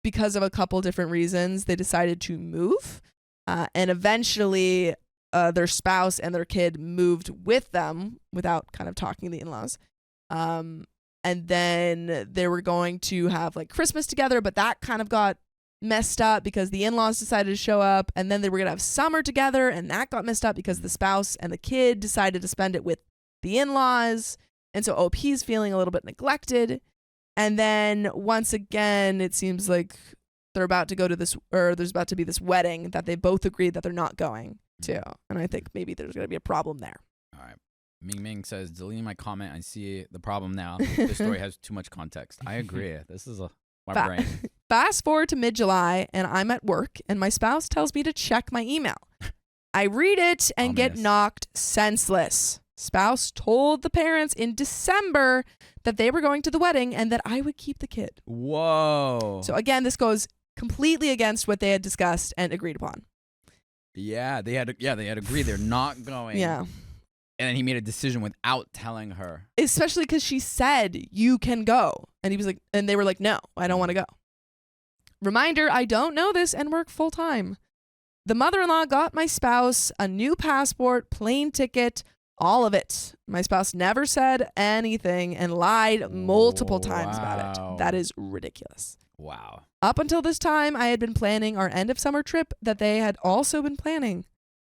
because of a couple different reasons, they decided to move, and eventually their spouse and their kid moved with them without kind of talking to the in-laws. And then they were going to have like Christmas together, but that kind of got messed up because the in-laws decided to show up, and then they were going to have summer together, and that got messed up because the spouse and the kid decided to spend it with the in-laws. And so OP's feeling a little bit neglected. And then once again, it seems like they're about to go to this, or there's about to be this wedding that they both agreed that they're not going to. And I think maybe there's going to be a problem there. All right. Ming Ming says, deleting my comment. I see the problem now. This story has too much context. I agree. This is my brain. Fast forward to mid-July, and I'm at work, and my spouse tells me to check my email. I read it and get knocked senseless. Spouse told the parents in December that they were going to the wedding and that I would keep the kid. Whoa. So again, this goes completely against what they had discussed and agreed upon. Yeah, they had agreed they're not going. Yeah. And then he made a decision without telling her. Especially because she said, you can go. And he was like, and they were like, no, I don't want to go. Reminder, I don't know this and work full time. The mother-in-law got my spouse a new passport, plane ticket, all of it. My spouse never said anything and lied multiple times about it. That is ridiculous. Wow. Up until this time, I had been planning our end of summer trip that they had also been planning.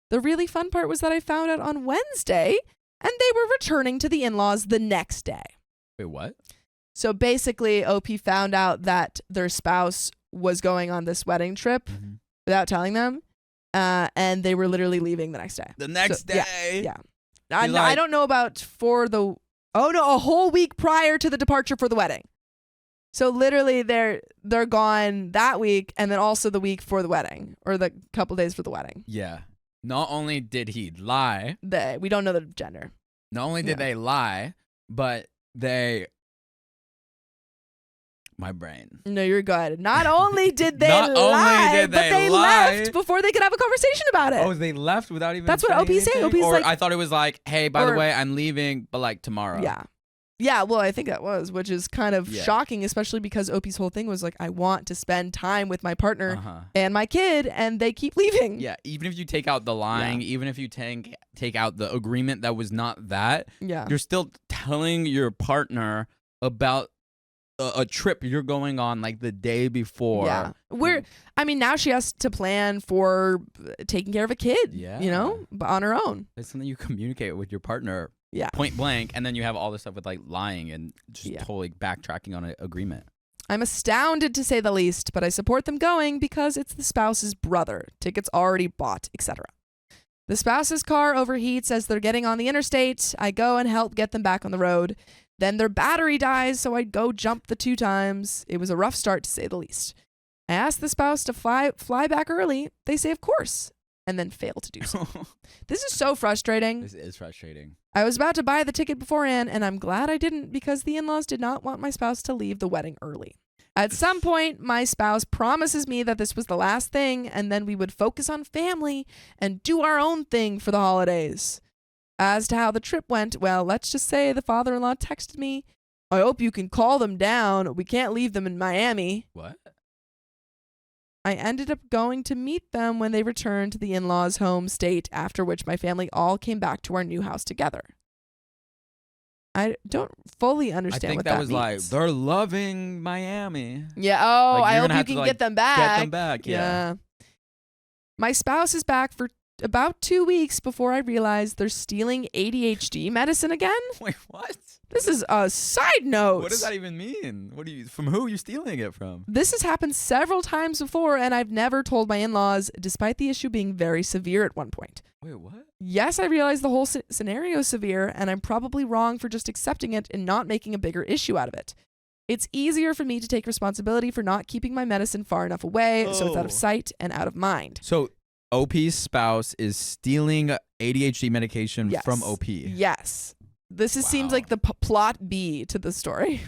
The really fun part was that I found out on Wednesday, and they were returning to the in-laws the next day. Wait, what? So basically, OP found out that their spouse was going on this wedding trip without telling them, and they were literally leaving the next day. The next day? Yeah. I don't know about a whole week prior to the departure for the wedding. So literally they're gone that week, and then also the week for the wedding, or the couple days for the wedding. Yeah. Not only did he lie. We don't know the gender. Not only did they lie, but they... My brain. No, you're good. Not only did they Not lie, only did but they lie. left before they could have a conversation about it. Oh, they left without even That's what saying OP's saying. anything? OP's or like... I thought it was like, hey, by the way, I'm leaving, but like tomorrow. Yeah. Yeah, well, I think that was, which is kind of shocking, especially because OP's whole thing was like, I want to spend time with my partner and my kid, and they keep leaving. Yeah, even if you take out the lying, even if you take out the agreement that was not that, you're still telling your partner about a trip you're going on like the day before. Yeah. Now she has to plan for taking care of a kid, but on her own. It's something you communicate with your partner. Yeah. Point blank, and then you have all this stuff with like lying and just totally backtracking on an agreement. I'm astounded to say the least, but I support them going because it's the spouse's brother. Tickets already bought, etc. The spouse's car overheats as they're getting on the interstate. I go and help get them back on the road. Then their battery dies, so I go jump the 2 times. It was a rough start to say the least. I ask the spouse to fly back early. They say of course, and then fail to do so. This is so frustrating. This is frustrating. I was about to buy the ticket beforehand, and I'm glad I didn't because the in-laws did not want my spouse to leave the wedding early. At some point, my spouse promises me that this was the last thing, and then we would focus on family and do our own thing for the holidays. As to how the trip went, well, let's just say the father-in-law texted me, I hope you can call them down. We can't leave them in Miami. What? I ended up going to meet them when they returned to the in-laws' home state, after which my family all came back to our new house together. I don't fully I understand think what that was like means. they're loving Miami. Yeah. Oh, Like, I you're hope gonna you have to, can like, get them back. Get them back. Yeah. My spouse is back for about 2 weeks before I realized they're stealing ADHD medicine again. Wait, what? This is a side note. What does that even mean? From who are you stealing it from? This has happened several times before, and I've never told my in-laws, despite the issue being very severe at one point. Wait, what? Yes, I realize the whole scenario is severe, and I'm probably wrong for just accepting it and not making a bigger issue out of it. It's easier for me to take responsibility for not keeping my medicine far enough away so it's out of sight and out of mind. So OP's spouse is stealing ADHD medication Yes. from OP. Yes. This seems Wow. like the plot B to the story.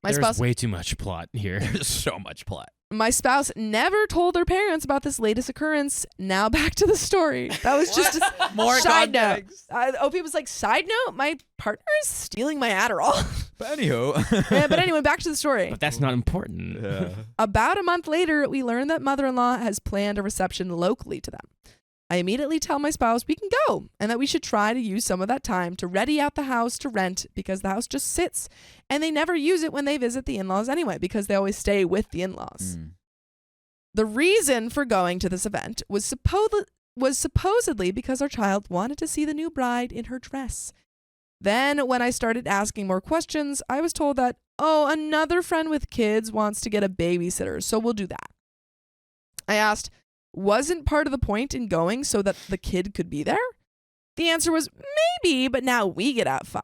My There's spouse way too much plot here. There's so much plot. My spouse never told their parents about this latest occurrence. Now back to the story. That was just a More side note. context. OP was like, side note, my partner is stealing my Adderall. But anywho. Yeah, but anyway, back to the story. But that's not important. Yeah. About a month later, we learn that mother-in-law has planned a reception locally to them. I immediately tell my spouse we can go and that we should try to use some of that time to ready out the house to rent because the house just sits and they never use it when they visit the in-laws anyway because they always stay with the in-laws. The reason for going to this event was supposedly because our child wanted to see the new bride in her dress. Then when I started asking more questions, I was told that, oh, another friend with kids wants to get a babysitter, so we'll do that. I asked, wasn't part of the point in going so that the kid could be there? The answer was maybe, but now we get out fun.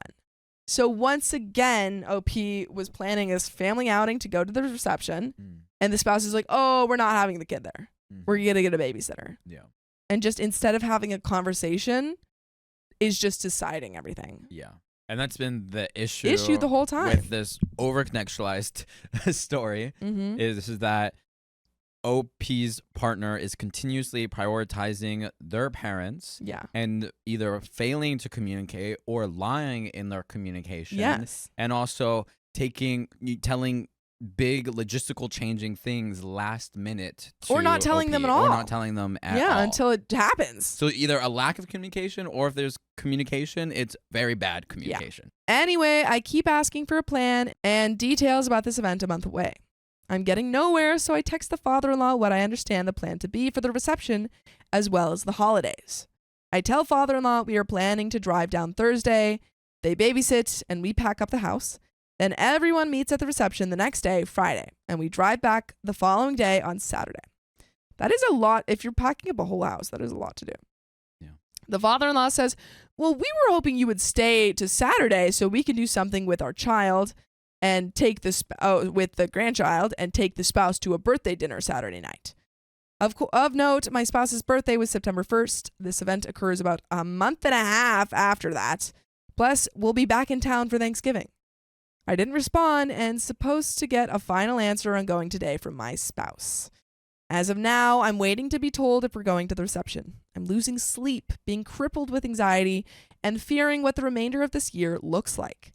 So once again, OP was planning this family outing to go to the reception, and the spouse is like, oh, we're not having the kid there. We're going to get a babysitter. Yeah. And just instead of having a conversation, is just deciding everything. Yeah. And that's been the issue The whole time. with this over-contextualized story is that OP's partner is continuously prioritizing their parents and either failing to communicate or lying in their communication. Yes. And also telling big logistical changing things last minute Or not telling OP, them at all. Or not telling them at all. Until it happens. So either a lack of communication or if there's communication, it's very bad communication. Anyway, I keep asking for a plan and details about this event a month away. I'm getting nowhere, so I text the father-in-law what I understand the plan to be for the reception as well as the holidays. I tell father-in-law we are planning to drive down Thursday. They babysit and we pack up the house. Then everyone meets at the reception the next day, Friday, and we drive back the following day on Saturday. That is a lot. If you're packing up a whole house, that is a lot to do. Yeah. The father-in-law says, well, we were hoping you would stay to Saturday so we can do something with our child and take with the grandchild and take the spouse to a birthday dinner Saturday night. Of note, my spouse's birthday was September 1st. This event occurs about a month and a half after that. Plus, we'll be back in town for Thanksgiving. I didn't respond and supposed to get a final answer on going today from my spouse. As of now, I'm waiting to be told if we're going to the reception. I'm losing sleep, being crippled with anxiety, and fearing what the remainder of this year looks like.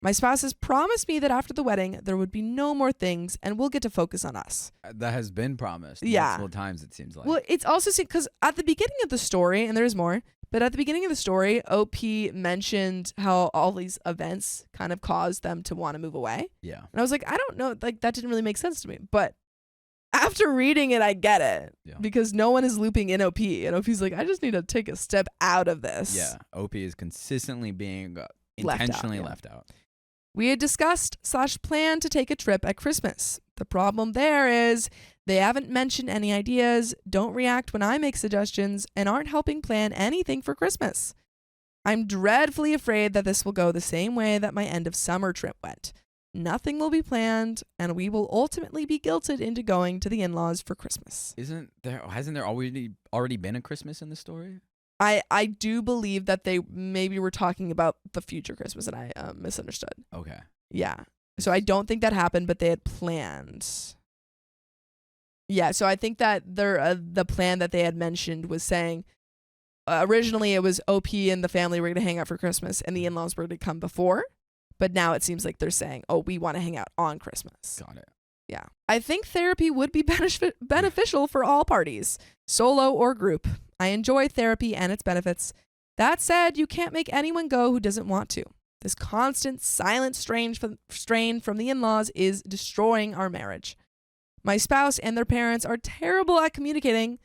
My spouse has promised me that after the wedding, there would be no more things and we'll get to focus on us. That has been promised multiple times, it seems like. Well, it's also because at the beginning of the story, and there's more, but at the beginning of the story, OP mentioned how all these events kind of caused them to want to move away. Yeah. And I was like, I don't know, like that didn't really make sense to me. But after reading it, I get it. Yeah. Because no one is looping in OP. And OP's like, I just need to take a step out of this. Yeah. OP is consistently being Left out, intentionally yeah. left out. We had discussed / planned to take a trip at Christmas. The problem there is they haven't mentioned any ideas, don't react when I make suggestions, and aren't helping plan anything for Christmas. I'm dreadfully afraid that this will go the same way that my end of summer trip went. Nothing will be planned, and we will ultimately be guilted into going to the in-laws for Christmas. Hasn't there already been a Christmas in the story? I do believe that they maybe were talking about the future Christmas, and I misunderstood. Okay. Yeah. So I don't think that happened, but they had planned. Yeah, so I think that the plan that they had mentioned was saying, originally it was OP and the family were going to hang out for Christmas, and the in-laws were going to come before. But now it seems like they're saying, oh, we want to hang out on Christmas. Got it. Yeah. I think therapy would be beneficial for all parties, solo or group. I enjoy therapy and its benefits. That said, you can't make anyone go who doesn't want to. This constant, silent strain from the in-laws is destroying our marriage. My spouse and their parents are terrible at communicating.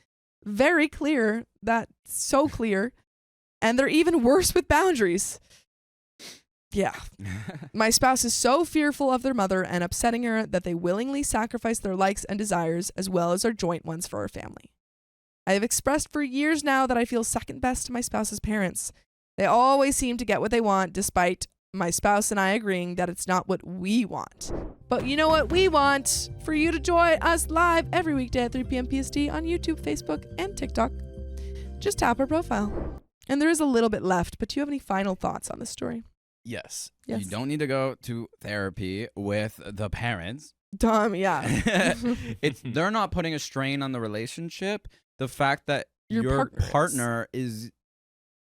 Very clear. That's so clear. And they're even worse with boundaries. Yeah. My spouse is so fearful of their mother and upsetting her that they willingly sacrifice their likes and desires as well as our joint ones for our family. I have expressed for years now that I feel second best to my spouse's parents. They always seem to get what they want, despite my spouse and I agreeing that it's not what we want. But you know what we want? For you to join us live every weekday at 3 p.m. PST on YouTube, Facebook, and TikTok. Just tap our profile. And there is a little bit left, but do you have any final thoughts on this story? Yes. Yes. You don't need to go to therapy with the parents. Tom, yeah. They're not putting a strain on the relationship. The fact that Your partner is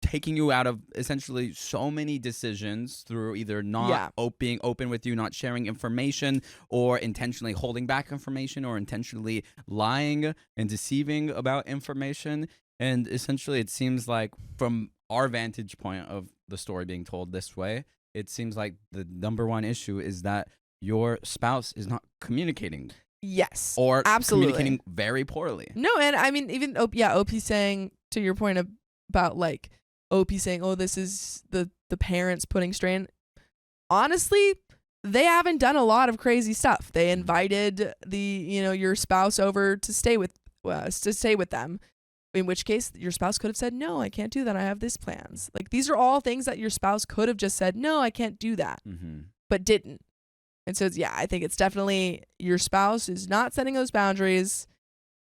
taking you out of essentially so many decisions through either not being open with you, not sharing information, or intentionally holding back information, or intentionally lying and deceiving about information. And essentially, it seems like from our vantage point of the story being told this way, it seems like the number one issue is that your spouse is not communicating. Yes. Or absolutely communicating very poorly. No, and I mean, even OP saying, to your point about like OP saying, oh, this is the parents putting strain. Honestly, they haven't done a lot of crazy stuff. They invited your spouse over to stay with them. In which case, your spouse could have said, no, I can't do that. I have this plans. Like, these are all things that your spouse could have just said, no, I can't do that, but didn't. And so, I think it's definitely your spouse is not setting those boundaries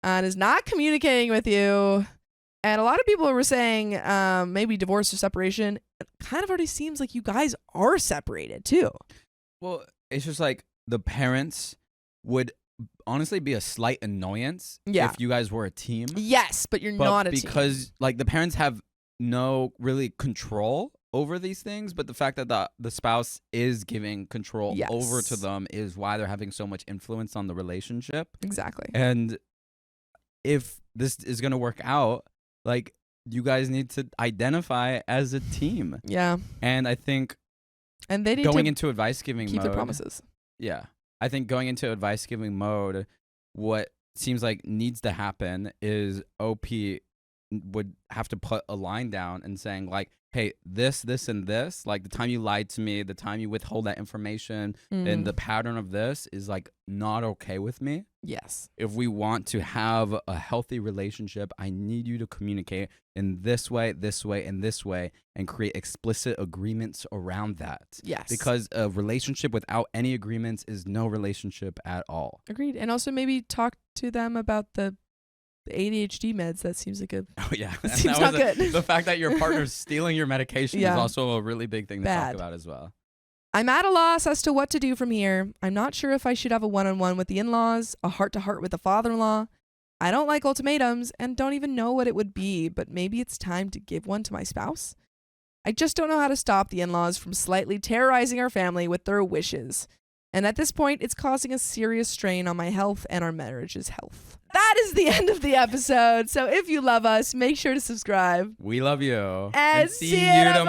and is not communicating with you. And a lot of people were saying maybe divorce or separation. It kind of already seems like you guys are separated, too. Well, it's just like the parents would honestly be a slight annoyance if you guys were a team. Yes, but you're not a team. Because like the parents have no really control over these things, but the fact that the spouse is giving control over to them is why they're having so much influence on the relationship. Exactly. And if this is going to work out, like, you guys need to identify as a team. Yeah. And I think they need going to into advice giving keep mode, their promises. Yeah. I think going into advice giving mode, what seems like needs to happen is OP would have to put a line down and saying like, hey, this, and this, like the time you lied to me, the time you withhold that information, and the pattern of this is like not okay with me. Yes. If we want to have a healthy relationship, I need you to communicate in this way, and this way, and create explicit agreements around that. Yes. Because a relationship without any agreements is no relationship at all. Agreed. And also maybe talk to them about the ADHD meds. That seems like seems not good. The fact that your partner's stealing your medication is also a really big thing to talk about as well. I'm at a loss as to what to do from here. I'm not sure if I should have a one-on-one with the in-laws, a heart-to-heart with the father-in-law. I don't like ultimatums and don't even know what it would be, but maybe it's time to give one to my spouse. I just don't know how to stop the in-laws from slightly terrorizing our family with their wishes. And at this point, it's causing a serious strain on my health and our marriage's health. That is the end of the episode. So if you love us, make sure to subscribe. We love you. And see you tomorrow.